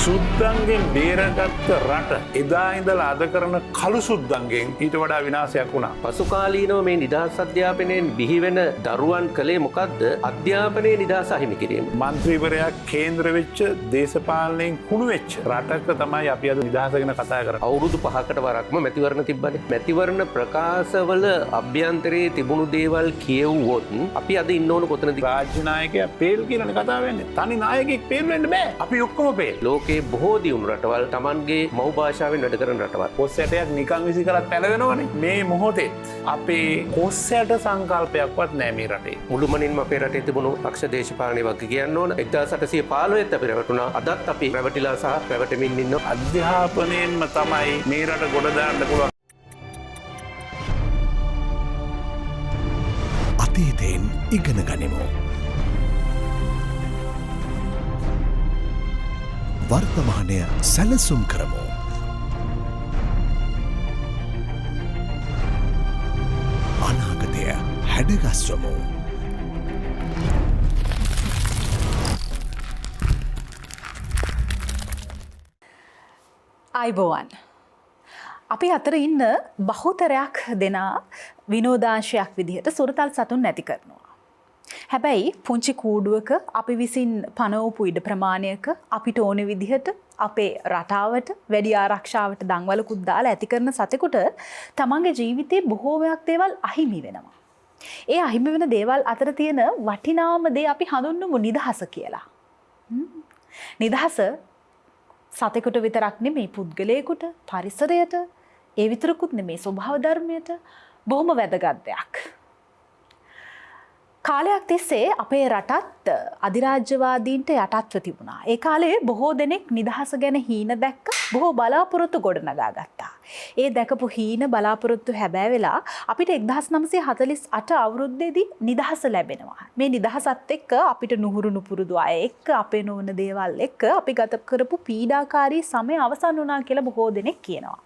සුද්දන්ගෙන් බේරගත්ත රට එදා ඉඳලා අද කරන කළු සුද්දන්ගෙන් ඊට වඩා විනාශයක් වුණා. පසුකාලීනව මේ නිදහස් අධ්‍යාපනයෙන් බිහිවෙන දරුවන් කළේ මොකක්ද? අධ්‍යාපනයේ නිදහස අහිමි කිරීම. මන්ත්‍රීවරයා කේන්ද්‍ර වෙච්ච දේශපාලනයෙන් කුණු වෙච්ච රටක තමයි අපි අද නිදහස ගැන කතා කරන්නේ. අවුරුදු 5කට වරක්ම මැතිවරණ තිබ්බනේ. මැතිවරණ ප්‍රකාශවල අභ්‍යන්තරයේ තිබුණු දේවල් කියවුවොත් අපි අද ඉන්න ඕන කොතනද? රාජ්‍ය නායකයා පේල් කියලානේ කතා වෙන්නේ. තනි නායකයෙක් පේල් වෙන්න බෑ. අපි ඔක්කොම පේල්. ලෝකේ බොහෝ දියුණු රටවල් Tamanගේ මව් භාෂාවෙන් වැඩ කරන රටවල්. කොස් ඇටයක් නිකන් විසි කරත් පැලවෙනවනේ. මේ මොහොතේ අපේ කොස් ඇට සංකල්පයක්වත් නෑ මේ රටේ. මුළුමනින්ම අපේ රටේ තිබුණු පක්ෂ දේශපාලනය වගේ කියන්න ඕන. 1815 අපි රැවටුණා. අදත් අපි රැවටිලා සහ රැවටෙමින් ඉන්න. අධ්‍යාපනයෙන්ම තමයි මේ රට ගොඩ දාන්න පුළුවන්. අතීතයෙන් ඉගෙන ගනිමු. වර්තමානය සැලසුම් කරමු. අනාගතය හැඩගස්වමු. අයිබෝවන්. අපි අතර ඉන්න බහුතරයක් දෙනා විනෝදාංශයක් විදිහට සුරතල් සතුන් නැති කරනවා. හැබැයි පුංචි කූඩුවක අපි විසින් පනවපු ඉඩ ප්‍රමාණයක අපිට ඕන විදිහට අපේ රටාවට වැඩි ආරක්ෂාවට දංවලකුත් දාලා ඇති කරන සතෙකුට තමන්ගේ ජීවිතේ බොහෝමයක් දේවල් අහිමි වෙනවා. ඒ අහිමි වෙන දේවල් අතර තියෙන වටිනාම දේ අපි හඳුන්වමු නිදහස කියලා. නිදහස සතෙකුට විතරක් නෙමෙයි පුද්ගලයෙකුට, පරිසරයට, ඒ විතරකුත් නෙමෙයි ස්වභාව ධර්මයට බොහොම වැදගත් දෙයක්. කාලයක් තිස්සේ අපේ රටත් අධිරාජ්‍යවාදීන්ට යටත්ව තිබුණා. ඒ කාලේ බොහෝ දෙනෙක් නිදහස ගැන හීන දැක්ක, බොහෝ බලාපොරොත්තු ගොඩනගා ගත්තා. ඒ දැකපු හීන බලාපොරොත්තු හැබෑ වෙලා අපිට 1948 අවුරුද්දේදී නිදහස ලැබෙනවා. මේ නිදහසත් එක්ක අපිට නුහුරු නුපුරුදු අය එක්ක අපේ නොවන දේවල් එක්ක අපි ගත කරපු පීඩාකාරී සමය අවසන් වුණා කියලා බොහෝ දෙනෙක් කියනවා.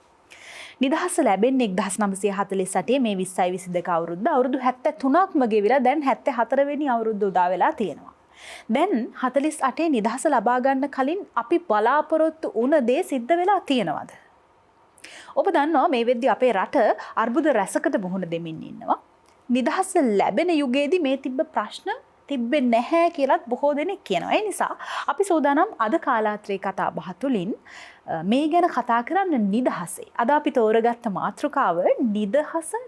නිදහස ලැබෙන්නේ 1948 මේ 2022 අවුරුදු 73ක්ම ගෙවිලා දැන් 74 වෙනි අවුරුද්ද උදා වෙලා තියෙනවා. දැන් 48 නිදහස ලබා ගන්න කලින් අපි බලාපොරොත්තු වුණ දේ සිද්ධ වෙලා තියෙනවද? ඔබ දන්නවා මේ වෙද්දී අපේ රට අර්බුද රැසකට මුහුණ දෙමින් ඉන්නවා. නිදහස ලැබෙන යුගයේදී මේ තිබ්බ ප්‍රශ්න තිබෙන්නේ නැහැ කියලාත් බොහෝ දෙනෙක් කියනවා. ඒ නිසා අපි සෝදානම් අද කාලාත්‍රේ කතා බහ තුලින් මේ ගැන කතා කරන්න නිදහසේ. අද අපි තෝරගත්ත මාතෘකාව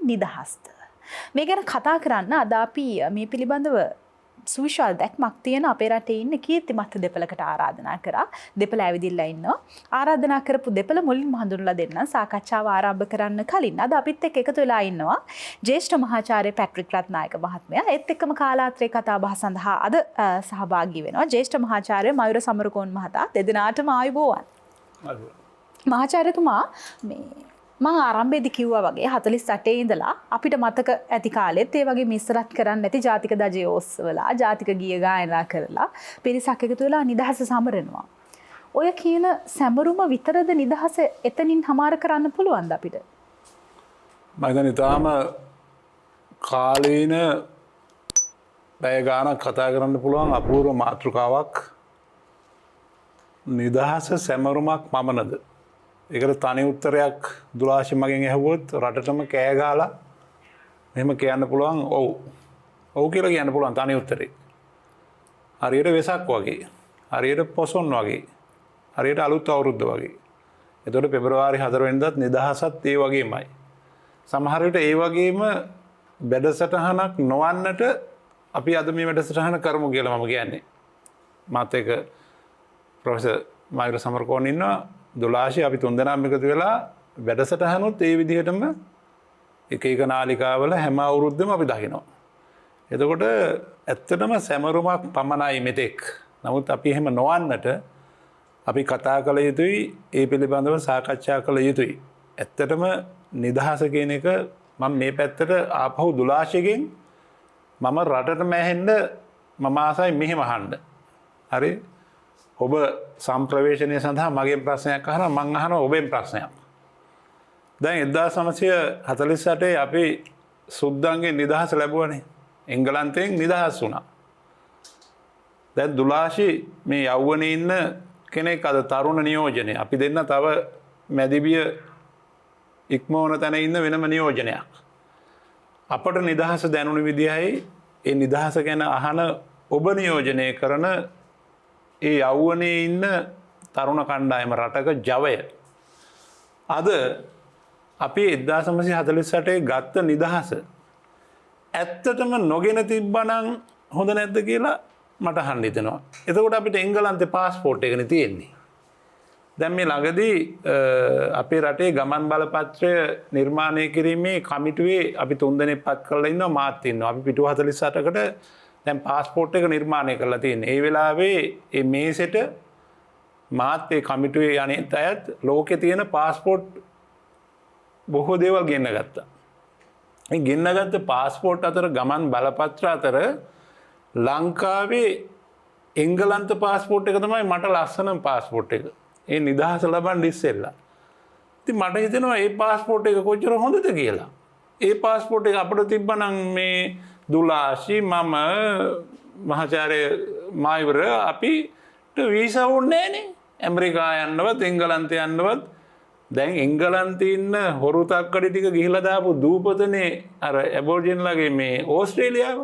නිදහස්ද. මේ ගැන කතා කරන්න අද අපි මේ පිළිබඳව සුවිශාල දැක්මක් තියෙන අපේ රටේ ඉන්න කීර්තිමත් දෙපළකට ආරාධනා කරා. දෙපළ ඇවිදින්න ඉන්නවා. ආරාධනා කරපු දෙපළ මුලින්ම හඳුන්වලා දෙන්න සාකච්ඡාව ආරම්භ කරන්න කලින් අද අපිත් එක්ක එකතු වෙලා ඉන්නවා ජ්‍යෙෂ්ඨ මහාචාර්ය පැට්‍රික් රත්නායක මහත්මයා. ඒත් එක්කම කාලාත්‍රේ කතා බහ සඳහා අද සහභාගී වෙනවා ජ්‍යෙෂ්ඨ මහාචාර්ය මයුර සමරකෝන් මහතා. දෙදෙනාටම ආයුබෝවන්. මහාචාර්යතුමා මේ මම ආරම්භයේදී කිව්වා වගේ 48 ඉඳලා අපිට මතක ඇති කාලෙත් ඒ වගේ මිස්සරත් කරන්න නැති ජාතික දජය ඔස්සවලා ජාතික ගීය ගායනා කරලා පිරිසක් එකතු වෙලා නිදහස සමරනවා. ඔය කියන සැමරුම විතරද නිදහස එතනින් හමාර කරන්න පුළුවන්ද අපිට? මම හිතන්නේ තාම කාලීන පැය ගානක් කතා කරන්න පුළුවන් අපූර්ව මාතෘකාවක් නිදහස සැමරුමක් පමණද? ඒකට තනි උත්තරයක් දුලාශි මගෙන් ඇහුවොත් රටටම කෑ ගහලා මෙහෙම කියන්න පුළුවන් ඔව්. ඔව් කියලා කියන්න පුළුවන් තනි උත්තරේ. හරියට වෙසක් වගේ. හරියට පොසොන් වගේ. හරියට අලුත් අවුරුද්ද වගේ. එතකොට පෙබරවාරි 4 වෙනිදාත් නිදහසත් ඒ වගේමයි. සමහර විට ඒ වගේම වැඩසටහනක් නොවන්නට අපි අද මේ වැඩසටහන කරමු කියලා මම කියන්නේ. මාත් එක්ක ප්‍රොෆෙසර් මයුර සමරකෝන් ඉන්නවා. දුලාශි අපි තුන්දෙනාම එකතු වෙලා වැඩසටහනොත් ඒ විදිහටම එක නාලිකාවල හැම අවුරුද්දෙම අපි දකිනවා. එතකොට ඇත්තටම සැමරුමක් පමණයි මෙතෙක්. නමුත් අපි එහෙම නොවන්නට අපි කතා කළ යුතුයි, ඒ පිළිබඳව සාකච්ඡා කළ යුතුයි. ඇත්තටම නිදහස කියන එක මම මේ පැත්තට ආපහු දුලාශිගෙන් මම රටටම ඇහෙන්න මම ආසයි මෙහෙම අහන්න. හරි? ඔබ සම්ප්‍රවේශනය සඳහා මගෙන් ප්‍රශ්නයක් අහනවා, මං අහනවා ඔබෙන් ප්‍රශ්නයක්. දැන් 1948 අපි සුද්දන්ගේ නිදහස ලැබුවනේ. එංගලන්තයෙන් නිදහස් වුණා. දැන් දුලාශි මේ යෞවනේ ඉන්න කෙනෙක් අද තරුණ නියෝජනය අපි දෙන්න තව මැදිවිය ඉක්මවන තැන ඉන්න වෙනම නියෝජනයක්. අපට නිදහස දැනුණු විදිහයි ඒ නිදහස ගැන අහන ඔබ නියෝජනය කරන ඒ යෞවනයේ ඉන්න තරුණ කණ්ඩායම රටක ජවය. අද අපි 1948 ගත්ත නිදහස ඇත්තටම නොගෙන තිබ්බනම් හොඳ නැද්ද කියලා මට අහන්න හිතෙනවා. එතකොට අපිට එංගලන්තේ පාස්පෝර්ට් එකනේ තියෙන්නේ. දැන් මේ ළඟදී අපේ රටේ ගමන් බලපත්‍රය නිර්මාණය කිරීමේ කමිටුවේ අපි 3 දෙනෙක් පත් කරලා ඉන්නවා මාත් ඉන්නවා. අපි පිටු 48කට දැන් පාස්පෝර්ට් එක නිර්මාණය කරලා තියෙන්නේ. ඒ වෙලාවේ මේ මේසෙට මාත් ඒ කමිටුවේ අනිත් අයත් ලෝකේ තියෙන පාස්පෝර්ට් බොහෝ දේවල් ගෙන්න ගත්තා. මේ ගෙන්නගත්ත පාස්පෝර්ට් අතර ගමන් බලපත්‍ර අතර ලංකාවේ එංගලන්ත පාස්පෝර්ට් එක තමයි මට ලස්සනම පාස්පෝර්ට් එක. ඒ නිදහස ලබන්න ඉස්සෙල්ලා. ඉතින් මට හිතෙනවා මේ පාස්පෝර්ට් එක කොච්චර හොඳද කියලා. ඒ පාස්පෝර්ට් එක අපිට තිබ්බනම් මේ දුලාශි මම මහාචාර්ය මායිවර අපිට වීසා ඕනේ නැහනේ. ඇමරිකා යන්නවත් එංගලන්තේ යන්නවත්. දැන් එංගලන්තේ ඉන්න හොරු තක්කඩි ටික ගිහිලා දාපු දූපතනේ අර ඇබෝර්ජින්ලාගේ මේ ඕස්ට්‍රේලියාව.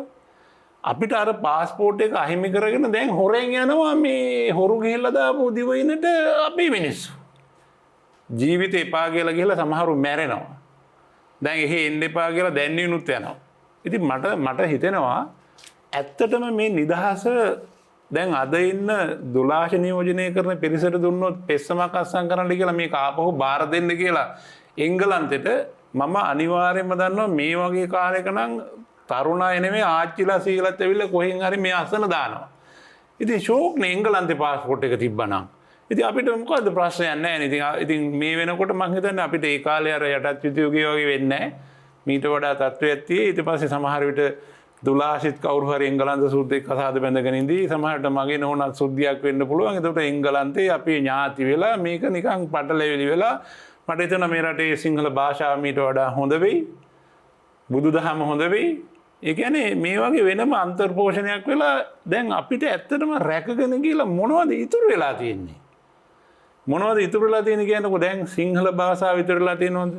අපිට අර පාස්පෝර්ට් එක අහිමි කරගෙන දැන් හොරෙන් යනවා මේ හොරු ගිහිල්ලා දාපු දිවයිනට අපේ මිනිස්සු. ජීවිතේ එපා කියලා ගිහලා සමහරු මැරෙනවා. දැන් එහෙ එන්න එපා කියලා දැන්නිනුත් යනවා. ඉතින් මට හිතෙනවා ඇත්තටම මේ නිදහස දැන් අද ඉන්න දුලාශ නියෝජනය කරන පිරිසට දුන්නොත් පෙස්සමක් අස්සම් කරන්න කියලා මේක ආපහු බාර දෙන්න කියලා එංගලන්තෙට මම අනිවාර්යයෙන්ම දන්නවා මේ වගේ කාලයක නම් තරුණ අය නෙමෙයි ආච්චිලා සීලත් ඇවිල්ලා කොහෙන් හරි මේ අසන දානවා. ඉතින් ෂෝක්නේ එංගලන්තේ පාස්පෝර්ට් එක තිබ්බනම්. ඉතින් අපිට මොකද්ද ප්‍රශ්නයක් නැහැ නේ. ඉතින් මේ වෙනකොට මම හිතන්නේ අපිට ඒ කාලේ අර යටත් යුතුයගේ වගේ වෙන්නේ නැහැ. මීට වඩා තත්ත්වයක් තියෙයි. ඊට පස්සේ සමහර විට දුලාශිත් කවුරු හරි එංගලන්ත සුද්දෙක් කසාද බැඳගෙන ඉඳී. සමහරට මගේ නෝනත් සුද්ධියක් වෙන්න පුළුවන්. ඒකට එංගලන්තේ අපි ඥාති වෙලා මේක නිකන් පටලැවිලි වෙලා මට හිතෙනවා මේ රටේ සිංහල භාෂාව මීට වඩා හොඳ වෙයි. බුදුදහම හොඳ වෙයි. ඒ කියන්නේ මේ වගේ වෙනම අන්තර්පෝෂණයක් වෙලා දැන් අපිට ඇත්තටම රැකගෙන ගිහලා මොනවද ඉතුරු වෙලා තියෙන්නේ? මොනවද ඉතුරු වෙලා තියෙන්නේ කියනකො දැන් සිංහල භාෂාව ඉතුරු වෙලා තියෙනවද?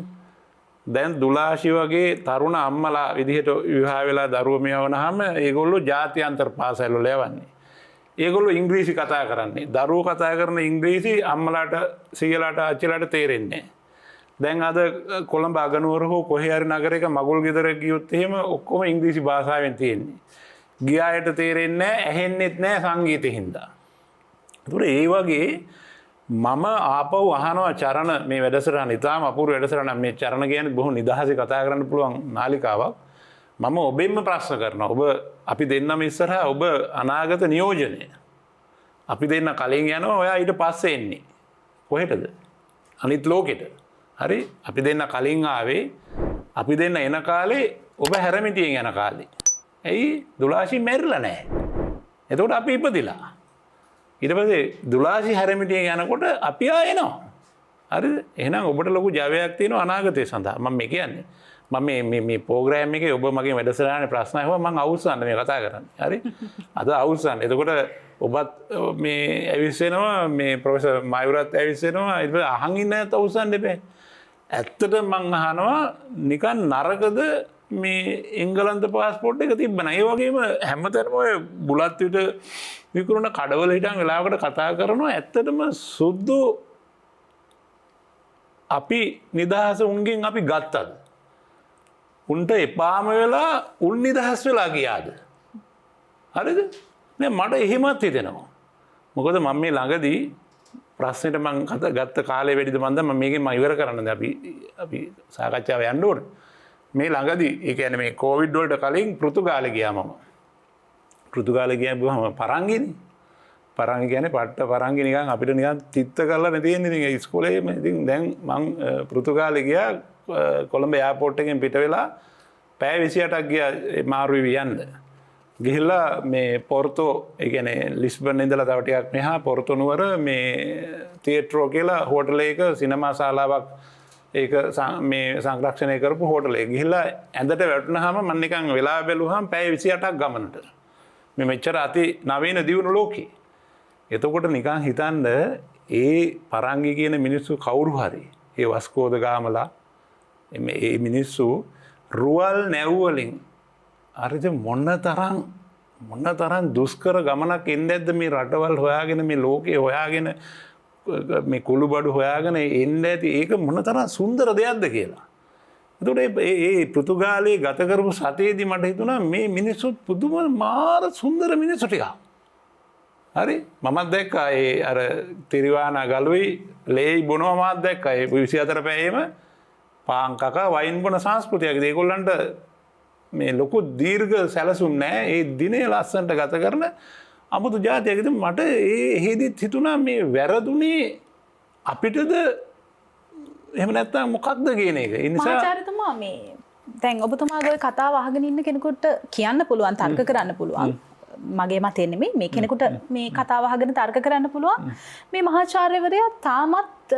දැන් දුලාශි වගේ තරුණ අම්මලා විදිහට විවාහ වෙලා දරුවෝ මෙවනහම ඒගොල්ලෝ ජාත්‍යන්තර පාසල් වල යවන්නේ. ඒගොල්ලෝ ඉංග්‍රීසි කතා කරන්නේ. දරුවෝ කතා කරන ඉංග්‍රීසි අම්මලාට සීයලාට අච්චිලාට තේරෙන්නේ නැහැ. දැන් අද කොළඹ අගනුවර හෝ කොහේ හරි නගරයක මගුල් ගෙදරක ගියොත් එහෙම ඔක්කොම ඉංග්‍රීසි භාෂාවෙන් තියෙන්නේ. ගියායට තේරෙන්නේ නැහැ, ඇහෙන්නෙත් නැහැ සංගීතෙ හින්දා. ඒතර ඒ වගේ මම ආපහු අහනවා චරණ මේ වැඩසටහන ඉතාම අපූර්ව වැඩසටහනක්. මේ චරණ කියන්නේ බොහෝ නිදහසේ කතා කරන්න පුළුවන් නාලිකාවක්. මම ඔබෙන්ම ප්‍රශ්න කරනවා. ඔබ අපි දෙන්නම ඉස්සරහා ඔබ අනාගත නියෝජනය. අපි දෙන්න කලින් යනවා, ඔයා ඊට පස්සේ එන්නේ. කොහෙටද? අනිත් ලෝකෙට. හරි අපි දෙන්න කලින් ආවේ අපි දෙන්න එන කාලේ ඔබ හැරමිටියෙන් යන කාලේ. ඇයි දුලාශි මැරිලා නැහැ. එතකොට අපි ඉපදිලා. ඊට පස්සේ දුලාශි හැරමිටියෙන් යනකොට අපි ආයෙනවා. හරිද? එහෙනම් ඔබට ලොකු ජවයක් තියෙනවා අනාගතය සඳහා. මම මේ කියන්නේ. මම මේ ප්‍රෝග්‍රෑම් එකේ ඔබ මගෙන් වැඩසටහනේ ප්‍රශ්න අහුවා මම අවුස්සන්න මේ කතා කරන්නේ. හරි? අද අවුස්සන්න. එතකොට ඔබත් මේ ඇවිස්සෙනවා මේ ප්‍රොෆෙසර් මයුරත් ඇවිස්සෙනවා. ඊට පස්සේ අහන් ඉන්න නැත් අවුස්සන්න දෙපේ. ඇත්තට මං අහනවා නිකන් නරකද මේ එංගලන්ත පාස්පෝර්ට් එක තිබ්බනම්. ඒ වගේම හැමතැනම ඔය බුලත් විට විකුණන කඩවල හිටන් වෙලාවකට කතා කරනවා. ඇත්තටම සුදු අපි නිදහස උන්ගෙන් අපි ගත්තද? උන්ට එපාම වෙලා උන් නිදහස් වෙලා ගියාද? හරිද? නෑ මට එහෙමත් හිතෙනවා. මොකද මම මේ ළඟදී ප්‍රශ්නෙට මං ගත්ත කාලේ වැඩිද මන්ද මම මේකෙන් මම ඉවර කරන්නද අපි සාකච්ඡාව යන්න ඕනේ. මේ ළඟදී ඒ කියන්නේ මේ කොවිඩ් වලට කලින් පෘතුගාලේ ගියා මම. පෘතුගාලේ ගියාම පරංගිනේ. පරංගි කියන්නේ පට්ට පරංගි නිකන් අපිට නිකන් තිත්ත කරලා නේ තියෙන්නේ. ඉතින් ඉස්කෝලේ ඉතින් දැන් මං පෘතුගාලේ ගියා කොළඹ එයාපෝට් එකෙන් පිට වෙලා පැය 28ක් ගියා මාරුවේ යන්න. ගිහිල්ලා මේ පොර්තෝ ඒ කියන්නේ ලිස්බන් ඉඳලා තව ටිකක් මෙහා පොර්තෝ නුවර මේ තියටරෝ කියලා හෝටල් එකක සිනමා ශාලාවක් ඒක මේ සංරක්ෂණය කරපු හෝටල් එක. ගිහිල්ලා ඇඳට වැටුනහම මම නිකන් වෙලා බැලුවාම පැය 28ක් ගමනට. මේ මෙච්චර අති නවීන දියුණු ලෝකේ. එතකොට නිකන් හිතන්න ඒ පරංගි කියන මිනිස්සු කවුරු හරි ඒ වස්කෝද ගාමලා ඒ මිනිස්සු රුවල් නැව්වලින් අරිද මොන්න තරම් දුෂ්කර ගමනක් එන්නේ නැද්ද මේ රටවල් හොයාගෙන මේ ලෝකේ හොයාගෙන මේ කුළු බඩු හොයාගෙන එන්නේ නැති ඒක මොන තරම් සුන්දර දෙයක්ද කියලා. එතකොට ඒ පෘතුගාලයේ ගත කරපු සතේදී මට හිතුණා මේ මිනිස්සුත් පුදුම මාර සුන්දර මිනිස්සු ටිකක්. හරි මමත් දැක්කා ඒ අර තිරිවානා ගලුයි ලේයි බොනවා මාත් දැක්කා ඒ 24 පැයේම පාන් කකා වයින් බොන සංස්කෘතියක්. ඒගොල්ලන්ට මේ ලොකු දීර්ඝ සැලසුම් නැහැ. ඒ දිනේ ලස්සනට ගත කරන අමුතු ජාතියක්. ඉතින් මට එහෙදිත් හිතුණා මේ වැරදුනේ අපිටද එහෙම නැත්නම් මොකක්ද කියන එක. ඒ නිසා මහාචාර්යතුමා මේ දැන් ඔබතුමාගේ ওই කතාව අහගෙන ඉන්න කෙනෙකුට කියන්න පුළුවන් තර්ක කරන්න පුළුවන්. මගේ මතය නෙමෙයි මේ කෙනෙකුට මේ කතාව අහගෙන තර්ක කරන්න පුළුවන් මේ මහාචාර්යවරයා තාමත්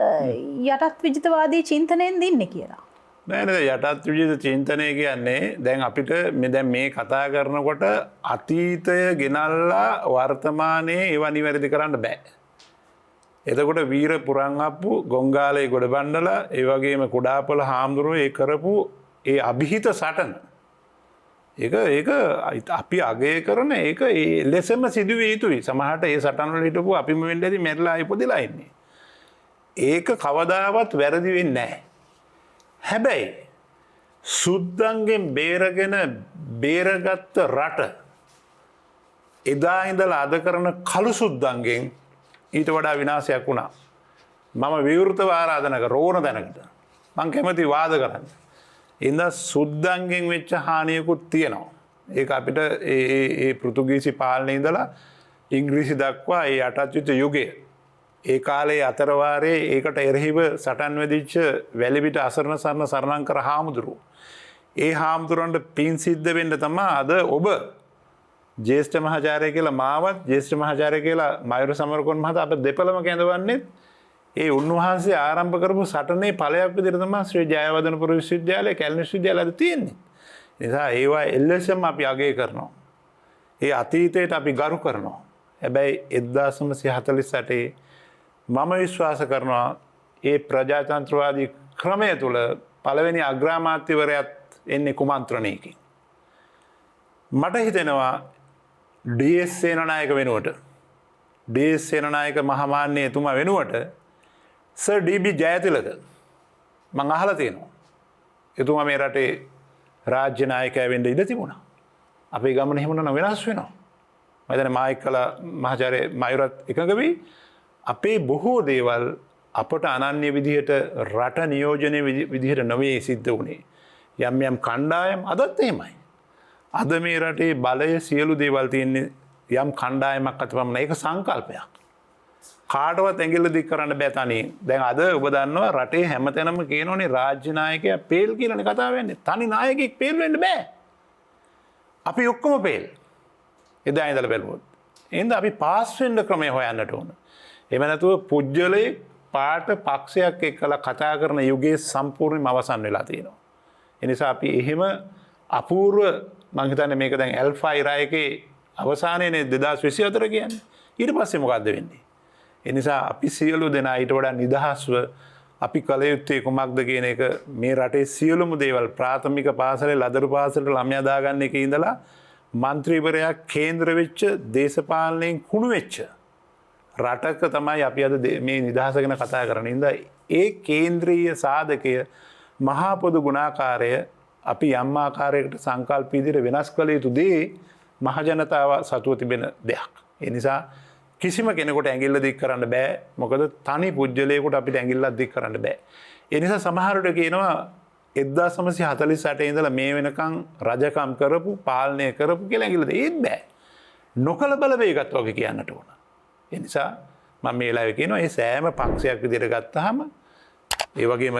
යටත් විජිතවාදී චින්තනයෙන් දින්නේ කියලා. නෑ නේද යටත් විජිත චින්තනය කියන්නේ දැන් අපිට දැන් මේ කතා කරනකොට අතීතය ගෙනල්ලා වර්තමානයේ ඒවා නිවැරදි කරන්න බෑ. එතකොට වීර පුරන්අප්පු ගොංගාලේ ගොඩබණ්ඩලා ඒ වගේම කුඩාපොළ හාමුදුරුවෝ ඒ කරපු ඒ අභිහිත සටන ඒක අපි අගය කරන ඒක ඒ ලෙසම සිදුවිය යුතුයි. සමහරට ඒ සටන් වල හිටපු අපිම වෙන්න ඇති මැරිලා ඉපදිලා ඉන්නේ. ඒක කවදාවත් වැරදි වෙන්නේ නැහැ. හැබැයි සුද්දන්ගෙන් බේරගත්ත රට එදා ඉඳලා අද කරන කළු සුද්දන්ගෙන් ඊට වඩා විනාශයක් වුණා. මම විවෘතව ආරාධනා කර ඕන දැනකට මං කැමති වාද කරන්න. ඉඳ සුද්දන්ගෙන් වෙච්ච හානියකුත් තියෙනවා. ඒක අපිට ඒ පෘතුගීසි පාලනයේ ඉඳලා ඉංග්‍රීසි දක්වා ඒ යටත් යුද්ධ යුගය ඒ කාලේ අතරවාරයේ ඒකට එරෙහිව සටන් වෙදිච්ච වැලිපිට අසරණ සරණ සරණංකර හාමුදුරුවෝ. ඒ හාමුදුරන්ට පින් සිද්ධ වෙන්න තමයි අද ඔබ ජේෂ්ඨ මහාචාර්ය කියලා මාවත් ජේෂ්ඨ මහාචාර්ය කියලා මයුර සමරකෝන් මහතා අප දෙපළම කැඳවන්නේ ඒ උන්වහන්සේ ආරම්භ කරපු සටනේ ඵලයක් විදිහට තමයි ශ්‍රී ජයවර්ධනපුර විශ්වවිද්‍යාලය කැලණි විශ්වවිද්‍යාලය අද තියෙන්නේ. ඒ නිසා ඒවා එල්ලෙසම අපි අගය කරනවා. ඒ අතීතයට අපි ගරු කරනවා. හැබැයි 1948 මම විශ්වාස කරනවා ඒ ප්‍රජාතන්ත්‍රවාදී ක්‍රමය තුළ පළවෙනි අග්‍රාමාත්‍යවරයාත් එන්නේ කුමන්ත්‍රණයකින්. මට හිතෙනවා ඩී.එස්. සේනානායක වෙනුවට ඩී.එස්. සේනානායක මහමාන්‍ය එතුමා වෙනුවට සර් ඩී.බී. ජයතිලක මං අහලා තියෙනවා. එතුමා මේ රටේ රාජ්‍ය නායකයා වෙන්න ඉඩ තිබුණා. අපේ ගමන එහෙම නම් වෙනස් වෙනවා. මම හිතන්නේ මායිකලා මහාචාර්ය මයුරත් එකඟ වෙයි. අපේ බොහෝ දේවල් අපට අනන්‍ය විදිහට රට නියෝජනය විදිහට නොවේ සිද්ධ වුණේ. යම් කණ්ඩායම් අදත් එහෙමයි. අද මේ රටේ බලය සියලු දේවල් තියෙන්නේ යම් කණ්ඩායමක් අත පමණයි. ඒක සංකල්පයක්. කාටවත් ඇඟිල්ල දික් කරන්න බෑ තනියෙන්. දැන් අද ඔබ දන්නවා රටේ හැමතැනම කියනෝනේ රාජ්‍ය නායකයා පේල් කියලානේ කතා වෙන්නේ. තනි නායකයෙක් පේල් වෙන්න බෑ. අපි ඔක්කොම පේල්. එදා ඉඳලා බැලුවොත්. එහෙනම් අපි පාස් වෙන්න ක්‍රමය හොයන්නට ඕන. එහෙම නැතුව පුජ්‍යලේ පාට පක්ෂයක් එක්කලා කතා කරන යුගයේ සම්පූර්ණයෙන්ම අවසන් වෙලා තියෙනවා. ඒ නිසා අපි එහෙම අපූර්ව මං හිතන්නේ මේක දැන් ඇල්ෆා ඉරා එකේ අවසානයේනේ 2024 කියන්නේ. ඊට පස්සේ මොකද්ද වෙන්නේ? ඒ නිසා අපි සියලු දෙනා ඊට වඩා නිදහස්ව අපි කල යුත්තේ කුමක්ද කියන එක මේ රටේ සියලුම දේවල් ප්‍රාථමික පාසලේ ලදරු පාසලට ළමයා දාගන්න එකේ ඉඳලා മന്ത്രിවරයා කේන්ද්‍ර වෙච්ච දේශපාලනයෙන් කුණු වෙච්ච රටක තමයි අපි අද මේ නිදහස ගැන කතා කරන්නේ. ඉඳලා ඒ කේන්ද්‍රීය සාධකය මහා පොදු ගුණාකාරය අපි යම් ආකාරයකට සංකල්ප විදිහට වෙනස් කළ යුතු දේ මහ ජනතාව සතුව තිබෙන දෙයක්. ඒ නිසා කිසිම කෙනෙකුට ඇඟිල්ල දික් කරන්න බෑ. මොකද තනි පුජ්‍යලයකට අපිට ඇඟිල්ලක් දික් කරන්න බෑ. ඒ නිසා සමහරවිට කියනවා 1948 ඉඳලා මේ වෙනකන් රජකම් කරපු පාලනය කරපු කියලා ඇඟිල්ල දෙන්න බෑ. නොකල බල වේගත් වගේ කියන්නට ඕන. ඒ නිසා මම මේ වෙලාවේ කියනවා මේ සෑම පක්ෂයක් විදිහට ගත්තාම ඒ වගේම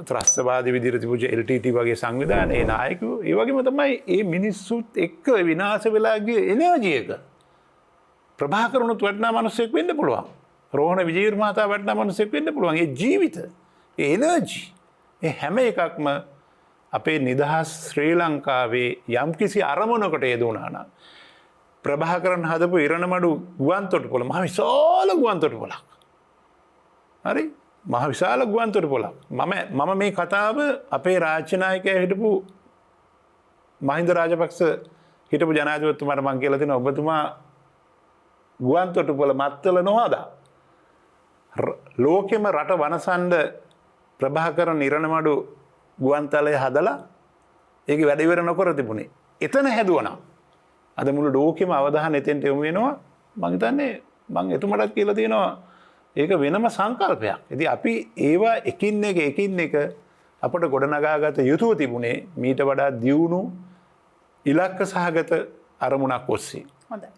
ත්‍රස්තවාදී විදිහට තිබුච්ච LTT වගේ සංවිධාන ඒ නායකයෝ ඒ වගේම තමයි මේ මිනිස්සුත් එක්ක විනාශ වෙලා ගිය එනර්ජි එක ප්‍රභාකරණුත් වටිනා මිනිස්සෙක් වෙන්න පුළුවන්. රෝහණ විජේවීර මහතා වටිනා මිනිස්සෙක් වෙන්න පුළුවන්. ඒ ජීවිත ඒ එනර්ජි ඒ හැම එකක්ම අපේ නිදහස් ශ්‍රී ලංකාවේ යම්කිසි අරමුණකට යෙදුණා නම් ප්‍රභාකරන් හදපු ඉරණමඩු ගුවන් තොටුපොළ මහ විශාල ගුවන් තොටුපොළක්. හරි මහ විශාල ගුවන් තොටුපොළක්. මම මේ කතාව අපේ රාජ්‍ය නායකයා හිටපු මහින්ද රාජපක්ෂ හිටපු ජනාධිපතිතුමාට මං කියලා දෙනවා ඔබතුමා ගුවන් තොටුපොළ මත්තල නොහදා ලෝකෙම රට වනසන්ඩ ප්‍රභාකරන් ඉරණමඩු ගුවන්තලය හදලා ඒක වැඩ ඉවර නොකර තිබුණේ. එතන හැදුවනම් අද මුළු ලෝකෙම අවධානය එතෙන්ට යොමු වෙනවා. මං හිතන්නේ මං එතුමටත් කියලා තියෙනවා ඒක වෙනම සංකල්පයක්. ඉතින් අපි ඒවා එකින් එක අපට ගොඩනගාගත යුතුව තිබුණේ මීට වඩා දියුණු ඉලක්ක සහගත අරමුණක් ඔස්සේ. හොඳයි.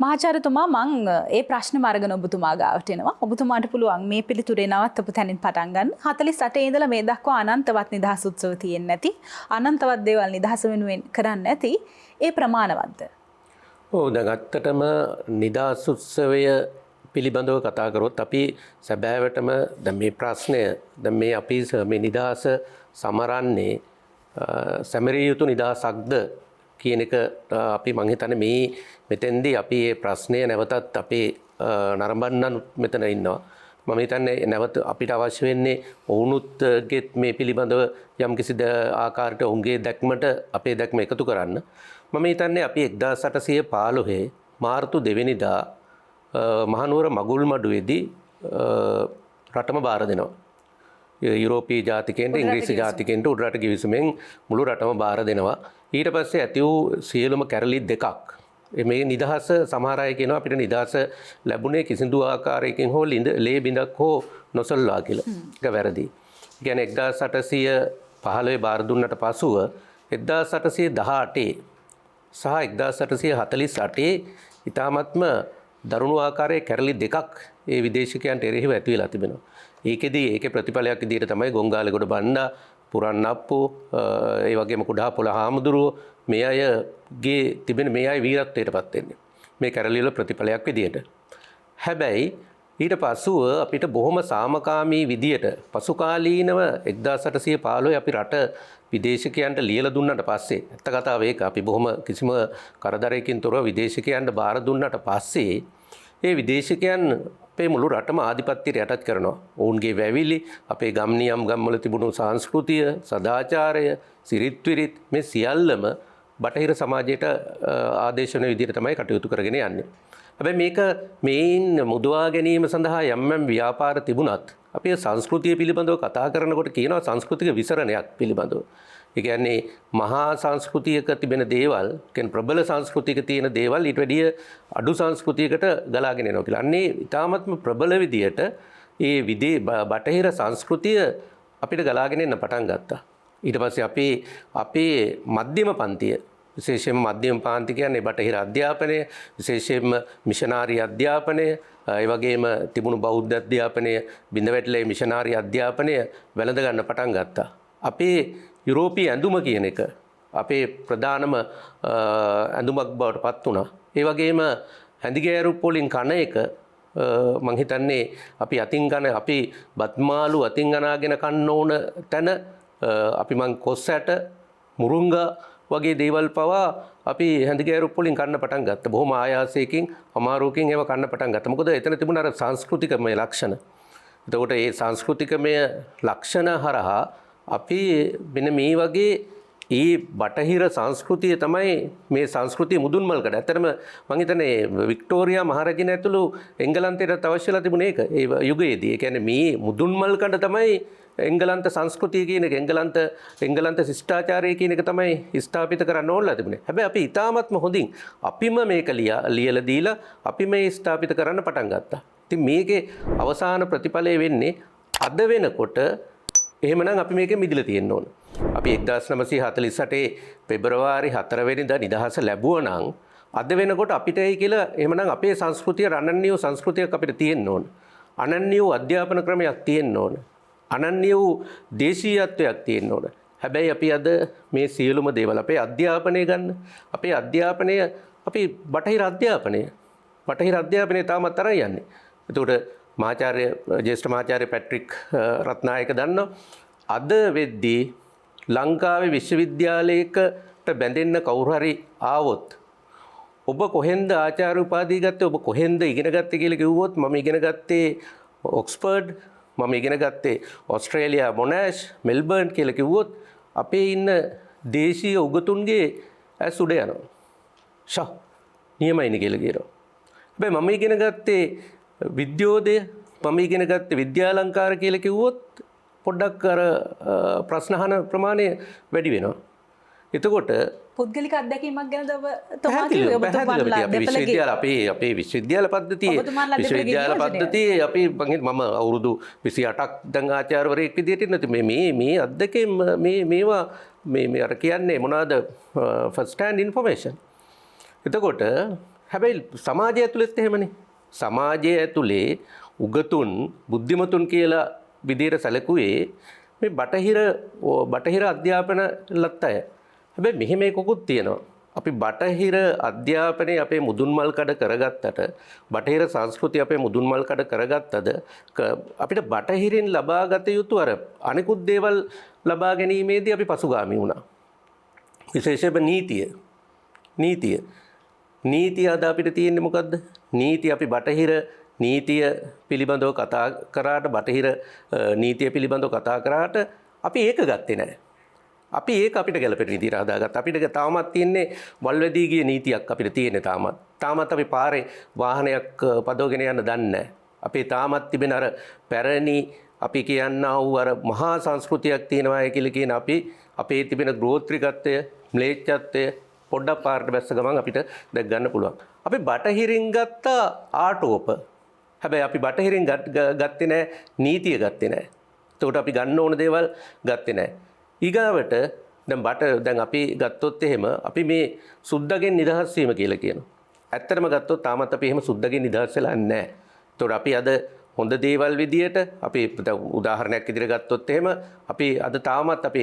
මහාචාර්යතුමා මං ඒ ප්‍රශ්න මාර්ගන ඔබතුමා ගාවට එනවා. ඔබතුමාට පුළුවන් මේ පිළිතුරේ නවත්තපු තැනින් පටන් ගන්න. 48 ඉඳලා මේ දක්වා අනන්තවත් නිදහස් උත්සව තියෙන්නේ නැති, අනන්තවත් දේවල් නිදහස වෙනුවෙන් කරන්නේ නැති ඒ ප්‍රමාණවත්ද? ඔව් දැන් ඇත්තටම නිදහස් උත්සවය පිළිබඳව කතා කරොත් අපි සැබෑවටම දැන් මේ ප්‍රශ්නය දැන් මේ අපි මේ නිදහස සමරන්නේ සැමරිය යුතු නිදහසක්ද කියන එක අපි මං හිතන්නේ මේ මෙතෙන්දී අපි මේ ප්‍රශ්නය නැවතත් අපේ නරඹන්නන් මෙතන ඉන්නවා. මම හිතන්නේ නැවත අපිට අවශ්‍ය වෙන්නේ ඔවුනුත්ගෙත් මේ පිළිබඳව යම් කිසි ආකාරයකට ඔවුන්ගේ දැක්මට අපේ දැක්ම එකතු කරන්න. මම හිතන්නේ අපි 1815 මාර්තු 2 වෙනිදා මහනුවර මගුල්මඩුවේදී රටම බාර දෙනවා. යුරෝපීය ජාතිකයන්ට ඉංග්‍රීසි ජාතිකයන්ට උඩරට ගිවිසුමෙන් මුළු රටම බාර දෙනවා. ඊට පස්සේ ඇති වූ සියලුම කැරලි දෙකක් මේ නිදහස සමහර අය කියනවා අපිට නිදහස ලැබුණේ කිසිදු ආකාරයකින් හෝ ලේ බිඳක් හෝ නොසල්වා කියලා. ඒක වැරදි. කියන්නේ 1815 බාර දුන්නට පසුව 1818 සහ 1848 ඉතාමත්ම දරුණු ආකාරයේ කැරලි දෙකක් ඒ විදේශිකයන්ට එරෙහිව ඇති වෙලා තිබෙනවා. ඒකෙදී ඒකේ ප්‍රතිඵලයක් විදිහට තමයි ගොංගාලගොඩ බණ්ඩා පුරන්නප්පු ඒ වගේම කුඩාපොළ හාමුදුරුවෝ මේ අයගේ තිබෙන මේ අය වීරත්වයටපත් වෙන්නේ මේ කැරලි වල ප්‍රතිඵලයක් විදිහට. හැබැයි ඊට පසුව අපිට බොහොම සාමකාමී විදිහට පසුකාලීනව 1815 අපි රට විදේශිකයන්ට ලියලා දුන්නට පස්සේ ඇත්ත කතාව ඒක අපි බොහොම කිසිම කරදරයකින් තොරව විදේශිකයන්ට බාර දුන්නට පස්සේ ඒ විදේශිකයන් අපේ මුළු රටම ආධිපත්‍යයට යටත් කරනවා. ඔවුන්ගේ වැවිලි, අපේ ගම්නියම් ගම්වල තිබුණු සංස්කෘතිය, සදාචාරය, සිරිත් විරිත් මේ සියල්ලම බටහිර සමාජයට ආදේශ වෙන විදිහට තමයි කටයුතු කරගෙන යන්නේ. හැබැයි මේක මේන් මුදවා ගැනීම සඳහා යම් ව්‍යාපාර තිබුණත් අපේ සංස්කෘතිය පිළිබඳව කතා කරනකොට කියනවා සංස්කෘතික විසරණයක් පිළිබඳව. ඒ කියන්නේ මහා සංස්කෘතියක තිබෙන දේවල්, කියන්නේ ප්‍රබල සංස්කෘතියක තියෙන දේවල් ඊට වැඩිය අඩු සංස්කෘතියකට ගලාගෙන එනවා කියලා. අන්නේ ඊටාත්ම ප්‍රබල විදියට ඒ බටහිර සංස්කෘතිය අපිට ගලාගෙන එන්න පටන් ගත්තා. ඊට පස්සේ අපේ මධ්‍යම පන්තිය විශේෂයෙන්ම මධ්‍යම පාන්ති කියන්නේ බටහිර අධ්‍යාපනය, විශේෂයෙන්ම මිෂනාරි අධ්‍යාපනය, ඒ වගේම තිබුණු බෞද්ධ අධ්‍යාපනය, බිඳවැටලේ මිෂනාරි අධ්‍යාපනය වැළඳ ගන්න පටන් ගත්තා. අපේ යුරෝපීය ඇඳුම කියන එක අපේ ප්‍රධානම ඇඳුමක් බවට පත් වුණා. ඒ වගේම හැඳිගෑරුප් වලින් කන එක මං හිතන්නේ අපි බත්මාලු අතින් අනාගෙන කන්න ඕන තැන අපි මං කොස් ඇට මුරුංගා වගේ දේවල් පවා අපි හැඳිගෑරුප් වලින් කන්න පටන් ගත්තා. බොහොම ආයාසයකින් අමාරුවකින් ඒව කන්න පටන් ගත්තා. මොකද එතන තිබුණ අර සංස්කෘතිකමය ලක්ෂණ. එතකොට මේ සංස්කෘතිකමය ලක්ෂණ හරහා අපි මෙන්න මේ වගේ ඒ බටහිර සංස්කෘතිය තමයි මේ සංස්කෘතිය මුදුන්මල්කඩ. ඇත්තටම මම හිතන්නේ වික්ටෝරියා මහරජින ඇතුළු එංගලන්තයට අවශ්‍යලා තිබුණේ ඒක. ඒ යුගයේදී. ඒ කියන්නේ මේ මුදුන්මල්කඩ තමයි එංගලන්ත සංස්කෘතිය කියන එක එංගලන්ත ශිෂ්ටාචාරය කියන එක තමයි ස්ථාපිත කරන්න ඕනලා තිබුණේ. හැබැයි අපි ඊටාත්ම හොඳින් අපිම මේක ලියලා දීලා අපි මේ ස්ථාපිත කරන්න පටන් ගත්තා. ඉතින් මේකේ අවසාන ප්‍රතිඵලය වෙන්නේ අද වෙනකොට එහෙමනම් අපි මේකෙන් මිදලා තියෙන්න ඕන. අපි 1948 පෙබරවාරි 4 වෙනිදා නිදහස ලැබුවා නම් අද වෙනකොට අපිට එයි කියලා එහෙමනම් අපේ සංස්කෘතිය අනන්‍ය වූ සංස්කෘතියක් අපිට තියෙන්න ඕන. අනන්‍ය වූ අධ්‍යාපන ක්‍රමයක් තියෙන්න ඕන. අනන්‍ය වූ දේශීයත්වයක් තියෙන්න ඕන. හැබැයි අපි අද මේ සියලුම දේවල් අපේ අධ්‍යාපනය ගන්න. අපේ අධ්‍යාපනය අපි බටහිර අධ්‍යාපනය තාමත් තරයි යන්නේ. එතකොට ජ්‍යෙෂ්ඨ මහාචාර්ය පැට්‍රික් රත්නායක දන්නවා අද වෙද්දී ලංකාවේ විශ්වවිද්‍යාලයකට බැඳෙන්න කවුරු හරි ආවොත් ඔබ කොහෙන්ද ආචාර්ය උපාධිය ගත්තේ ඔබ කොහෙන්ද ඉගෙන ගත්තේ කියලා කිව්වොත් මම ඉගෙන ගත්තේ ඔක්ස්ෆර්ඩ් මම ඉගෙන ගත්තේ ඕස්ට්‍රේලියා මොනෑෂ් මෙල්බර්න් කියලා කිව්වොත් අපේ ඉන්න දේශීය උගතුන්ගේ ඇස් උඩ යනවා. ෂා නියමයිනේ කියලා කියනවා. හැබැයි මම ඉගෙන ගත්තේ විද්‍යෝදය මම ඉගෙන ගත්තේ විද්‍යාලංකාර කියලා කිව්වොත් පොඩ්ඩක් අර ප්‍රශ්න අහන ප්‍රමාණය වැඩි වෙනවා. එතකොට පුද්ගලික අත්දැකීමක් ගැනද ඔබ අපේ විශ්වවිද්‍යාල පද්ධතියේ අපි මම අවුරුදු 28ක් දැන් ආචාර්යවරයෙක් විදියට ඉන්නත් මේ අත්දැකීම් මේවා මේ අර කියන්නේ මොනවාද ෆස්ට් හෑන්ඩ් ඉන්ෆර්මේෂන්. එතකොට හැබැයි සමාජය ඇතුළෙත් එහෙමනේ. සමාජය ඇතුලේ උගතුන් බුද්ධිමතුන් කියලා විදියට සැලකුවේ මේ බටහිර අධ්‍යාපන ලත් අය. හැබැයි මෙහෙම එකකුත් තියෙනවා. අපි බටහිර අධ්‍යාපනයේ අපේ මුදුන්මල් කඩ කරගත්තට බටහිර සංස්කෘතිය අපේ මුදුන්මල් කඩ කරගත්තද අපිට බටහිරින් ලබා ගත යුතු අර අනිකුත් දේවල් ලබා ගැනීමේදී අපි පසුගාමී වුණා. විශේෂයෙන්ම නීතිය අද අපිට තියෙන්නේ මොකද්ද? නීතිය අපි බටහිර නීතිය පිළිබඳව කතා කරාට බටහිර නීතිය පිළිබඳව කතා කරාට අපි ඒක ගත්තේ නැහැ. අපි ඒක අපිට ගැලපෙන විදිහට හදාගත්තා. අපිට තාමත් තියෙන්නේ වල්වැදී ගිය නීතියක් අපිට තියෙන්නේ තාමත්. තාමත් අපි පාරේ වාහනයක් පදවගෙන යන්න දන්නේ නැහැ. අපේ තාමත් තිබෙන අර පැරණි අපි කියන්නා වූ අර මහා සංස්කෘතියක් තියෙනවා කියලා කියන අපේ තිබෙන ගෝත්‍රිකත්වය, ම්ලේච්ඡත්වය පොඩ්ඩක් පාරට බැස්ස ගමන් අපිට දැක් ගන්න පුළුවන්. අපි බටහිරින් ගත්ත ආටෝප. හැබැයි අපි බටහිරින් ගත්තේ නැහැ නීතිය ගත්තේ නැහැ. එතකොට අපි ගන්න ඕන දේවල් ගත්තේ නැහැ. ඊගාවට දැන් අපි ගත්තොත් එහෙම අපි මේ සුද්දගෙන් නිදහස් වීම කියලා කියනවා. ඇත්තටම ගත්තොත් තාමත් අපි එහෙම සුද්දගෙන් නිදහස් වෙලා නැහැ. එතකොට අපි අද හොඳ දේවල් විදියට අපි උදාහරණයක් විදිහට ගත්තොත් එහෙම අපි අද තාමත් අපි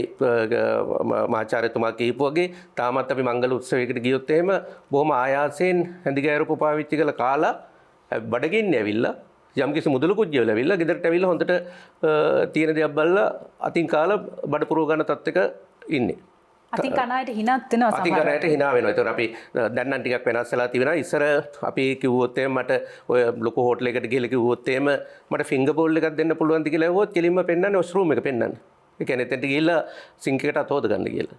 මහාචාර්යතුමා කියපු වගේ තාමත් අපි මංගල උත්සවයකට ගියොත් එහෙම බොහොම ආයාසයෙන් හැඳිගෑරුප පාවිච්චි කරලා කාලා බඩගින්න ඇවිල්ලා යම්කිසි මුදල කුජ්ජවල ඇවිල්ලා ගෙදරට ඇවිල්ලා හොඳට තියෙන දේක් බලලා අතින් කාලා බඩ පුරව ගන්න තත්ත්වයක ඉන්නේ. අතින් කණායට හිනත් වෙනවා සමහර. අතින් කණායට hina වෙනවා. ඒතකොට අපි දැන් නම් ටිකක් වෙනස් වෙලා තිබෙනවා. ඉස්සර අපි කිව්වොත් එහෙම මට ඔය ලොකු හෝටලයකට ගිහලා කිව්වොත් එහෙම මට ෆින්ගර් බෝල් එකක් දෙන්න පුළුවන්ද කියලා ඇහුවොත් කෙලින්ම පෙන්නන්නේ වොෂ්රූම් එක පෙන්නන්නේ. ඒ කියන්නේ එතනට ගිහිල්ලා සිංක් එකට අත හොද ගන්න කියලා.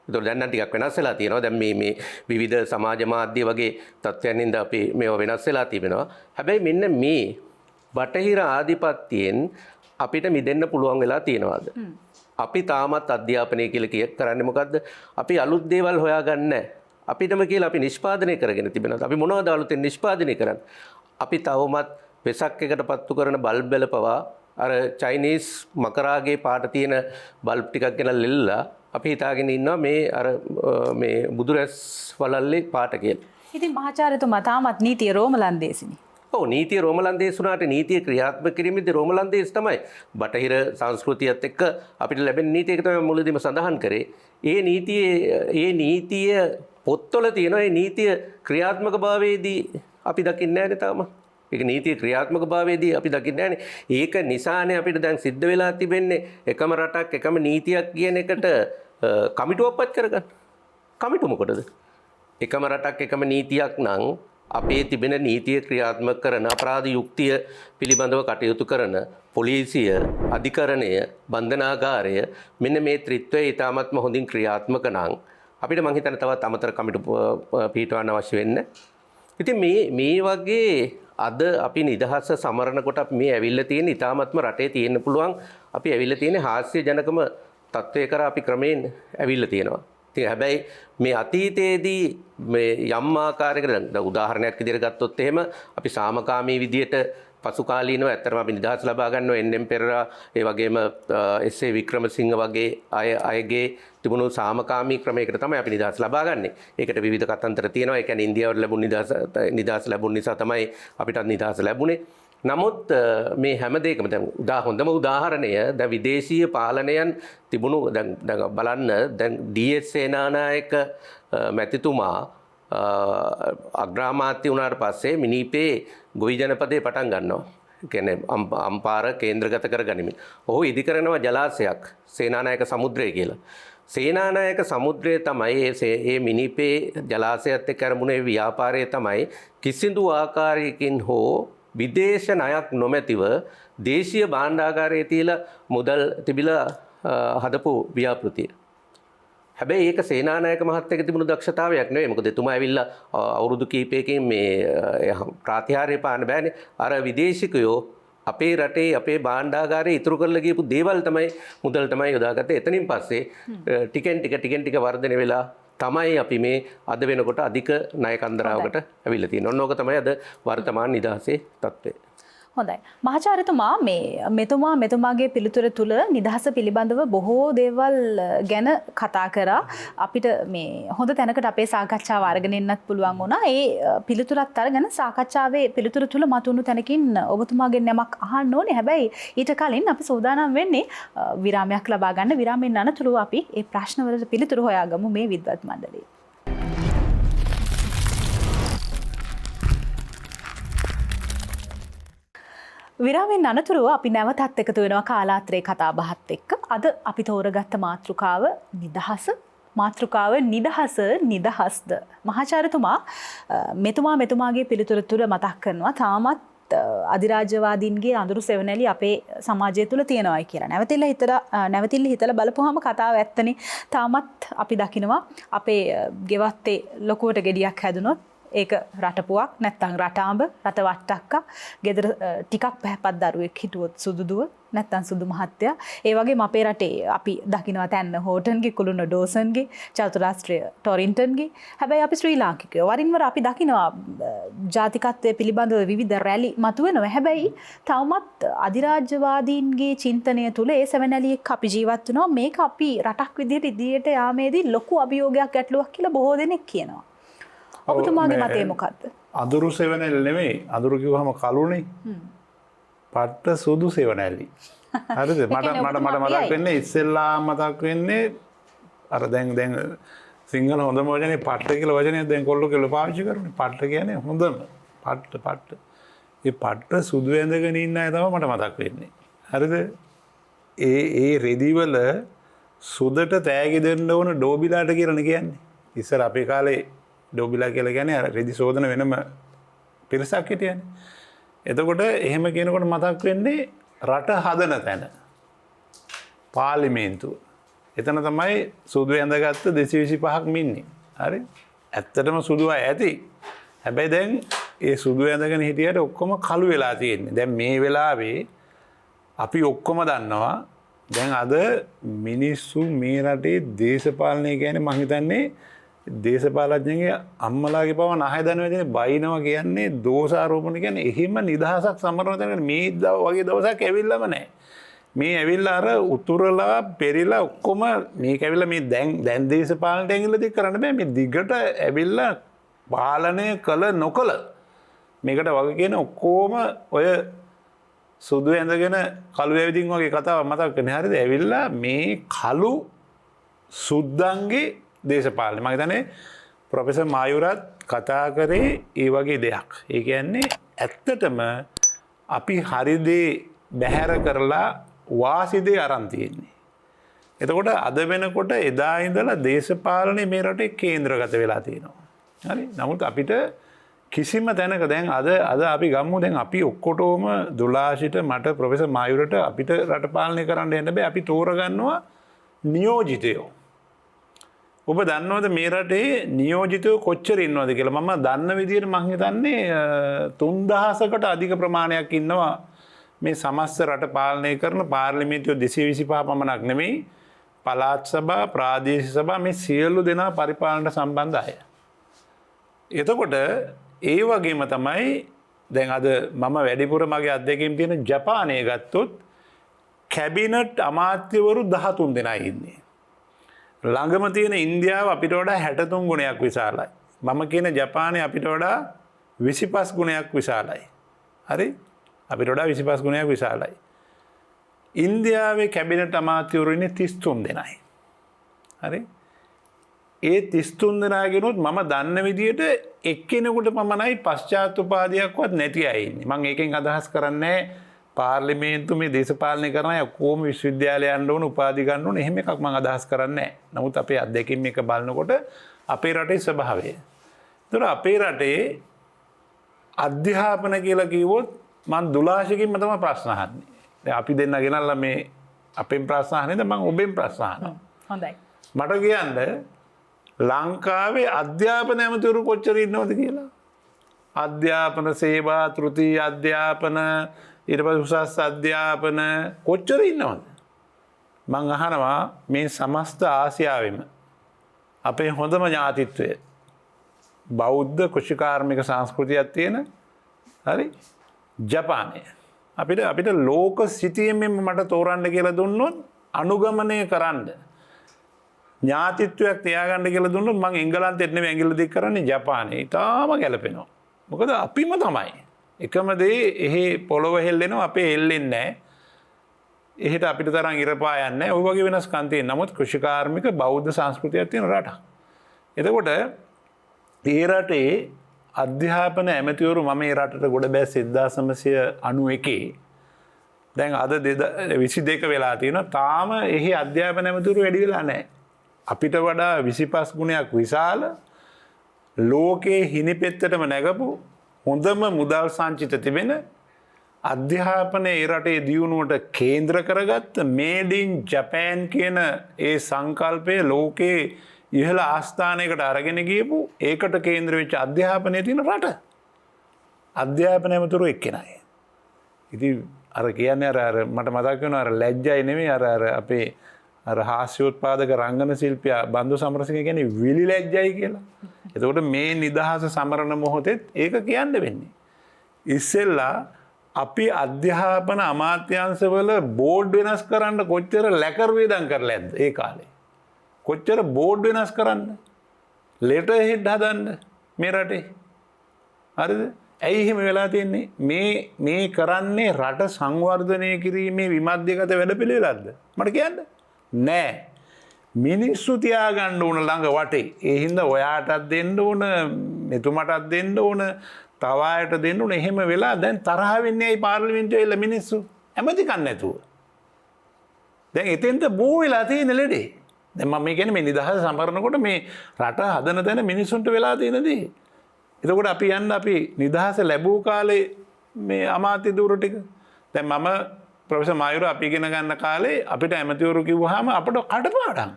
ඒතකොට දැන් නම් ටිකක් වෙනස් වෙලා තියෙනවා. දැන් මේ විවිධ සමාජ මාධ්‍ය වගේ තත්ත්වයන් හින්දා අපි මේවා වෙනස් වෙලා තිබෙනවා. හැබැයි මෙන්න මේ බටහිර ආධිපත්‍යයෙන් අපිට මිදෙන්න පුළුවන් වෙලා තියෙනවාද? අපි තාමත් අධ්‍යාපනය කියලා කරන්නේ මොකද්ද? අපි අලුත් දේවල් හොයාගන්නේ නැහැ. අපිටම කියලා අපි නිෂ්පාදනය කරගෙන තිබෙනවා. අපි මොනවද අලුතෙන් නිෂ්පාදනය කරන්නේ? අපි තවමත් වෙසක් එකට පත්තු කරන බල්බ් වල පවා අර චයිනීස් මකරාගේ පාට තියෙන බල්බ් ටිකක් ගෙනල්ලා එල්ලලා අපි හිතාගෙන ඉන්නවා මේ බුදුරැස් වලල්ලේ පාට කියලා. ඉතින් මහාචාර්යතුමා තාමත් නීතිය රෝම ලන්දේසිනේ. ඔව් නීතිය රෝම ලන්දේස් වුණාට නීතිය ක්‍රියාත්මක කිරීමේදී රෝම ලන්දේස් තමයි බටහිර සංස්කෘතියත් එක්ක අපිට ලැබෙන නීතියක තමයි මුලදීම සඳහන් කරේ. ඒ නීතිය පොත්වල තියෙන ඒ නීතිය ක්‍රියාත්මක භාවයේදී අපි දකින්නේ නැහැ තාම. ඒක නීතිය ක්‍රියාත්මක භාවයේදී අපි දකින්නේ නැහැ. ඒක නිසානේ අපිට දැන් සිද්ධ වෙලා තිබෙන්නේ එකම රටක් එකම නීතියක් කියන එකට කමිටුවක්පත් කරගන්න. කමිටු මොකටද? එකම රටක් එකම නීතියක් නම් අපේ තිබෙන නීතිය ක්‍රියාත්මක කරන අපරාධ යුක්තිය පිළිබඳව කටයුතු කරන පොලිසිය, අධිකරණය, බන්ධනාගාරය මෙන්න මේ ත්‍රිත්වය ඊටාත්ම හොඳින් ක්‍රියාත්මක නම් අපිට මං හිතන්නේ තවත් අමතර කමිටු පිටවන්න අවශ්‍ය වෙන්නේ. ඉතින් මේ වගේ අද අපි නිදහස සමරනකොට අපි මේ ඇවිල්ලා තියෙන ඊටාත්ම රටේ තියෙන්න පුළුවන් අපි ඇවිල්ලා තියෙන හාස්‍යජනකම තත්වය කරා අපි ක්‍රමයෙන් ඇවිල්ලා තියෙනවා. ඉතින් හැබැයි මේ අතීතයේදී මේ යම් ආකාරයකට උදාහරණයක් විදිහට ගත්තොත් එහෙම අපි සාමකාමී විදියට පසු කාලීනව ඇත්තටම අපි නිදහස් ලබා ගන්නවා එන්.එම්. පෙරේරා ඒ වගේම එස්.ඒ. වික්‍රමසිංහ වගේ අයගේ තිබුණු සාමකාමී ක්‍රමයකට තමයි අපි නිදහස් ලබා ගන්නෙ. ඒකට විවිධ කතන්දර තියෙනවා. ඒ කියන්නේ ඉන්දියාවට ලැබුණු නිදහස් ලැබුණ නිසා තමයි අපිටත් නිදහස් ලැබුණේ. නමුත් මේ හැම දෙයකම දැන් හොඳම උදාහරණය දැන් විදේශීය පාලනයන් තිබුණු දැන් බලන්න දැන් ඩී.එස්. සේනානායක මැතිතුමා අග්‍රාමාත්‍ය වුණාට පස්සේ මිනිපේ ගොවි ජනපදයේ පටන් ගන්නවා. කියන්නේ අම්පාර කේන්ද්‍රගත කරගනිමින්. ඔහු ඉදි කරනවා ජලාශයක් සේනානායක සමුද්‍රය කියලා. සේනානායක සමුද්‍රය තමයි ඒ මිනිපේ ජලාශයත් එක්ක අරමුණේ ව්‍යාපාරය තමයි කිසිදු ආකාරයකින් හෝ විදේශ ණයක් නොමැතිව දේශීය භාණ්ඩාගාරයේ තියලා මුදල් තිබිලා හදපු ව්‍යාපෘතිය. හැබැයි ඒක සේනානායක මහත්තයක තිබුණු දක්ෂතාවයක් නෙවෙයි. මොකද එතුමා ඇවිල්ලා අවුරුදු කීපයකින් මේ ප්‍රාතිහාර්ය පාන්න බෑනේ. අර විදේශිකයෝ අපේ රටේ අපේ භාණ්ඩාගාරයේ ඉතුරු කරලා ගියපු දේවල් තමයි මුදල් තමයි යොදාගත්තේ. එතනින් පස්සේ ටිකෙන් ටික වර්ධනය වෙලා තමයි අපි මේ අද වෙනකොට අධික ණය කන්දරාවකට ඇවිල්ලා තියෙන්නේ. ඔන්න ඕක තමයි අද වර්තමාන නිදහසේ තත්ත්වය. හොඳයි. මහාචාර්යතුමා මෙතුමාගේ පිළිතුර තුළ නිදහස පිළිබඳව බොහෝ දේවල් ගැන කතා කරා. අපිට මේ හොඳ තැනකට අපේ සාකච්ඡාව අරගෙන එන්නත් පුළුවන් වුණා. ඒ පිළිතුරත් අරගෙන සාකච්ඡාවේ පිළිතුර තුළ මතුණු තැනකින් ඔබතුමාගෙන් යමක් අහන්න ඕනේ. හැබැයි ඊට කලින් අපි සූදානම් වෙන්නේ විරාමයක් ලබා ගන්න. විරාමයෙන් අනතුරුව අපි මේ ප්‍රශ්නවලට පිළිතුරු හොයාගමු මේ විද්වත් මණ්ඩලයේ. විරාමයෙන් අනතුරුව අපි නැවතත් එකතු වෙනවා කාලාත්‍රේ කතා බහත් එක්ක. අද අපි තෝරගත්ත මාතෘකාව නිදහස්ද. මහාචාර්යතුමා මෙතුමාගේ පිළිතුර තුළ මතක් කරනවා තාමත් අධිරාජ්‍යවාදීන්ගේ අඳුරු සෙවණැලි අපේ සමාජය තුළ තියෙනවායි කියලා. නැවතිල්ල හිතලා බලපුවාම කතාව ඇත්තනේ. තාමත් අපි දකිනවා අපේ ගෙවත්තේ ලොකුවට ගෙඩියක් හැදුනොත් ඒක රටපුවක් නැත්තම් රටාඹ රට වට්ටක්කා ගෙදර ටිකක් පැහැපත් දරුවෙක් හිටුවොත් සුදුදුව නැත්තම් සුදු මහත්තයා ඒ වගේම අපේ රටේ අපි දකිනවා තැන්න හෝටන්ගේ කුළුණ ඩෝසන්ගේ චතුරාස්ත්‍රය ටොරින්ටන්ගේ හැබැයි අපි ශ්‍රී ලාංකිකයෝ වරින් වර අපි දකිනවා ජාතිකත්වය පිළිබඳව විවිධ රැලි මතුවෙනවා හැබැයි තවමත් අධිරාජ්‍යවාදීන්ගේ චින්තනය තුළ ඒ සෙවණැලියෙක් අපි ජීවත් වෙනවා මේක අපි රටක් විදිහට ඉදිරියට යාමේදී ලොකු අභියෝගයක් ගැටලුවක් කියලා බොහෝ දෙනෙක් කියනවා. ඔබතුමාගේ මතය මොකක්ද? අඳුරු සෙවණැලි නෙමෙයි. අඳුරු කිව්වහම කළුනේ. පට්ට සුදු සෙවණැලි. හරිද? මට මතක් වෙන්නේ ඉස්සෙල්ලා මතක් වෙන්නේ අර දැන් සිංහල හොඳම වචනේ පට්ට කියලා වචනේ දැන් කොල්ලෝ කියලා පාවිච්චි කරන්නේ. පට්ට කියන්නේ හොඳම. පට්ට. ඒ පට්ට සුදු ඇඳගෙන ඉන්න අය තමයි මට මතක් වෙන්නේ. හරිද? ඒ රෙදිවල සුදට තෑගි දෙන්න ඕන ඩෝබිලාට කියලානේ කියන්නේ. ඉස්සර අපේ කාලේ ඩෝබිලා කියලා කියන්නේ රෙදි සෝදන වෙනම පිරිසක් හිටියනේ. එතකොට එහෙම කියනකොට මතක් වෙන්නේ රට හදන තැන. පාර්ලිමේන්තුව. එතන තමයි සුදු ඇඳගත්ත 225ක් මින්නේ. හරි? ඇත්තටම සුදු අය ඇති. හැබැයි දැන් ඒ සුදු ඇඳගෙන හිටියට ඔක්කොම කළු වෙලා තියෙන්නේ. දැන් මේ වෙලාවේ අපි ඔක්කොම දන්නවා දැන් අද මිනිස්සු මේ රටේ දේශපාලනය කියන්නේ මම හිතන්නේ දේශපාලඥයන්ගේ අම්මලාගේ පව නහය දනවැදනේ බයිනවා කියන්නේ දෝෂාරෝපණ කියන්නේ එහෙම නිදහසක් සමරන තැනකට මේ වගේ දවසක් ඇවිල්ලාම නැහැ. මේ ඇවිල්ලා අර උතුරලා පෙරිලා ඔක්කොම මේක ඇවිල්ලා මේ දැන් දේශපාලනට ඇඟිල්ල දික් කරන්න බෑ. මේ දිගට ඇවිල්ලා පාලනය කළ නොකළ මේකට වගේ කියන ඔක්කොම ඔය සුදු ඇඳගෙන කළු ඇවිදින් වගේ කතාව මතක් කරන්නේ. හරිද? ඇවිල්ලා මේ කළු සුද්දන්ගේ දේශපාලනය. මම හිතන්නේ ප්‍රොෆෙසර් මායුරත් කතා කරේ ඒ වගේ දෙයක්. ඒ කියන්නේ ඇත්තටම අපි හරි දේ බැහැර කරලා වාසි දේ අරන් තියෙන්නේ. එතකොට අද වෙනකොට එදා ඉඳලා දේශපාලනේ මේ රටේ කේන්ද්‍රගත වෙලා තියෙනවා. හරි? නමුත් අපිට කිසිම තැනක දැන් අද අපි ගමු දැන් අපි ඔක්කොටම 12ට මට ප්‍රොෆෙසර් මායුරට අපිට රට පාලනය කරන්න යන්න බෑ. අපි තෝරගන්නවා නියෝජිතයෝ. ඔබ දන්නවද මේ රටේ නියෝජිතයෝ කොච්චර ඉන්නවද කියලා? මම දන්න විදිහට මම හිතන්නේ 3000කට අධික ප්‍රමාණයක් ඉන්නවා මේ සමස්ත රට පාලනය කරන පාර්ලිමේන්තුව 225 පමණක් නෙමෙයි පළාත් සභා ප්‍රාදේශීය සභා මේ සියලු දෙනා පරිපාලනට සම්බන්ධ අය. එතකොට ඒ වගේම තමයි දැන් අද මම වැඩිපුර මගේ අත්දැකීම් තියෙන ජපානය ගත්තොත් කැබිනට් අමාත්‍යවරු 13 දෙනා ඉන්නේ. ළඟම තියෙන ඉන්දියාව අපිට වඩා 63 ගුණයක් විශාලයි. මම කියන ජපානය අපිට වඩා 25 ගුණයක් විශාලයි. හරි? අපිට වඩා 25 ගුණයක් විශාලයි. ඉන්දියාවේ කැබිනට් අමාත්‍යවරු ඉන්නේ 33 දෙනයි. හරි? ඒ 33 දෙනාගෙනුත් මම දන්න විදිහට එක්කෙනෙකුට පමණයි පශ්චාත් උපාධියක්වත් නැති අය ඉන්නේ. මම ඒකෙන් අදහස් කරන්නේ පාර්ලිමේන්තු මේ දේශපාලනය කරන අය කොහොම විශ්වවිද්‍යාලය යන්න ඕන උපාධි ගන්න ඕන එහෙම එකක් මම අදහස් කරන්නේ නැහැ. නමුත් අපේ අත්දැකීම් මේක බලනකොට අපේ රටේ ස්වභාවය. ඒතර අපේ රටේ අධ්‍යාපන කියලා කිව්වොත් මම දුලාශකින්ම තමයි ප්‍රශ්න අහන්නේ. දැන් අපි දෙන්න ගෙනල්ලා මේ අපෙන් ප්‍රශ්න අහන්නේද මම ඔබෙන් ප්‍රශ්න අහනවා. හොඳයි. මට කියන්න ලංකාවේ අධ්‍යාපන ඇමතිවරු කොච්චර ඉන්නවද කියලා. අධ්‍යාපන සේවා, තෘතීය අධ්‍යාපන, ඊට පස්සේ උසස් අධ්‍යාපන කොච්චර ඉන්නවද? මං අහනවා මේ සමස්ත ආසියාවෙම අපේ හොඳම ඥාතිත්වය බෞද්ධ කෘෂිකාර්මික සංස්කෘතියක් තියෙන හරි ජපානය. අපිට ලෝක සිතියමෙන් මට තෝරන්න කියලා දුන්නොත් අනුගමනය කරන්න ඥාතිත්වයක් තියාගන්න කියලා දුන්නොත් මං එංගලන්තෙත් නෙමෙයි ඇඟිල්ල දික් කරන්නේ ජපානයේ. ඊටාම ගැලපෙනවා. මොකද අපිම තමයි. එකම දේ එහි පොළොව හෙල්ලෙනවා අපේ හෙල්ලෙන්නේ නැහැ. එහෙට අපිට තරම් ඉරපා යන්නේ නැහැ. ওই වගේ වෙනස්කම් තියෙන. නමුත් කෘෂිකාර්මික බෞද්ධ සංස්කෘතියක් තියෙන රටක්. එතකොට ඒ රටේ අධ්‍යාපන ඇමතිවරු මම මේ රටට ගොඩ බැස් 1991 දැන් අද 22 වෙලා තියෙනවා. තාම එහි අධ්‍යාපන ඇමතිවරු වැඩි වෙලා නැහැ. අපිට වඩා 25 ගුණයක් විශාල ලෝකයේ හිනිපෙත්තටම නැගපු හොඳම මුදල් සංචිත තිබෙන අධ්‍යාපනයේ ඒ රටේ දියුණුවට කේන්ද්‍ර කරගත්ත මේඩ් ඉන් ජපෑන් කියන ඒ සංකල්පය ලෝකයේ ඉහළ ආස්ථානයකට අරගෙන ගියපු ඒකට කේන්ද්‍ර වෙච්ච අධ්‍යාපනයේ තියෙන රට. අධ්‍යාපන ඇමතිවරු එක්කෙනයි. ඉතින් අර කියන්නේ අර මට මතක් වෙනවා අර ලැජ්ජයි නෙමෙයි අර අපේ අර හාස්‍යෝත්පාදක රංගන ශිල්පියා බන්දු සමරසිංහ කියන්නේ විලි ලැජ්ජයි කියලා. එතකොට මේ නිදහස සමරන මොහොතේ ඒක කියන්න වෙන්නේ. ඉස්සෙල්ලා අපි අධ්‍යාපන අමාත්‍යාංශවල බෝඩ් වෙනස් කරන්න කොච්චර ලැකර් වේදම් කරලාද ඒ කාලේ. කොච්චර බෝඩ් වෙනස් කරන්න. ලෙටර් හෙඩ් හදන්න මේ රටේ. හරිද? ඇයි එහෙම වෙලා තියෙන්නේ? මේ කරන්නේ රට සංවර්ධනය කිරීමේ විමධ්‍යගත වැඩපිළිවෙලක්ද? මට කියන්න. නෑ. මිනිස්සු තියාගන්න ඕන ළඟ වටේ. ඒ හින්දා ඔයාටත් දෙන්න ඕන, මෙතුමටත් දෙන්න ඕන, තව අයට දෙන්න ඕන. එහෙම වෙලා දැන් තරහ වෙන්නේ ඇයි පාර්ලිමේන්තුවේ ඉන්න මිනිස්සු? ඇමතිකම් නැතුව. දැන් එතෙන්ට බෝ වෙලා තියෙන ලෙඩේ. දැන් මම මේ කියන්නේ මේ නිදහස සමරනකොට මේ රට හදන තැන මිනිස්සුන්ට වෙලා තියෙන දේ. එතකොට අපි නිදහස ලැබූ කාලේ මේ අමාත්‍ය ධූර ටික. දැන් මම ප්‍රොෆෙසර් මායුර අපි ඉගෙන ගන්න කාලේ අපිට ඇමතිවරු කිව්වහම අපිට කටපාඩම්.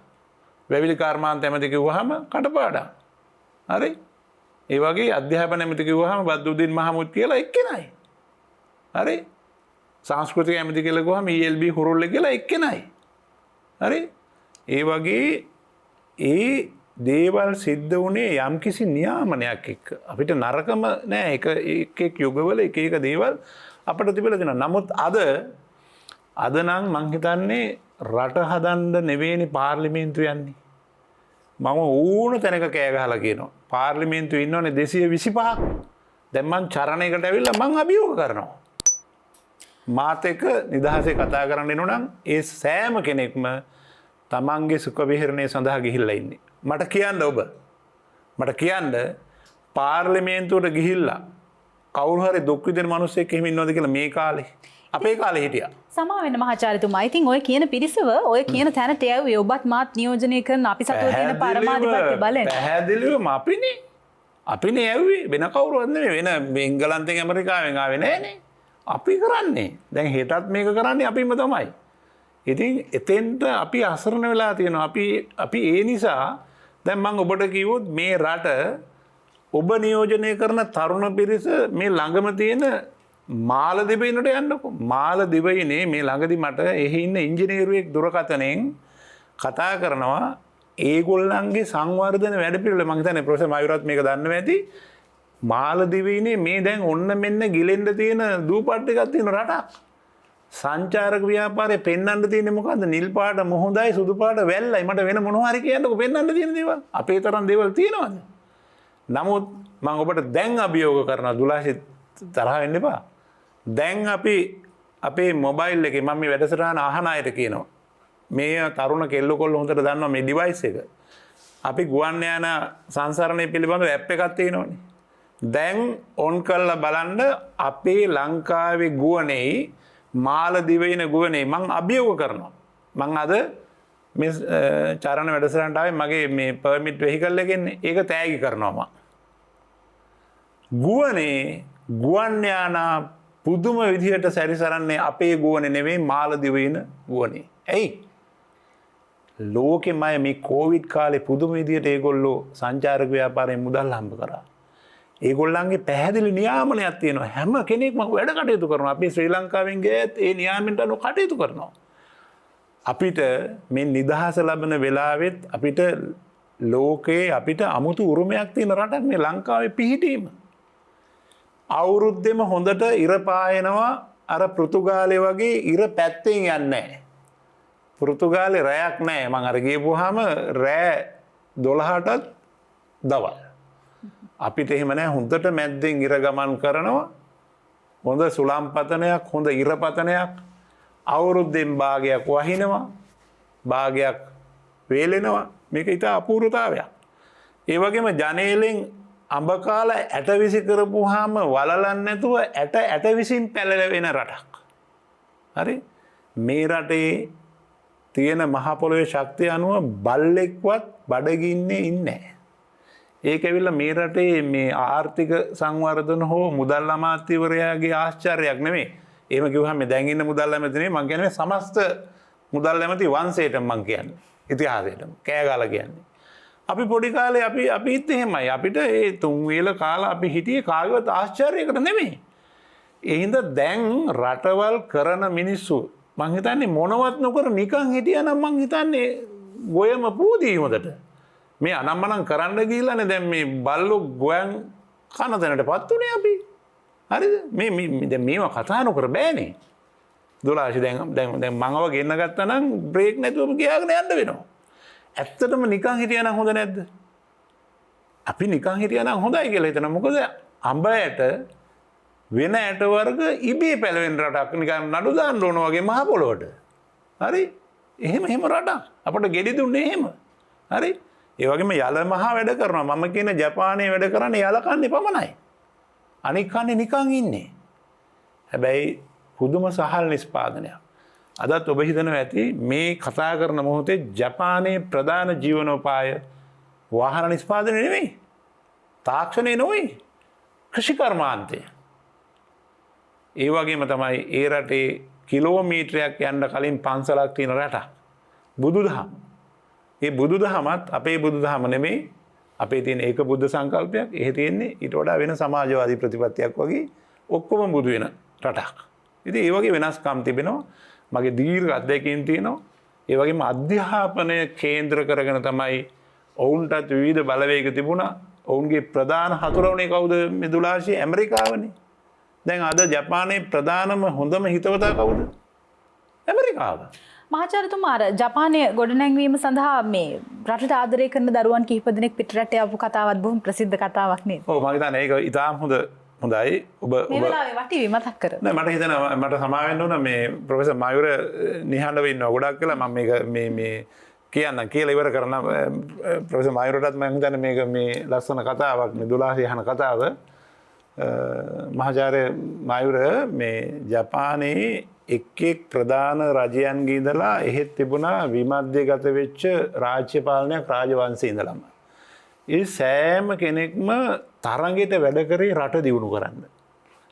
වැවිලි කර්මාන්ත ඇමති කිව්වහම කටපාඩම්. හරි? ඒ වගේ අධ්‍යාපන ඇමති කිව්වහම බද්දුද්දීන් මහමුද් කියලා එක්කෙනයි. හරි? සංස්කෘතික ඇමති කියලා කිව්වහම ELB හුරුල්ල කියලා එක්කෙනයි. හරි? ඒ වගේ ඒ දේවල් සිද්ධ වුණේ යම්කිසි නියාමනයක් එක්ක. අපිට නරකම නෑ එක යුගවල එක දේවල් අපිට තිබිලා තියෙනවා. නමුත් අද නම් මං හිතන්නේ රට හදන්න නෙවෙයිනේ පාර්ලිමේන්තුව යන්නේ. මම ඕන තැනක කෑ ගහලා කියනවා. පාර්ලිමේන්තුවේ ඉන්නෝනේ 225ක්. දැන් මං චරණයකට ඇවිල්ලා මං අභියෝග කරනවා. මාත් එක්ක නිදහසේ කතා කරන්න එනෝ නම් ඒ සෑම කෙනෙක්ම තමන්ගේ සුඛ විහරණය සඳහා ගිහිල්ලා ඉන්නේ. මට කියන්න පාර්ලිමේන්තුවට ගිහිල්ලා කවුරු හරි දුක් විඳින මිනිස්සෙක් එහෙම ඉන්නවද කියලා මේ කාලේ අපේ කාලේ හිටියා. සමා වෙන්න මහාචාර්යතුමා. ඉතින් ඔය කියන පිරිසව ඔය කියන තැනට යවුවේ ඔබත් මාත් නියෝජනය කරන අපි සතුව තියෙන පරමාධිපත්‍ය බලෙන්. පැහැදිලිවම අපිනේ යවුවේ වෙන කවුරුවත් නෙමෙයි. වෙන එංගලන්තෙන් ඇමරිකාවෙන් ආවේ නෑනේ. අපි කරන්නේ. දැන් හෙටත් මේක කරන්නේ අපිම තමයි. ඉතින් එතෙන්ට අපි අසරණ වෙලා තියෙනවා. අපි ඒ නිසා දැන් මම ඔබට කිව්වොත් මේ රට ඔබ නියෝජනය කරන තරුණ පිරිස මේ ළඟම තියෙන මාලදිවයිනට යන්නකෝ. මාලදිවයිනේ මේ ළඟදි මට එහි ඉන්න ඉංජිනේරුවෙක් දුරකථනයෙන් කතා කරනවා ඒගොල්ලන්ගේ සංවර්ධන වැඩපිළිවෙල. මම හිතන්නේ ප්‍රොෆෙසර් මායුරත් මේක දන්නවා ඇති. මාලදිවයිනේ මේ දැන් ඔන්න මෙන්න ගිලෙන්න තියෙන දූපත් එකක් තියෙන රටක්. සංචාරක ව්‍යාපාරේ පෙන්වන්න තියෙන්නේ මොකද්ද? නිල් පාට මොහොඳයි, සුදු පාට වැල්ලයි. මට වෙන මොනවා හරි කියන්නකෝ පෙන්වන්න තියෙන දේවල්. අපේ තරම් දේවල් තියෙනවද? නමුත් මම ඔබට දැන් අභියෝග කරනවා දුලාසිත තරහ වෙන්න එපා. දැන් අපි අපේ මොබයිල් එකේ මම මේ වැඩසටහන අහන අයට කියනවා. මේ තරුණ කෙල්ලකොල්ල හොඳට දන්නවා මේ ඩිවයිස් එක. අපි ගුවන් යාන සංසරණය පිළිබඳව ඇප් එකක් තියෙනවනේ. දැන් ඔන් කරලා බලන්න අපේ ලංකාවේ ගුවනේ මාලදිවයින ගුවනේ මං අභියෝග කරනවා. මං අද මේ චරණ වැඩසටහනට ආවේ මගේ මේ පර්මිට් වෙහිකල් එකෙන් ඒක තෑගි කරනවා මං. ගුවනේ ගුවන් යානා පුදුම විදිහට සැරිසරන්නේ අපේ ගුවනේ නෙවෙයි මාලදිවයින ගුවනේ. ඇයි? ලෝකෙම මේ කොවිඩ් කාලේ පුදුම විදිහට ඒගොල්ලෝ සංචාරක ව්‍යාපාරයෙන් මුදල් හම්බ කරා. ඒගොල්ලන්ගේ පැහැදිලි නියාමනයක් තියෙනවා. හැම කෙනෙක්ම වැඩ කටයුතු කරනවා. අපි ශ්‍රී ලංකාවෙන් ගියත් ඒ නියාමෙන්ට අනුව කටයුතු කරනවා. අපිට මේ නිදහස ලැබෙන වෙලාවෙත් අපිට ලෝකයේ අපිට අමුතු උරුමයක් තියෙන රටක් මේ ලංකාවේ පිහිටීම. අවුරුද්දෙම හොඳට ඉර පායනවා අර පෘතුගාලේ වගේ ඉර පැත්තෙන් යන්නේ නැහැ. පෘතුගාලේ රැයක් නැහැ. මං අර ගියපුවාම රෑ 12ටත් දවල්. අපිට එහෙම නැහැ. හොඳට මැද්දෙන් ඉර ගමන් කරනවා. හොඳ සුළම් පතනයක්, හොඳ ඉර පතනයක්. අවුරුද්දෙන් භාගයක් වහිනවා. භාගයක් වේලෙනවා. මේක ඊට අපූර්වතාවයක්. ඒ වගේම ජනේලෙන් අඹ කාලා ඇට විසි කරපුවාම වලලන්නේ නැතුව ඇට විසින් පැලවෙන රටක්. හරි? මේ රටේ තියෙන මහ පොළොවේ ශක්තිය අනුව බල්ලෙක්වත් බඩගින්නේ ඉන්නේ නැහැ. ඒක ඇවිල්ලා මේ රටේ මේ ආර්ථික සංවර්ධන හෝ මුදල් අමාත්‍යවරයාගේ ආශ්චර්යයක් නෙමෙයි. එහෙම කිව්වහම දැන් ඉන්න මුදල් ඇමති නෙමෙයි මං කියන්නේ සමස්ත මුදල් ඇමති වංශයට මං කියන්නේ. ඉතිහාසයට කෑ ගාලා කියන්නේ. අපි පොඩි කාලේ අපිත් එහෙමයි. අපිට ඒ තුන් වේල කාලා අපි හිටියේ කාගේවත් ආශ්චර්යයකට නෙමෙයි. ඒ හින්දා දැන් රටවල් කරන මිනිස්සු මං හිතන්නේ මොනවත් නොකර නිකන් හිටියනම් මං හිතන්නේ ගොයම පූදී හොඳට. මේ අනම්මනම් කරන්න ගිහිල්ලානේ දැන් මේ බල්ලෝ ගොයන් කන තැනටපත් උනේ අපි. හරිද? දැන් මේවා කතා නොකර බෑනේ. 12 දැන් මං අව ගෙන්න ගත්තා නම් බ්‍රේක් නැතුවම ගියාගෙන යන්න වෙනවා. ඇත්තටම නිකන් හිටියනම් හොඳ නැද්ද? අපි නිකන් හිටියනම් හොඳයි කියලා හිතනවා. මොකද අඹ ඇට වෙන ඇට වර්ග ඉබේ පැලවෙන රටක් නිකන් නඩු දාන්න ඕන වගේ මහ පොළොවට. හරි? එහෙම රටක්. අපට ගෙඩි දුන්නේ එහෙම. හරි? ඒ වගේම යල මහා වැඩ කරනවා. මම කියන ජපානයේ වැඩ කරන්නේ යල කන්නේ පමණයි. අනික කන්නේ නිකන් ඉන්නේ. හැබැයි පුදුම සහල් නිෂ්පාදනයක්. අදත් ඔබ හිතනවා ඇති මේ කතා කරන මොහොතේ ජපානයේ ප්‍රධාන ජීවනෝපාය වාහන නිෂ්පාදනය නෙවෙයි. තාක්ෂණය නෙවෙයි. කෘෂිකර්මාන්තය. ඒ වගේම තමයි ඒ රටේ කිලෝමීටරයක් යන්න කලින් පන්සලක් තියෙන රටක්. බුදුදහම. ඒ බුදුදහමත් අපේ බුදුදහම නෙමෙයි. අපේ තියෙන ඒක බුද්ධ සංකල්පයක්. එහෙ තියෙන්නේ ඊට වඩා වෙන සමාජවාදී ප්‍රතිපත්තියක් වගේ ඔක්කොම බුදු වෙන රටක්. ඉතින් ඒ වගේ වෙනස්කම් තිබෙනවා. මගේ දීර්ඝ අත්දැකීම් තියෙනවා. ඒ වගේම අධ්‍යාපනය කේන්ද්‍ර කරගෙන තමයි ඔවුන්ටත් විවිධ බලවේග තිබුණා. ඔවුන්ගේ ප්‍රධාන හතුරුවනේ කවුද? මෙදුලාශී ඇමරිකාවනේ. දැන් අද ජපානයේ ප්‍රධානම හොඳම හිතවතා කවුද? ඇමරිකාව. මහාචාර්යතුමා අර ජපානයේ ගොඩනැංවීම සඳහා මේ රටට ආදරය කරන දරුවන් කිහිප දෙනෙක් පිටරට යපු කතාවත් බොහොම ප්‍රසිද්ධ කතාවක් නේද? ඔව් මම හිතන්නේ ඒක ඉතාම හොඳයි. ඔබ මේ වෙලාවේ වටි මතක් කර. නෑ මට හිතෙනවා මට සමා වෙන්න ඕන මේ ප්‍රොෆෙසර් මයුර නිහඬව ඉන්නවා ගොඩක් කියලා මම මේක මේ කියන්න කියලා ඉවර කරන ප්‍රොෆෙසර් මයුරටත් මම හිතන්නේ මේක මේ ලස්සන කතාවක් මේ 12 යහන කතාව. මහාචාර්ය මයුර මේ ජපානයේ එක් ප්‍රධාන රජයන්ගේ ඉඳලා එහෙත් තිබුණා විමධ්‍යගත වෙච්ච රාජ්‍ය පාලනයක් රාජවංශයේ ඉඳලම. ඒ සෑම කෙනෙක්ම තරඟෙට වැඩ කරේ රට දියුණු කරන්න.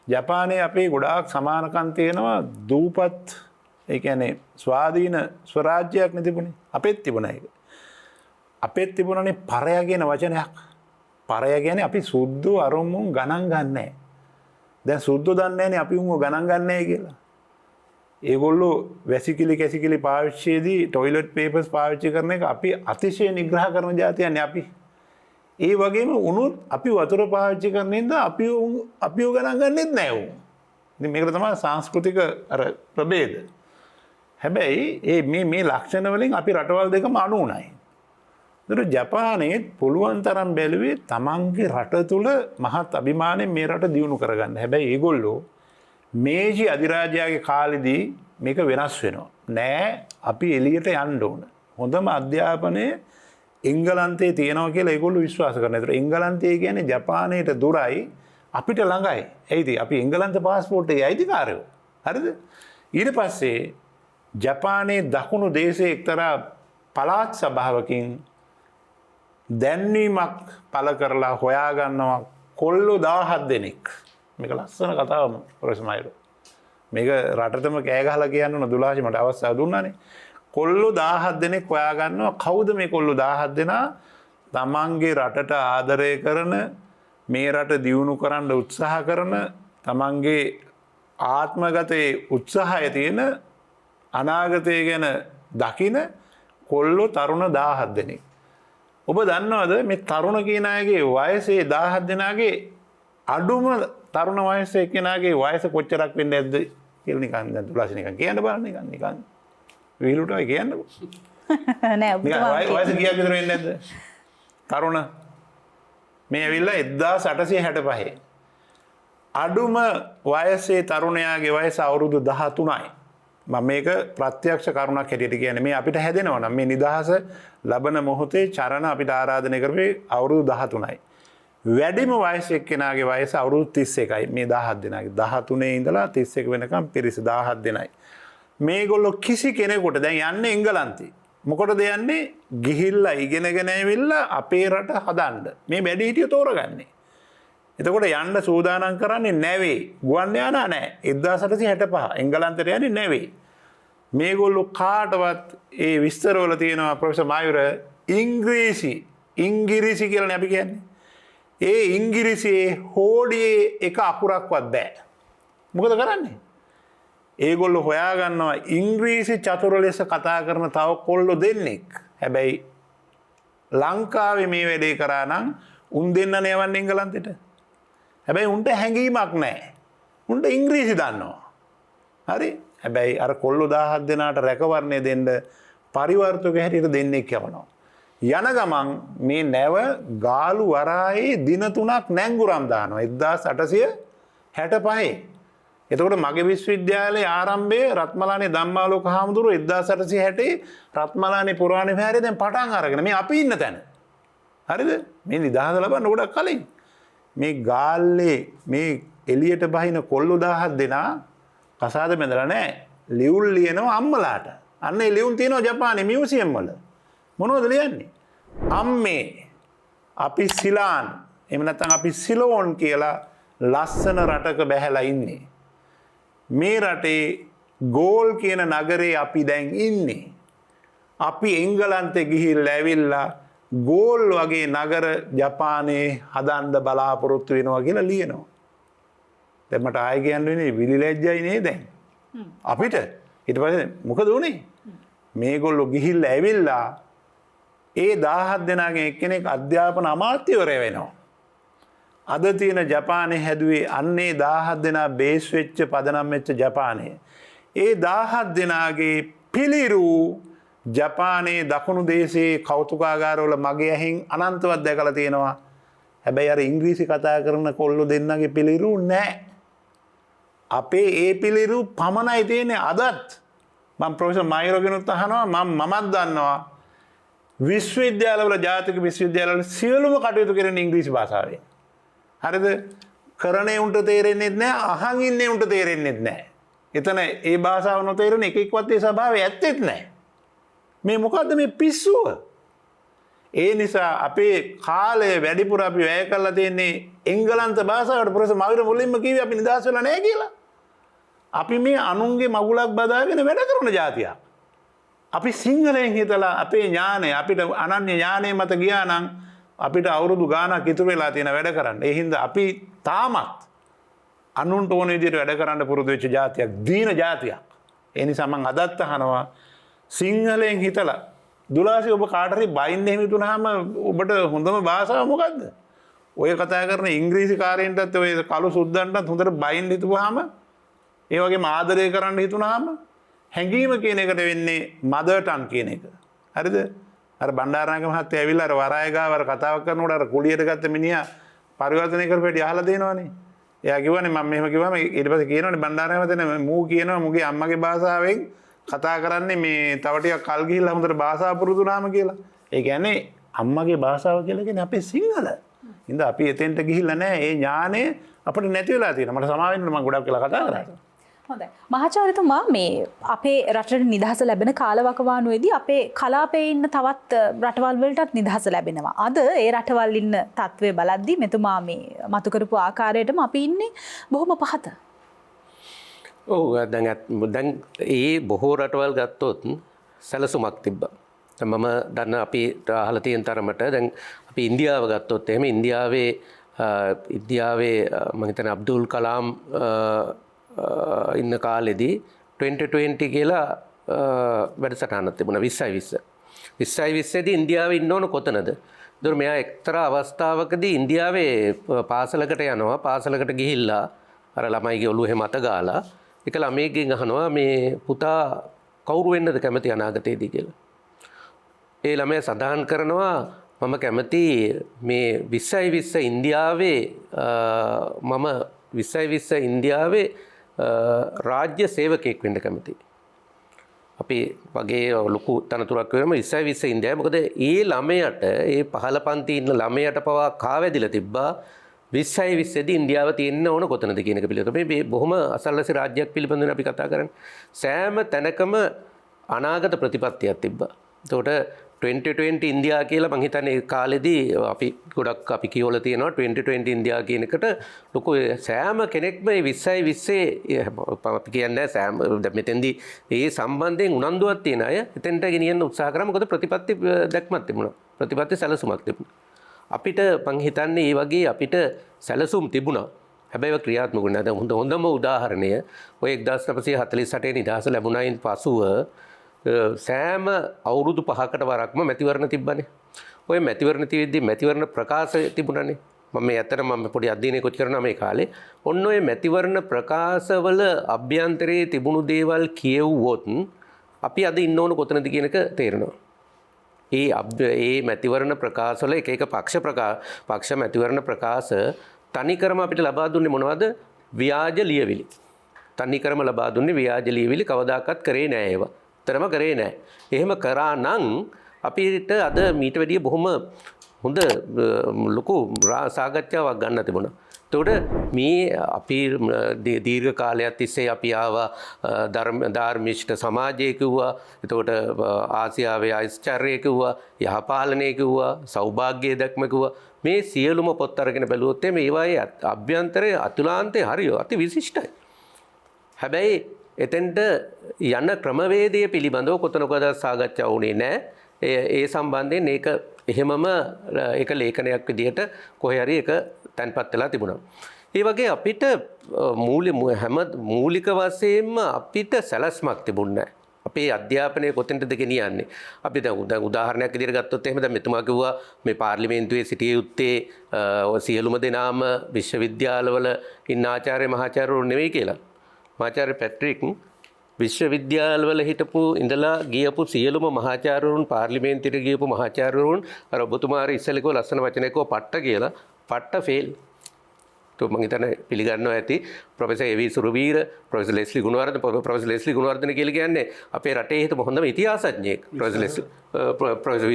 ජපානයේ අපේ ගොඩාක් සමානකම් තියෙනවා දූපත් ඒ කියන්නේ ස්වාධීන ස්වරාජ්‍යයක් නෙතිබුණේ. අපෙත් තිබුණා ඒක. අපෙත් තිබුණානේ පරය කියන වචනයක්. පරය කියන්නේ අපි සුද්ධ අරුමුන් ගණන් ගන්නෑ. දැන් සුද්ධ දන්නේ නැනේ අපි උන්ව ගණන් ගන්නෑ කියලා. ඒගොල්ලෝ වැසිකිලි කැසිකිලි පාවිච්චියේදී টয়ලට් පේපර්ස් පාවිච්චි කරන එක අපි අතිශය නිග්‍රහ කරන જાතියන්නේ අපි. ඒ වගේම උනුත් අපි වතුර පාවිච්චි කරන ඉඳලා අපිව ගණන් ගන්නෙත් නෑ උන්. ඉතින් මේකට තමයි සංස්කෘතික අර ප්‍රභේද. හැබැයි මේ ලක්ෂණ වලින් අපි රටවල් දෙකම අනුුණයි. ඒතර ජපානයේ පුළුවන් තරම් බැලුවේ තමන්ගේ රට තුල මහත් අභිමාණයෙන් මේ රට දියුණු කරගන්න. හැබැයි ඒගොල්ලෝ මේජි අධිරාජයාගේ කාලෙදී මේක වෙනස් වෙනවා. නෑ අපි එළියට යන්න ඕන. හොඳම අධ්‍යාපනය එංගලන්තයේ තියෙනවා කියලා ඒගොල්ලෝ විශ්වාස කරනවා. ඒතර එංගලන්තය කියන්නේ ජපානයට දුරයි අපිට ළඟයි. ඒයිද අපි එංගලන්ත පාස්පෝර්ට් එකේ අයිතිකාරයෝ. හරිද? ඊට පස්සේ ජපානයේ දකුණු දේශයේ එක්තරා පළාත් සභාවකින් දැන්වීමක් පළ කරලා හොයාගන්නවා කොල්ලෝ 17 දෙනෙක්. මේක ලස්සන කතාවක් ප්‍රොෆෙසර් මයිරෝ. මේක රටටම කෑ ගහලා කියන්න ඕන දුලාශි මට අවස්ථාව දුන්නානේ. කොල්ලෝ 17 දෙනෙක් හොයාගන්නවා. කවුද මේ කොල්ලෝ 17 දෙනා? තමන්ගේ රටට ආදරය කරන, මේ රට දියුණු කරන්න උත්සාහ කරන, තමන්ගේ ආත්මගතයේ උත්සාහය තියෙන, අනාගතය ගැන දකින කොල්ලෝ තරුණ 17 දෙනෙක්. ඔබ දන්නවද මේ තරුණ කියන අයගේ වයසේ 17 දෙනාගේ අඩුම තරුණ වයසේ එක්කෙනාගේ වයස කොච්චරක් වෙන්නේ නැද්ද කියලා නිකන් දැන් තුලාසි නිකන් කියන්න බලන්න නිකන් විහිළුටයි කියන්නකො. නෑ වයස කීයක් විතර වෙන්නේ නැද්ද? තරුණ මේ ඇවිල්ලා 1865 අඩුම වයසේ තරුණයාගේ වයස අවුරුදු 13යි. මම මේක ප්‍රත්‍යක්ෂ කරුණක් හැටියට කියන්නේ. මේ අපිට හැදෙනවා නම් මේ නිදහස ලබන මොහොතේ චරණ අපිට ආරාධනය කරපේ අවුරුදු 13යි. වැඩිම වයස එක්කෙනාගේ වයස අවුරුදු 31යි. මේ 17 දෙනාගේ 13 ඉඳලා 31 වෙනකම් පිරිස 17 දෙනයි. මේගොල්ලෝ කිසි කෙනෙකුට දැන් යන්නේ එංගලන්තේ. මොකටද යන්නේ? ගිහිල්ලා ඉගෙනගෙන ඇවිල්ලා අපේ රට හදන්න. මේ වැඩිහිටියෝ තෝරගන්නේ. එතකොට යන්න සූදානම් කරන්නේ නැවේ. ගුවන් යානා නැහැ. 1865 එංගලන්තයට යන්නේ නැවේ. මේගොල්ලෝ කාටවත් ඒ විස්තරවල තියෙනවා ප්‍රොෆෙසර් මායුර ඉංග්‍රීසි කියලානේ අපි කියන්නේ. ඒ ඉංග්‍රීසියේ හෝඩියේ එක අකුරක්වත් බෑ. මොකද කරන්නේ? ඒගොල්ලෝ හොයාගන්නවා ඉංග්‍රීසි චතුර ලෙස කතා කරන තව කොල්ලෝ දෙන්නෙක්. හැබැයි ලංකාවේ මේ වැඩේ කරා නම් උන් දෙන්නනේ යවන්නේ එංගලන්තෙට. හැබැයි උන්ට හැඟීමක් නැහැ. උන්ට ඉංග්‍රීසි දන්නවා. හරි? හැබැයි අර කොල්ලෝ 17 දෙනාට රැකවරණය දෙන්න පරිවර්තක හැටියට දෙන්නෙක් යවනවා. යන ගමන් මේ නැව ගාලු වරායේ දින 3ක් නැංගුරම් දානවා 1865. එතකොට මගේ විශ්වවිද්‍යාලයේ ආරම්භයේ රත්මලානේ ධම්මාලෝක හාමුදුරුවෝ 1860 රත්මලානේ පුරාණ විහාරයේ දැන් පටන් අරගෙන මේ අපි ඉන්න තැන. හරිද? මේ නිදහස ලබන්න ගොඩක් කලින්. මේ ගාල්ලේ මේ එළියට බහින කොල්ලෝ 17 දෙනා කසාද බැඳලා නැහැ. ලියුම් ලියනවා අම්මලාට. අන්න ඒ ලියුම් තියෙනවා ජපානයේ මියුසියම් වල. මොනවද ලියන්නේ? අම්මේ අපි සිලාන් එහෙම නැත්නම් අපි සිලෝන් කියලා ලස්සන රටක බැහැලා ඉන්නේ. මේ රටේ ගෝල් කියන නගරේ අපි දැන් ඉන්නේ. අපි එංගලන්තේ ගිහිල්ලා ඇවිල්ලා ගෝල් වගේ නගර ජපානයේ හදන්න බලාපොරොත්තු වෙනවා කියලා ලියනවා. දැන් මට ආයෙ කියන්න වෙන්නේ විලිලැජ්ජයි නේ දැන්. අපිට ඊට පස්සේ මොකද උනේ? මේගොල්ලෝ ගිහිල්ලා ඇවිල්ලා ඒ 17 දෙනාගෙන් එක්කෙනෙක් අධ්‍යාපන අමාත්‍යවරය වෙනවා. අද තියෙන ජපානයේ හැදුවේ අන්නේ 17 දෙනා බේස් වෙච්ච පදනම් වෙච්ච ජපානය. ඒ 17 දෙනාගේ පිළිරු ජපානයේ දකුණු දේශයේ කෞතුකාගාරවල මගේ ඇහින් අනන්තවත් දැකලා තියෙනවා. හැබැයි අර ඉංග්‍රීසි කතා කරන කොල්ලෝ දෙන්නගේ පිළිරු නැහැ. අපේ ඒ පිළිරු පමණයි තියෙන්නේ අදත්. මම ප්‍රොෆෙසර් මයිරෝගෙනුත් අහනවා මමත් දන්නවා විශ්වවිද්‍යාලවල ජාතික විශ්වවිද්‍යාලවල සියලුම කටයුතු කරන ඉංග්‍රීසි භාෂාවෙන්. හරිද? කරන්නේ උන්ට තේරෙන්නේ නැහැ, අහන් ඉන්නේ උන්ට තේරෙන්නේ නැහැ. එතන ඒ භාෂාව නොතේරෙන එකෙක්වත් ඒ ස්වභාවය ඇත්තෙත් නැහැ. මේ මොකද්ද මේ පිස්සුව? ඒ නිසා අපේ කාලය වැඩිපුර අපි වැය කරලා තියෙන්නේ එංගලන්ත භාෂාවට. ප්‍රොෆෙසර් මවිර මුලින්ම කිව්වේ අපි නිදහස් වෙලා නැහැ කියලා. අපි මේ අනුන්ගේ මගුලක් බදාගෙන වැඩ කරන જાතියක්. අපි සිංහලෙන් හිතලා අපේ ඥානය අපිට අනන්‍ය ඥානය මත ගියා නම් අපිට අවුරුදු ගාණක් ඉතුරු වෙලා තියෙන වැඩ කරන්න. ඒ හින්දා අපි තාමත් අනුන්ට ඕන විදිහට වැඩ කරන්න පුරුදු වෙච්ච જાතියක්, දීන જાතියක්. ඒ නිසා මම අදත් අහනවා සිංහලෙන් හිතලා දුලාසි ඔබ කාට හරි බයින්න එහෙම හිතුනහම ඔබට හොඳම භාෂාව මොකද්ද? ඔය කතා කරන ඉංග්‍රීසි කාරයෙන්ටත් ඔය කළු සුද්දන්ටත් හොඳට බයින්න හිතුවාම ඒ වගේම ආදරය කරන්න හිතුනහම හැඟීම කියන එකට වෙන්නේ මදර් ටන් කියන එක. හරිද? අර බණ්ඩාරනායක මහත්තයා ඇවිල්ලා අර වරාය ගාව අර කතාවක් කරනකොට අර කුලියට ගත්ත මිනිහා පරිවර්තනය කරපෙටි අහලා දෙනවනේ. එයා කිව්වනේ මම මෙහෙම කිව්වම ඊට පස්සේ කියනවනේ බණ්ඩාරනායක මහත්තයා මූ කියනවා මුගේ අම්මගේ භාෂාවෙන් කතා කරන්නේ මේ තව ටිකක් කල් ගිහිල්ලා හොඳට භාෂාව පුරුදු වුණාම කියලා. ඒ කියන්නේ අම්මගේ භාෂාව කියලා කියන්නේ අපේ සිංහල. ඉතින් අපි එතෙන්ට ගිහිල්ලා නැහැ. ඒ ඥානය අපිට නැති වෙලා තියෙනවා. මට සමා වෙන්න මම ගොඩක් වෙලා කතා කරා. හොඳයි. මහාචාර්යතුමා මේ අපේ රටට නිදහස ලැබෙන කාලවකවානුවේදී අපේ කලාපයේ ඉන්න තවත් රටවල් වලටත් නිදහස ලැබෙනවා. අද ඒ රටවල් ඉන්න තත්ත්වය බලද්දී මෙතුමා මේ මතු කරපු ආකාරයටම අපි ඉන්නේ බොහොම පහත. ඔව් දැන් ඒ බොහෝ රටවල් ගත්තොත් සැලසුමක් තිබ්බා. මම දන්න අපි අහලා තියෙන තරමට දැන් අපි ඉන්දියාව ගත්තොත් එහෙම ඉන්දියාවේ මම හිතන්නේ අබ්දුල් කලාම් ඉන්න කාලෙදී 2020 කියලා වැඩසටහනක් තිබුණා 2020. 2020 දී ඉන්දියාවේ ඉන්න ඕන කොතනද? ඒතර මෙයා එක්තරා අවස්ථාවකදී ඉන්දියාවේ පාසලකට යනවා. පාසලකට ගිහිල්ලා අර ළමයිගේ ඔළුව එහෙම අත ගාලා එක ළමයෙක්ගෙන් අහනවා මේ පුතා කවුරු වෙන්නද කැමති අනාගතයේදී කියලා. ඒ ළමයා සඳහන් කරනවා මම කැමති මේ 2020 ඉන්දියාවේ මම 2020 ඉන්දියාවේ රාජ්‍ය සේවකයෙක් වෙන්න කැමතියි. අපි වගේ ලොකු තනතුරක් වෙනම 2020 ඉන්දියාවේ මොකද ඒ ළමයට ඒ පහළ පන්ති ඉන්න ළමයට පවා කාවැදිලා තිබ්බා 2020 දී ඉන්දියාව තියෙන්න ඕන කොතනද කියන එක පිළිබඳව. මේ බොහොම අසල්වැසි රාජ්‍යයක් පිළිබඳව අපි කතා කරන්නේ. සෑම තැනකම අනාගත ප්‍රතිපත්තියක් තිබ්බා. එතකොට 2020 ඉන්දියා කියලා මං හිතන්නේ ඒ කාලෙදී අපි ගොඩක් අපි කියවලා තියෙනවා 2020 ඉන්දියා කියන එකට ලොකු සෑම කෙනෙක්ම මේ 2020 අපි කියන්නේ සෑම මෙතෙන්දී ඒ සම්බන්ධයෙන් උනන්දුවක් තියෙන අය එතෙන්ට ගෙනියන්න උත්සාහ කරා. මොකද ප්‍රතිපත්ති දැක්මක් තිබුණා. ප්‍රතිපත්ති සැලසුමක් තිබුණා. අපිට මං හිතන්නේ මේ වගේ අපිට සැලසුම් තිබුණා. හැබැයි ඒක ක්‍රියාත්මක වුණා. දැන් හොඳම උදාහරණය ඔය 1948 නිදහස ලැබුණයින් පසුව සෑම අවුරුදු 5කට වරක්ම මැතිවරණ තිබ්බනේ. ඔය මැතිවරණ තියද්දි මැතිවරණ ප්‍රකාශ තිබුණානේ. මම ඇත්තටම මම පොඩි අධ්‍යයනයකට කරනවා මේ කාලේ. ඔන්න ඔය මැතිවරණ ප්‍රකාශවල අභ්‍යන්තරයේ තිබුණු දේවල් කියෙව්වොත් අපි අද ඉන්න ඕන කොතනද කියන එක තේරෙනවා. ඒ මැතිවරණ ප්‍රකාශවල එක එක පක්ෂ මැතිවරණ ප්‍රකාශ තනිකරම අපිට ලබා දුන්නේ මොනවද? ව්‍යාජ ලියවිලි. තනිකරම ලබා දුන්නේ ව්‍යාජ ලියවිලි කවදාකවත් කරේ නෑ ඒවා. තරම කරේ නෑ. එහෙම කරා නම් අපිට අද මීට වැඩිය බොහොම හොඳ ලොකු සාකච්ඡාවක් ගන්න තිබුණා. එතකොට මේ අපි දීර්ඝ කාලයක් තිස්සේ අපි ආවා ධර්මිෂ්ඨ සමාජය කිව්වා. එතකොට ආසියාවේ ඓශ්චර්යය කිව්වා, යහපාලනය කිව්වා, සෞභාග්‍ය දැක්ම කිව්වා. මේ සියලුම පොත් අරගෙන බැලුවොත් මේවායේ අභ්‍යන්තරයේ අතුලාන්තයේ හරිය අති විශිෂ්ටයි. හැබැයි එතෙන්ට යන ක්‍රමවේදය පිළිබඳව කොතනකද සාකච්ඡා වුණේ නැහැ. ඒ සම්බන්ධයෙන් ඒක එහෙමම ඒක ලේඛනයක් විදිහට කොහේ හරි ඒක තැන්පත් වෙලා තිබුණා. ඒ වගේ අපිට මූලික වශයෙන්ම අපිට සැලැස්මක් තිබුණේ නැහැ. අපේ අධ්‍යාපනය කොතෙන්ටද ගෙනියන්නේ? අපි දැන් උදාහරණයක් විදිහට ගත්තොත් එහෙම දැන් මෙතුමා කිව්වා මේ පාර්ලිමේන්තුවේ සිටිය යුත්තේ සියලුම දෙනාම විශ්වවිද්‍යාලවල ඉන්න ආචාර්ය මහාචාර්යවරු නෙවෙයි කියලා. මහාචාර්ය පැට්‍රික් විශ්වවිද්‍යාලවල හිටපු ඉඳලා ගියපු සියලුම මහාචාර්යවරුන් පාර්ලිමේන්තුවට ගියපු මහාචාර්යවරුන් අර ඔබතුමාට ඉස්සෙල්ලා ලස්සන වචනයක පට්ට කියලා පට්ට ෆේල්. તો මම හිතන්නේ පිළිගන්නවා ඇති professor A V. Suraweera, professor Leslie Gunawardena, professor Leslie Gunawardena කියලා කියන්නේ අපේ රටේ හිටපු හොඳම ඉතිහාසඥයෙක්. ප්‍රොෆෙසර්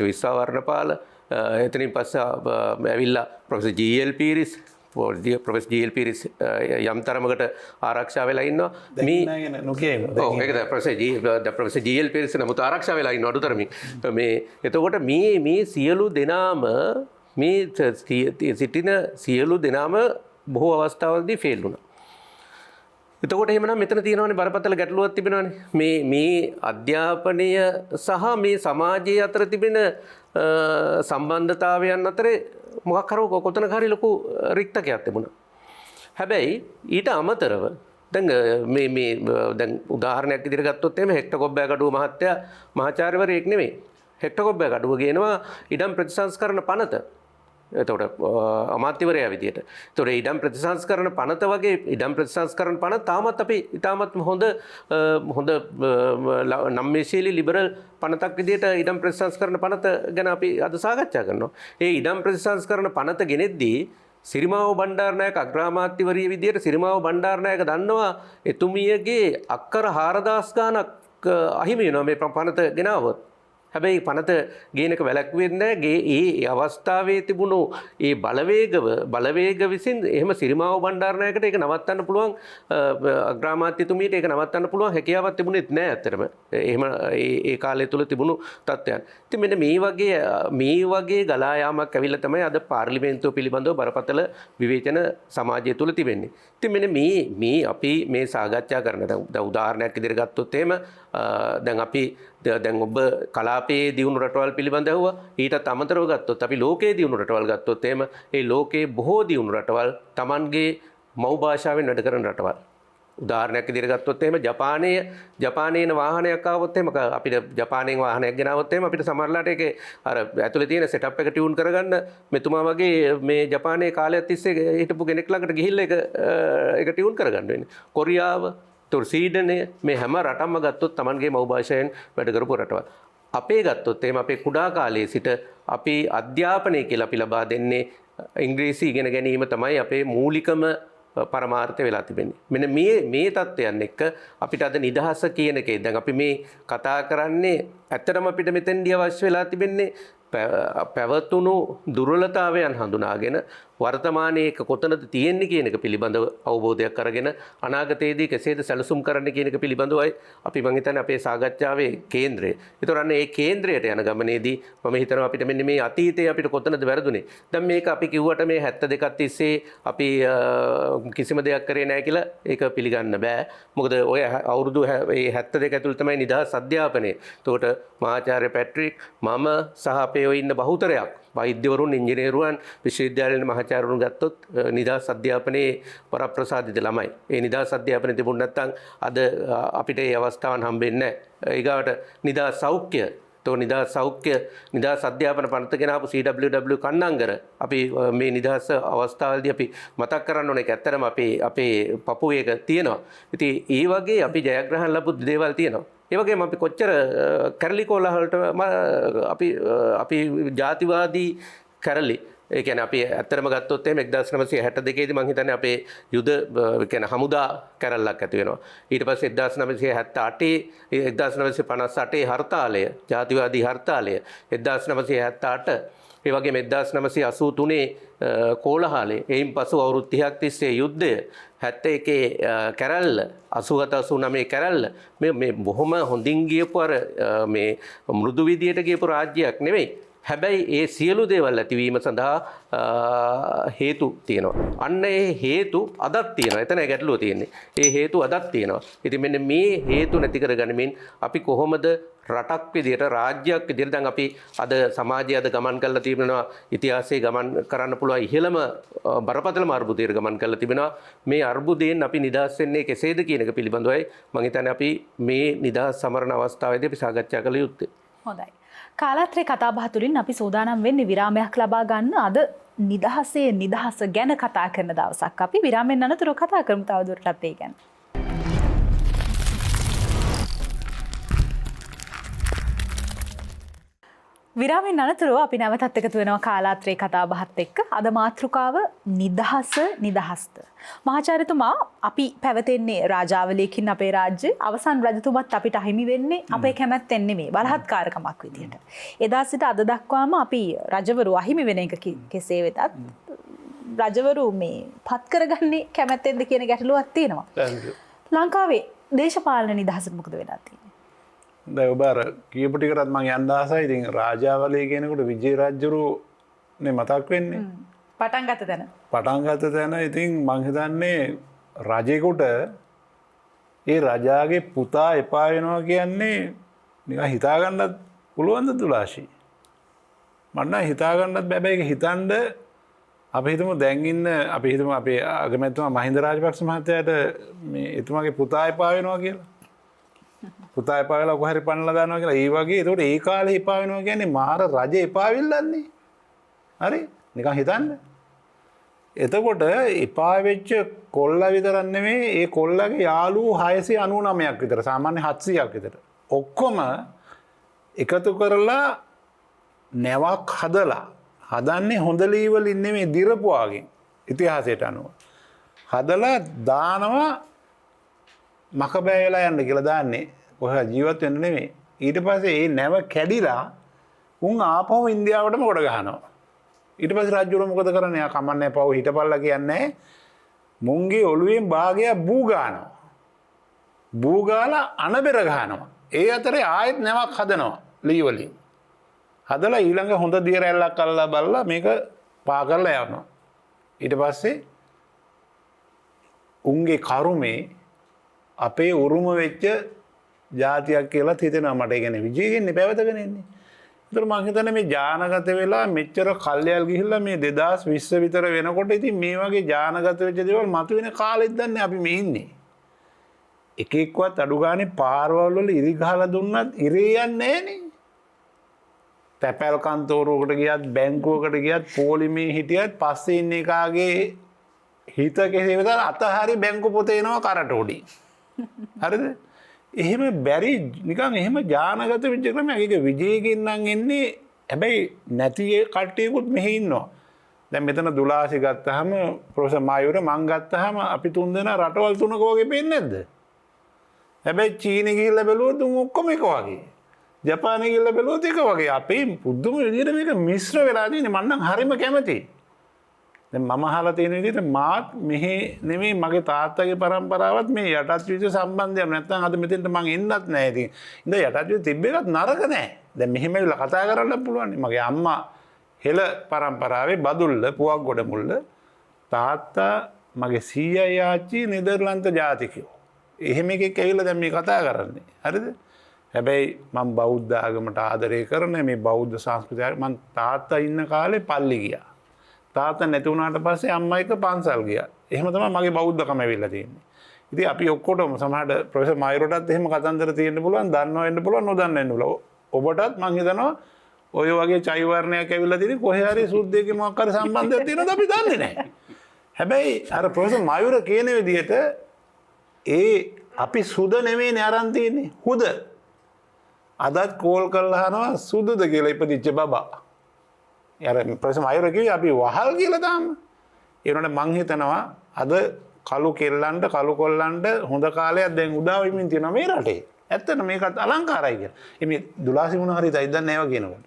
විස්සා වර්ණපාල එතනින් පස්සේ ඇවිල්ලා professor G L. Peiris professor G L. Peiris යම් තරමකට ආරක්ෂා වෙලා ඉන්නවා. Professor G L. පීරිස් නමුත් ආරක්ෂා වෙලා ඉන්නවා අඩුතරමින්. මේ එතකොට මේ සියලු දෙනාම මේ සිටින සියලු දෙනාම බොහෝ අවස්ථාවලදී ෆේල් වුණා. එතකොට එහෙමනම් මෙතන තියෙනවානේ බරපතල ගැටලුවක් තිබෙනවානේ. මේ අධ්‍යාපනය සහ මේ සමාජයේ අතර තිබෙන සම්බන්ධතාවයන් අතරේ මොකක් හරි කොතනක හරි ලොකු රික්තකයක් තිබුණා. හැබැයි ඊට අමතරව දැන් දැන් උදාහරණයක් විදිහට ගත්තොත් එහෙම හෙක්ටර් කොබ්බෑගඩුව මහත්තයා මහාචාර්යවරයෙක් නෙමෙයි. හෙක්ටර් කොබ්බෑගඩුව ගේනවා ඉඩම් ප්‍රතිසංස්කරණ පනත. එතකොට අමාත්‍යවරයා විදියට. එතකොට ඉඩම් ප්‍රතිසංස්කරණ පනත වගේ ඉඩම් ප්‍රතිසංස්කරණ පනත තාමත් අපි ඉතාමත් හොඳ නම්‍යශීලී ලිබරල් පනතක් විදියට ඉඩම් ප්‍රතිසංස්කරණ පනත ගැන අපි අද සාකච්ඡා කරනවා. ඒ ඉඩම් ප්‍රතිසංස්කරණ පනත ගෙනෙද්දී සිරිමාව බණ්ඩාරනායක අග්‍රාමාත්‍යවරිය විදියට සිරිමාව බණ්ඩාරනායක දන්නවා එතුමියගේ අක්කර 4000 ගාණක් අහිමි වෙනවා මේ පනත ගෙනාවොත්. හැබැයි පනත ගේනක වැළැක්වෙන්නේ නැහැ. ඒ අවස්ථාවේ තිබුණු ඒ බලවේග විසින් එහෙම සිරිමාව බණ්ඩාරනායකට ඒක නවත්තන්න පුළුවන් අග්‍රාමාත්‍යතුමීට ඒක නවත්තන්න පුළුවන් හැකියාවක් තිබුණෙත් නැහැ ඇත්තටම. එහෙම ඒ කාලය තුල තිබුණු තත්ත්වයන්. ඉතින් මෙන්න මේ වගේ ගලා යාමක් ඇවිල්ලා තමයි අද පාර්ලිමේන්තුව පිළිබඳව බරපතල විවේචන සමාජය තුල තිබෙන්නේ. ඉතින් මෙන්න මේ අපි මේ සාකච්ඡා කරන දැන් උදාහරණයක් ඉදිරියට ගත්තොත් එහෙම දැන් ඔබ කලාපයේ දියුණු රටවල් පිළිබඳව ඇහුවා. ඊටත් අමතරව ගත්තොත් අපි ලෝකයේ දියුණු රටවල් ගත්තොත් එහෙම ඒ ලෝකයේ බොහෝ දියුණු රටවල් Tamanගේ මව් භාෂාවෙන් වැඩ කරන රටවල්. උදාහරණයක් විදිහට ගත්තොත් එහෙම ජපානයේ වාහනයක් ආවොත් එහෙම අපිට ජපානයෙන් වාහනයක් ගෙනාවොත් එහෙම අපිට සමහරලාට ඒකේ අර ඇතුලේ තියෙන සෙටප් එක ටියුන් කරගන්න මෙතුමා වගේ මේ ජපානයේ කාලයක් තිස්සේ හිටපු කෙනෙක් ළඟට ගිහිල්ලා ඒක ටියුන් කරගන්න වෙන්නේ. කොරියාව, ස්වීඩනය මේ හැම රටක්ම ගත්තොත් Tamanගේ මව් භාෂාවෙන් වැඩ කරපු රටවල්. අපේ ගත්තොත් එහෙම අපේ කුඩා කාලයේ සිට අපි අධ්‍යාපනය කියලා අපි ලබා දෙන්නේ ඉංග්‍රීසි ඉගෙන ගැනීම තමයි අපේ මූලිකම පරමාර්ථය වෙලා තිබෙන්නේ. මෙන්න මේ தත්ත්වයන් එක්ක අපිට අද නිදහස කියන එකේ දැන් අපි මේ කතා කරන්නේ ඇත්තටම අපිට මෙතෙන්දී අවශ්‍ය වෙලා තිබෙන්නේ පැවතුණු දුර්වලතාවයන් හඳුනාගෙන වර්තමානයේ එක කොතනද තියෙන්නේ කියන එක පිළිබඳව අවබෝධයක් අරගෙන අනාගතයේදී කෙසේද සැලසුම් කරන්න කියන එක පිළිබඳවයි අපි මම හිතන්නේ අපේ සාකච්ඡාවේ කේන්ද්‍රය. ඒතර අන්න ඒ කේන්ද්‍රයට යන ගමනේදී මම හිතනවා අපිට මෙන්න මේ අතීතයේ අපිට කොතනද වැරදුනේ. දැන් මේක අපි කිව්වට මේ 72ක් තිස්සේ අපි කිසිම දෙයක් කරේ නැහැ කියලා ඒක පිළිගන්න බෑ. මොකද ඔය අවුරුදු මේ 72 ඇතුළත තමයි නිදහස් අධ්‍යාපනය. එතකොට මහාචාර්ය පැට්‍රික් මම සහ අපේ ඔය ඉන්න බහුතරයක් වෛද්‍යවරුන් ඉංජිනේරුවන් විශ්වවිද්‍යාලයේ මහාචාර්යවරුන් ගත්තොත් නිදහස් අධ්‍යාපනයේ පරප්‍රසාදිත ළමයි. ඒ නිදහස් අධ්‍යාපනය තිබුණ නැත්නම් අද අපිට ඒ අවස්ථාවන් හම්බෙන්නේ නැහැ. ඊගාවට නිදහස් සෞඛ්‍ය නිදහස් අධ්‍යාපන පනත ගෙනාපු CWW කන්නංගර අපි මේ නිදහස් අවස්ථාවේදී අපි මතක් කරන්න ඕනේ. ඒක ඇත්තටම අපේ පපුවේ එක තියෙනවා. ඉතින් ඒ වගේ අපි ජයග්‍රහණ ලැබු දේවල් තියෙනවා. ඒ වගේම අපි කොච්චර කැරලි කොල්ලහලට අපි ජාතිවාදී කැරලි ඒ කියන්නේ අපි ඇත්තටම ගත්තොත් එහෙම 1962 දී මම හිතන්නේ අපේ යුද කියන්නේ හමුදා කැරල්ලක් ඇති වෙනවා. ඊට පස්සේ 1958 හර්තාලය, ජාතිවාදී හර්තාලය 1978 ඒ වගේම 1983 කෝලහලේ එයින් පසු අවුරුදු 30ක් තිස්සේ යුද්ධය 71 කැරල්ල 87 කැරල්ල මේ බොහොම හොඳින් ගියපු අර මේ මෘදු විදියට ගියපු රාජ්‍යයක් නෙවෙයි. හැබැයි ඒ සියලු දේවල් ඇතිවීම සඳහා හේතු තියෙනවා. අන්න ඒ හේතු අදත් තියෙනවා. එතන ගැටලුව තියෙන්නේ. ඒ හේතු අදත් තියෙනවා. ඉතින් මෙන්න මේ හේතු නැති කරගනිමින් අපි කොහොමද රටක් විදියට රාජ්‍යයක් විදියට දැන් අපි අද සමාජයේ අද ගමන් කරලා තිබෙනවා ඉතිහාසයේ ගමන් කරන්න පුළුවන් ඉහළම බරපතලම අර්බුදයකට ගමන් කරලා තිබෙනවා. මේ අර්බුදයෙන් අපි නිදහස් වෙන්නේ කෙසේද කියන එක පිළිබඳවයි මම හිතන්නේ අපි මේ නිදහස් සමරන අවස්ථාවේදී අපි සාකච්ඡා කළ යුත්තේ. හොඳයි. කාලාත්‍රේ කතාබහ තුළින් අපි සූදානම් වෙන්නේ විරාමයක් ලබා ගන්න. අද නිදහසේ නිදහස ගැන කතා කරන දවසක්. අපි විරාමයෙන් අනතුරු කතා කරමු තවදුරටත් ඒ ගැන. විරාමයෙන් අනතුරු අපි නැවතත් එකතු වෙනවා කාලාත්‍රේ කතාබහත් එක්ක. අද මාතෘකාව නිදහස නිදහස්ත. මහාචාර්යතුමා අපි පැවතෙන්නේ රාජාවලියකින් අපේ රාජ්‍ය අවසන් රජතුමත් අපිට අහිමි වෙන්නේ අපේ කැමැත්තෙන් නෙමෙයි බලහත්කාරකමක් විදියට. එදා සිට අද දක්වාම අපි රජවරු අහිමි වෙන එක කෙසේ වෙතත් රජවරු මේ පත් කරගන්නේ කැමැත්තෙන්ද කියන ගැටලුවක් තියෙනවා. ලංකාවේ දේශපාලන නිදහසට මොකද වෙලා තියෙන්නේ? දැන් ඔබ අර කියපු ටිකටත් මම යන්න ආසයි. ඉතින් රාජාවලිය කියනකොට විජේ රජුරුනේ මතක් වෙන්නේ. පටන් ගත තැන ඉතින් මං හිතන්නේ රජෙකුට ඒ රජාගේ පුතා එපා වෙනවා කියන්නේ නිකන් හිතා ගන්නත් පුළුවන්ද දුලාශි? මම නම් හිතා ගන්නත් බෑ. ඒක හිතනද අපි හිතමු දැන් ඉන්න අපි හිතමු අපේ අගමැතිතුමා මහින්ද රාජපක්ෂ මහත්තයාට මේ එතුමාගේ පුතා එපා වෙනවා කියලා. පුතා එපා වෙලා කොහරි පන්නලා දානවා කියලා. ඒ වගේ ඒකට ඒ කාලේ එපා වෙනවා කියන්නේ මාර රජ එපා වෙල්ලන්නේ. හරි? නිකන් හිතන්න. එතකොට එපා වෙච්ච කොල්ලා විතරක් නෙමෙයි ඒ කොල්ලාගේ යාළුවෝ 699ක් විතර සාමාන්‍ය 700ක් විතර. ඔක්කොම එකතු කරලා නැවක් හදලා හදන්නේ හොඳ ලී වලින් නෙමෙයි දිරපුවාගෙන් ඉතිහාසයට අනුව. හදලා දානවා මකබෑ වෙලා යන්න කියලා දාන්නේ. කොහේ ජීවත් වෙන්න නෙමෙයි. ඊට පස්සේ ඒ නැව කැඩිලා උන් ආපහු ඉන්දියාවටම කොට ගහනවා. ඊට පස්සේ රජුර මොකද කරන්නේ? යා කමන්නේ පව් හිටපල්ලා කියන්නේ මුන්ගේ ඔළුවෙන් භාගයක් බූ ගන්නවා. බූ ගාලා අනබෙර ගහනවා. ඒ අතරේ ආයෙත් නැවක් හදනවා ලී වලින්. හදලා ඊළඟ හොඳ දිය රැල්ලක් අල්ලලා බලලා මේක පා කරලා යවනවා. ඊට පස්සේ උන්ගේ කරුමේ අපේ උරුම වෙච්ච ජාතියක් කියලා හිතෙනවා මට. ඒ කියන්නේ විජයගෙන්නේ පැවතගෙන ඉන්නේ. ඒතර මම හිතන්නේ මේ ජානගත වෙලා මෙච්චර කල්යල් ගිහිල්ලා මේ 2020 විතර වෙනකොට ඉතින් මේ වගේ ජානගත වෙච්ච දේවල් මතුවෙන කාලෙත් දන්නේ අපි මේ ඉන්නේ. එක එක්කවත් අඩු ගානේ පාරවල් වල ඉරි ගහලා දුන්නත් ඉරේ යන්නේ නැහනේ. තැපැල් කන්තෝරුවකට ගියත් බැංකුවකට ගියත් පොලිමේ හිටියත් පස්සේ ඉන්න එකාගේ හිත කෙසේ වෙතත් අතහරි බැංකු පොතේ එනවා කරට උඩින්. හරිද? එහෙම බැරි නිකන් එහෙම ජානගත වෙච්ච ක්‍රමයක්. ඒක විජේගෙන් නම් එන්නේ. හැබැයි නැති කට්ටියකුත් මෙහි ඉන්නවා. දැන් මෙතන දුලාසි ගත්තාම ප්‍රොෆෙසර් මායුර මං ගත්තාම අපි තුන් දෙනා රටවල් තුනක වගේ පේන්නේ නැද්ද? හැබැයි චීනෙ ගිහිල්ලා බැලුවොත් උන් ඔක්කොම එක වගේ. ජපානෙ ගිහිල්ලා බැලුවොත් එක වගේ. අපේ පුදුම විදිහට මේක මිශ්‍ර වෙලා තියෙන්නේ. මම නම් හරිම කැමතියි. දැන් මම අහලා තියෙන විදිහට මාත් මෙහි නෙමෙයි මගේ තාත්තගේ පරම්පරාවත් මේ යටත් විජ සම්බන්ධයක් නැත්නම් අද මෙතෙන්ට මං එන්නත් නැහැ. ඉතින් ඉඳ යටත් විජ තිබ්බේකත් නරක නැහැ. දැන් මෙහෙම වෙලා කතා කරන්න පුළුවන්. මගේ අම්මා හෙළ පරම්පරාවේ බදුල්ල පුවක්ගොඩ මුල්ල තාත්තා මගේ සීයයි ආච්චි නෙදර්ලන්ත ජාතිකයෝ. එහෙම එකෙක් ඇවිල්ලා දැන් මේ කතා කරන්නේ. හරිද? හැබැයි මම බෞද්ධ ආගමට ආදරය කරන මේ බෞද්ධ සංස්කෘතිය මම තාත්තා ඉන්න කාලේ පල්ලි ගියා. තාත්තා නැති වුණාට පස්සේ අම්මා එක්ක පන්සල් ගියා. එහෙම තමයි මගේ බෞද්ධකම ඇවිල්ලා තියෙන්නේ. ඉතින් අපි ඔක්කොටම සමහරට ප්‍රොෆෙසර් මායුරටත් එහෙම කතන්දර තියෙන්න පුළුවන්, දන්නව වෙන්න පුළුවන්, නොදන්න වෙන්න පුළුවන්. ඔබටත් මම හිතනවා ඔය වගේ චෛ වර්ණයක් ඇවිල්ලා තියෙන කොහේ හරි සුද්ධියක මොකක් හරි සම්බන්ධයක් තියෙනවද අපි දන්නේ නැහැ. හැබැයි අර ප්‍රොෆෙසර් මායුර කියන විදිහට ඒ අපි සුද නෙමෙයිනේ අරන් තියෙන්නේ. හුද. අදත් කෝල් කරලා අහනවා සුදුද කියලා ඉපදිච්ච බබා. යාර ප්‍රොෆෙසර් මායුර කිව්වේ අපි වහල් කියලා තාම. ඒ වුණාට මං හිතනවා අද කළු කෙල්ලන්ට කළු කොල්ලන්ට හොඳ කාලයක් දැන් උදා වෙමින් තියෙනවා මේ රටේ. ඇත්තට මේකත් අලංකාරයි කියලා. මේ දුලාසි මොන හරි තයි දන්නේ නැව කියනකොට.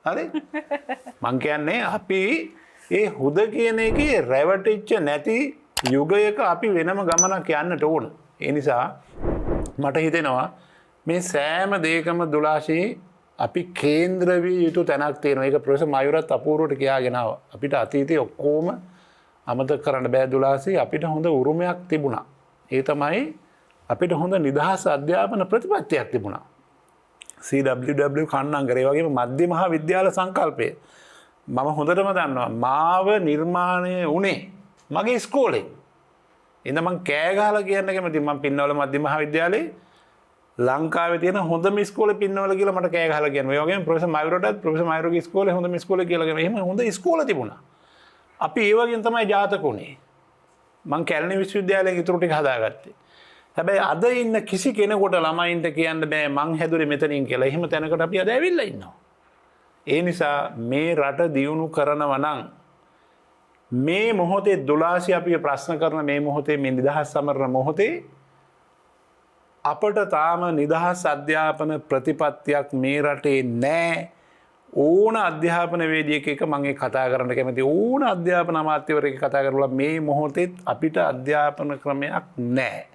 හරි? මං කියන්නේ අපි ඒ හුද කියන එකේ රැවටිච්ච නැති යුගයක අපි වෙනම ගමනක් යන්නට ඕන. ඒ නිසා මට හිතෙනවා මේ සෑම දෙයකම දුලාශී අපි කේන්ද්‍ර විය යුතු තැනක් තියෙනවා. ඒක ප්‍රොෆෙසර් මායුරත් අපූර්වට කියාගෙන ආවා. අපිට අතීතයේ ඔක්කොම අමතක කරන්න බෑ දුලාශී. අපිට හොඳ උරුමයක් තිබුණා. ඒ තමයි අපිට හොඳ නිදහස් අධ්‍යාපන ප්‍රතිපත්තියක් තිබුණා. CWW කන්නංගරේ වගේම මධ්‍ය මහා විද්‍යාල සංකල්පය මම හොඳටම දන්නවා. මාව නිර්මාණය වුණේ මගේ ඉස්කෝලේ. ඉතින් මම කෑ ගහලා කියන්න කැමතියි. මම පින්නවල මධ්‍ය මහා විද්‍යාලේ ලංකාවේ තියෙන හොඳම ඉස්කෝලේ පින්නවල කියලා මට කෑ ගහලා කියනවා. ඒ වගේම ප්‍රොෆෙසර් මායුරටත් ප්‍රොෆෙසර් මායුරගේ ඉස්කෝලේ හොඳම ඉස්කෝලේ කියලා කියනවා. එහෙම හොඳ ඉස්කෝල තිබුණා. අපි ඒ වගේම තමයි ජාතක උනේ. මම කැලණි විශ්වවිද්‍යාලයෙන් ඊටු ටික හදාගත්තේ. හැබැයි අද ඉන්න කිසි කෙනෙකුට ළමයින්ට කියන්න බෑ මං හැදුනේ මෙතනින් කියලා. එහෙම තැනකට අපි අද ඇවිල්ලා ඉන්නවා. ඒ නිසා මේ රට දියුණු කරනවා නම් මේ මොහොතේ දුලාසි අපි ප්‍රශ්න කරන මේ මොහොතේ මේ නිදහස් සමරන මොහොතේ අපට තාම නිදහස් අධ්‍යාපන ප්‍රතිපත්තියක් මේ රටේ නැහැ. ඕන අධ්‍යාපන වේදිකයක මම කතා කරන්න කැමති. ඕන අධ්‍යාපන අමාත්‍යවරයෙක් කතා කරලා මේ මොහොතේ අපිට අධ්‍යාපන ක්‍රමයක් නැහැ.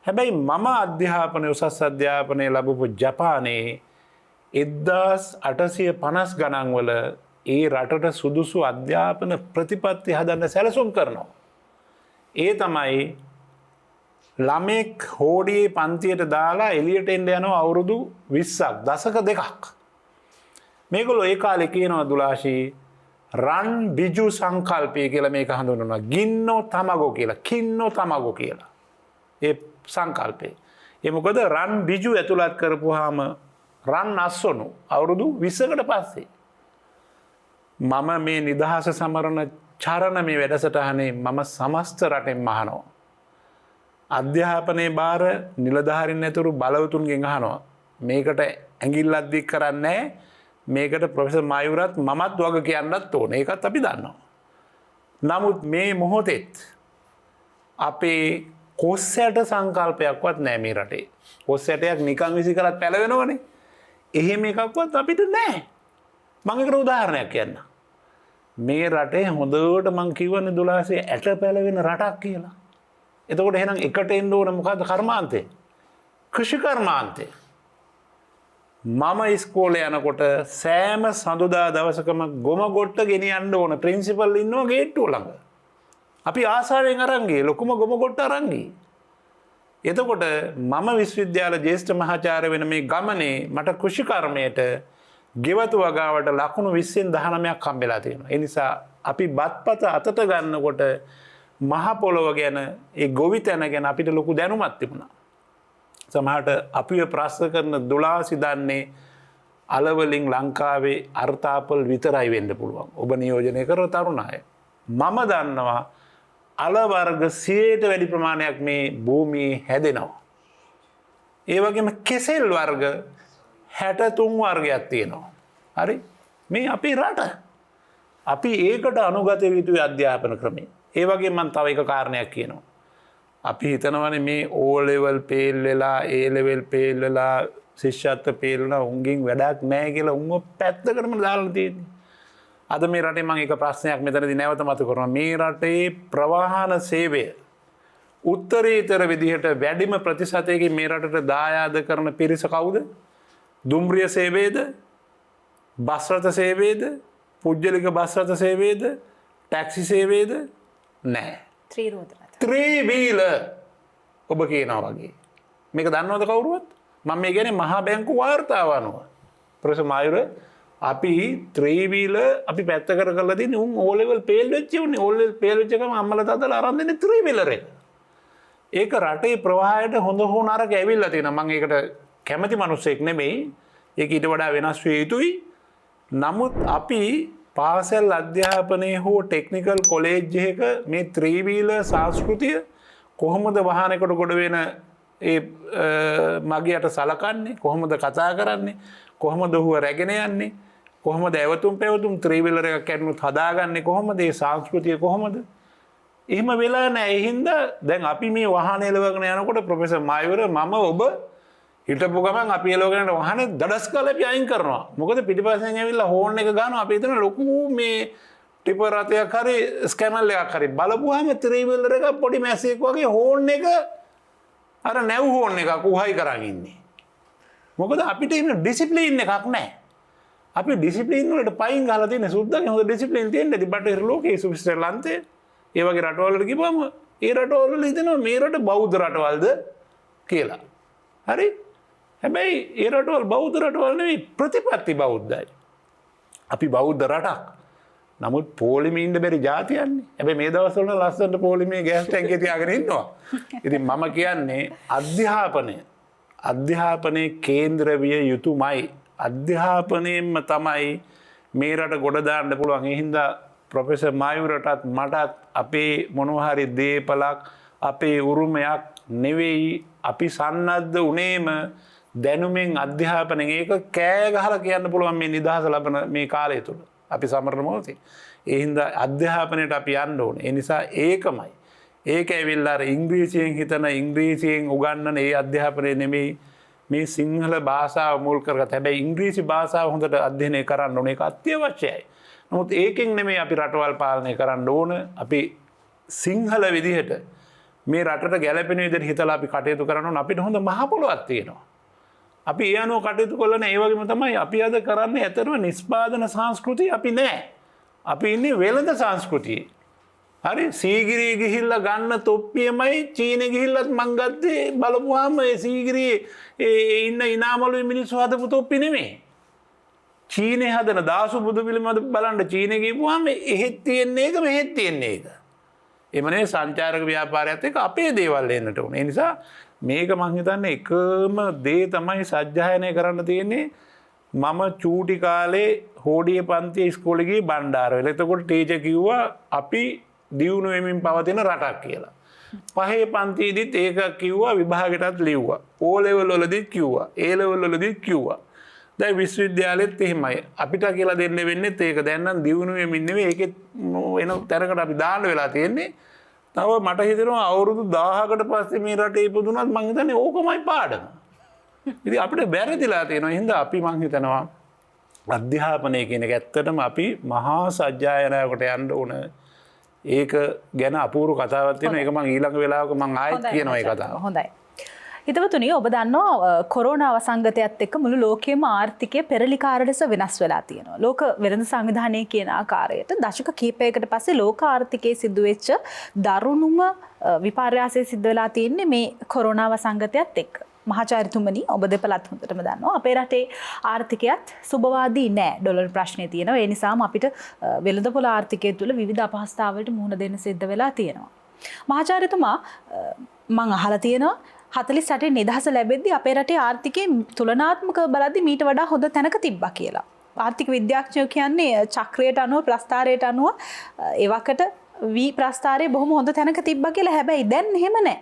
හැබැයි මම අධ්‍යාපනය උසස් අධ්‍යාපනය ලැබපු ජපානයේ 1850 ගණන් වල ඒ රටට සුදුසු අධ්‍යාපන ප්‍රතිපත්ති හදන්න සැලසුම් කරනවා. ඒ තමයි ළමෙක් හෝඩියේ පන්තියට දාලා එළියට එන්න යනවා අවුරුදු 20ක් දශක දෙකක්. මේගොල්ලෝ ඒ කාලේ කියනවා දුලාශී රන් බිජු සංකල්පය කියලා මේක හඳුන්වනවා. ගින්නෝ තමගෝ කියලා, කින්නෝ තමගෝ කියලා. ඒ සංකල්පේ. ඒ මොකද රන් බිජු ඇතුළත් කරපුවාම රන් අස්වනු අවුරුදු 20කට පස්සේ මම මේ නිදහස සමරන චරණ මේ වැඩසටහනේ මම සමස්ත රටෙන් අහනවා. අධ්‍යාපනයේ බාර නිලධාරීන් ඇතුළු බලවතුන්ගෙන් අහනවා. මේකට ඇඟිල්ලක් දික් කරන්නේ මේකට ප්‍රොෆෙසර් මායුරත් මමත් වග කියන්නත් ඕනේ. ඒකත් අපි දන්නවා. නමුත් මේ මොහොතේත් අපේ කොස්සයට සංකල්පයක්වත් නැහැ මේ රටේ. කොස්සයටයක් නිකන් විසි කරත් පැලවෙනවනේ. එහෙම එකක්වත් අපිට නැහැ. මම ඒකට උදාහරණයක් කියන්න. මේ රටේ හොඳට මං කියවනේ 12 ඇට පැලවෙන රටක් කියලා. එතකොට එහෙනම් එකට එන්න ඕන මොකද්ද කර්මාන්තේ? කෘෂි කර්මාන්තේ. මම ඉස්කෝලේ යනකොට සෑම සඳුදා දවසකම ගොම ගොට්ට ගෙනියන්න ඕන ප්‍රින්සිපල් ඉන්නවා ගේට්ටුව ළඟ. අපි ආසාවෙන් අරන් ගියේ ලොකුම ගොම ගොට්ට අරන් ගියේ. එතකොට මම විශ්වවිද්‍යාල ජ්‍යෙෂ්ඨ මහාචාර්ය වෙන මේ ගමනේ මට කෘෂි කර්මයට ගෙවතු වගාවට ලකුණු 20න් 19ක් හම්බෙලා තියෙනවා. ඒ නිසා අපි බත්පත අතට ගන්නකොට මහ පොළොව ගැන ඒ ගොවිතැන ගැන අපිට ලොකු දැනුමක් තිබුණා. සමහරට අපිව ප්‍රශ්න කරන 12 දන්නේ අලවලින් ලංකාවේ අර්ථාපල් විතරයි වෙන්න පුළුවන්. ඔබ නියෝජනය කරන තරුණ අය. මම දන්නවා අල වර්ග 100ට වැඩි ප්‍රමාණයක් මේ භූමියේ හැදෙනවා. ඒ වගේම කෙසෙල් වර්ග 63 වර්ගයක් තියෙනවා. හරි? මේ අපේ රට. අපි ඒකට අනුගත යුතු අධ්‍යාපන ක්‍රමය. ඒ වගේම මම තව එක කාරණයක් කියනවා. අපි හිතනවානේ මේ O level fail වෙලා A level fail වෙලා ශිෂ්‍යත්ව fail වෙලා උන්ගෙන් වැඩක් නැහැ කියලා උන්ව පැත්තකටම දාලා තියෙන්නේ. අද මේ රටේ මම එක ප්‍රශ්නයක් මෙතනදී නැවත මතු කරනවා. මේ රටේ ප්‍රවාහන සේවය උත්තරීතර විදිහට වැඩිම ප්‍රතිශතයකින් මේ රටට දායාද කරන පිරිස කවුද? දුම්රිය සේවයේද? බස් රථ සේවයේද? පුජ්‍යලික බස් රථ සේවයේද? ටැක්සි සේවයේද? නැහැ. ත්‍රිවීල ඔබ කියනවා වගේ. මේක දන්නවද කවුරුවත්? මම මේ කියන්නේ මහා බැංකු වාර්තාව අනුව. ප්‍රොෆෙසර් මායුර අපි ත්‍රිවීල අපි පැත්ත කරලා තියෙන්නේ උන් O level fail වෙච්ච උන්නේ O level fail වෙච්ච ගමන් අම්මලා තාත්තලා අරන් දෙන්නේ ත්‍රිවීලර් එක. ඒක රටේ ප්‍රවාහයට හොඳ හෝ නරක ඇවිල්ලා තියෙනවා. මම ඒකට කැමති මිනිස්සෙක් නෙමෙයි. ඒක ඊට වඩා වෙනස් විය යුතුයි. නමුත් අපි පාසල් අධ්‍යාපනයේ හෝ ටෙක්නිකල් කොලේජ් එකක මේ ත්‍රිවීල සංස්කෘතිය කොහොමද වාහනයකට ගොඩ වෙන ඒ මගියට සලකන්නේ? කොහොමද කතා කරන්නේ? කොහොමද ඔහුව රැගෙන යන්නේ? කොහොමද ඇවතුම් පැවතුම් ත්‍රිවීලර් එකක් කැඩුනොත් හදාගන්නේ කොහොමද? ඒ සංස්කෘතිය කොහොමද? එහෙම වෙලා නැහැ. ඒ හින්දා දැන් අපි මේ වාහන එලවගෙන යනකොට ප්‍රොෆෙසර් මායුර මම ඔබ හිටපු ගමන් අපි එලවගෙන වාහනේ දඩස් කාලා අපි අයින් කරනවා. මොකද පිටිපස්සෙන් ඇවිල්ලා හෝන් එක ගන්නවා. අපි හිතන ලොකු මේ ටිපර් රථයක් හරි ස්කැනල් එකක් හරි බලපුවාම ත්‍රිවීලර් එක පොඩි මැස්සෙක් වගේ හෝන් එක අර නැව් හෝන් එකක් උහයි කරන් ඉන්නේ. මොකද අපිට ඉන්න ඩිසිප්ලින් එකක් නැහැ. අපි ඩිසිප්ලින් වලට පයින් ගහලා තියෙන සුද්දාගේ හොඳ ඩිසිප්ලින් තියෙන්නේ බටහිර ලෝකයේ ශ්‍රීලංකාවේ ඒ වගේ රටවල් වලට ගිහම ඒ රටවල් වල හිතනවා මේ රට බෞද්ධ රටවල්ද කියලා. හරි? හැබැයි ඒ රටවල් බෞද්ධ රටවල් නෙවෙයි ප්‍රතිපත්ති බෞද්ධයි. අපි බෞද්ධ රටක්. නමුත් පොලිමේ ඉන්න බැරි જાතියන්නේ. හැබැයි මේ දවස්වල ලස්සනට පොලිමේ ගෑස් ටැංකිය තියාගෙන ඉන්නවා. ඉතින් මම කියන්නේ අධ්‍යාපනයේ කේන්ද්‍ර විය යුතුමයි. අධ්‍යාපනයෙන්ම තමයි මේ රට ගොඩ දාන්න පුළුවන්. ඒ හින්දා ප්‍රොෆෙසර් මායුරටත් මටත් අපේ මොනවා හරි දේපලක් අපේ උරුමයක් නෙවෙයි අපි සන්නද්ධ උනේම දැනුමෙන් අධ්‍යාපනයෙන් ඒක කෑ ගහලා කියන්න පුළුවන් මේ නිදහස ලබන මේ කාලය තුල අපි සමරන මොහොතේ. ඒ හින්දා අධ්‍යාපනයට අපි යන්න ඕනේ. ඒ නිසා ඒකමයි. ඒක ඇවිල්ලා අර ඉංග්‍රීසියෙන් හිතන ඉංග්‍රීසියෙන් උගන්වන ඒ අධ්‍යාපනය නෙමෙයි මේ සිංහල භාෂාව මුල් කරගත්ත. හැබැයි ඉංග්‍රීසි භාෂාව හොඳට අධ්‍යයනය කරන්න ඕනේ. ඒක අත්‍යවශ්‍යයි. නමුත් ඒකෙන් නෙමෙයි අපි රටවල් පාලනය කරන්න ඕන. අපි සිංහල විදිහට මේ රටට ගැළපෙන විදිහට හිතලා අපි කටයුතු කරන්න ඕන. අපිට හොඳ මහ පොළොවක් තියෙනවා. අපි ඒ අනුව කටයුතු කළා ඒ වගේම තමයි අපි අද කරන්නේ ඇතරම නිෂ්පාදන සංස්කෘතිය අපි නෑ. අපි ඉන්නේ වෙළඳ සංස්කෘතියේ. හරි සීගිරිය ගිහිල්ලා ගන්න තොප්පියමයි චීනෙ ගිහිල්ලත් මං ගත්තේ බලපුවාම ඒ සීගිරියේ ඉන්න ඉනාමලුවේ මිනිස්සු හදපු තොප්පි නෙමෙයි. චීනේ හදන දාසු බුදු පිළිමද බලන්න චීනේ ගිහුවාම එහෙත් තියෙන්නේ ඒක මෙහෙත් තියෙන්නේ ඒක. එමනේ සංචාරක ව්‍යාපාරයත් එක්ක අපේ දේවල් එන්නට ඕනේ. ඒ නිසා මේක මං හිතන්නේ එකම දේ තමයි සජ්ජායනය කරන්න තියෙන්නේ. මම චූටි කාලේ හෝඩියේ පන්තියේ ඉස්කෝලේ ගියේ බණ්ඩාරවල. එතකොට ටීචර් කිව්වා අපි දියුණු වෙමින් පවතින රටක් කියලා. පහේ පන්තියේදීත් ඒක කිව්වා විභාගයටත් ලිව්වා. O level වලදීත් කිව්වා. A level වලදීත් කිව්වා. දැන් විශ්වවිද්‍යාලෙත් එහෙමයි. අපිට කියලා දෙන්න වෙන්නේ ඒක. දැන් නම් දියුණු වෙමින් නෙවෙයි ඒකෙත් වෙන තැනකට අපි දාන්න වෙලා තියෙන්නේ. තව මට හිතෙනවා අවුරුදු 1000කට පස්සේ මේ රටේ ඉපදුනත් මං හිතන්නේ ඕකමයි පාඩම. ඉතින් අපිට බැරදිලා තියෙනවා. හින්දා අපි මං හිතනවා අධ්‍යාපනය කියන එක ඇත්තටම අපි මහා සජ්ජායනාවකට යන්න ඕන. ඒක ගැන අපූර්ව කතාවක් තියෙනවා. ඒක මං ඊළඟ වෙලාවක මං ආයෙත් කියනවා ඒ කතාව. හොඳයි. හිතවතුනි ඔබ දන්නවා කොරෝනා වසංගතයත් එක්ක මුළු ලෝකයේම ආර්ථිකය පෙරලිකාර ලෙස වෙනස් වෙලා තියෙනවා. ලෝක වෙළඳ සංවිධානය කියන ආකාරයට දශක කිහිපයකට පස්සේ ලෝක ආර්ථිකයේ සිදු වෙච්ච දරුණුම විපර්යාසය සිද්ධ වෙලා තියෙන්නේ මේ කොරෝනා වසංගතයත් එක්ක. මහාචාර්යතුමනි ඔබ දෙපළත් හොඳටම දන්නවා අපේ රටේ ආර්ථිකයත් සුබවාදී නෑ. ඩොලර් ප්‍රශ්නේ තියෙනවා. ඒ නිසාම අපිට වෙළඳපොළ ආර්ථිකය තුළ විවිධ අපහසුතාවලට මුහුණ දෙන්න සිද්ධ වෙලා තියෙනවා. මහාචාර්යතුමා මම අහලා තියෙනවා 48 නිදහස ලැබෙද්දී අපේ රටේ ආර්ථිකයේ තුලනාත්මකව බලද්දී මීට වඩා හොඳ තැනක තිබ්බා කියලා. ආර්ථික විද්‍යාඥයෝ කියන්නේ චක්‍රයට අනුව ප්‍රස්ථාරයට අනුව ඒවකට V ප්‍රස්ථාරයේ බොහොම හොඳ තැනක තිබ්බා කියලා. හැබැයි දැන් එහෙම නැහැ.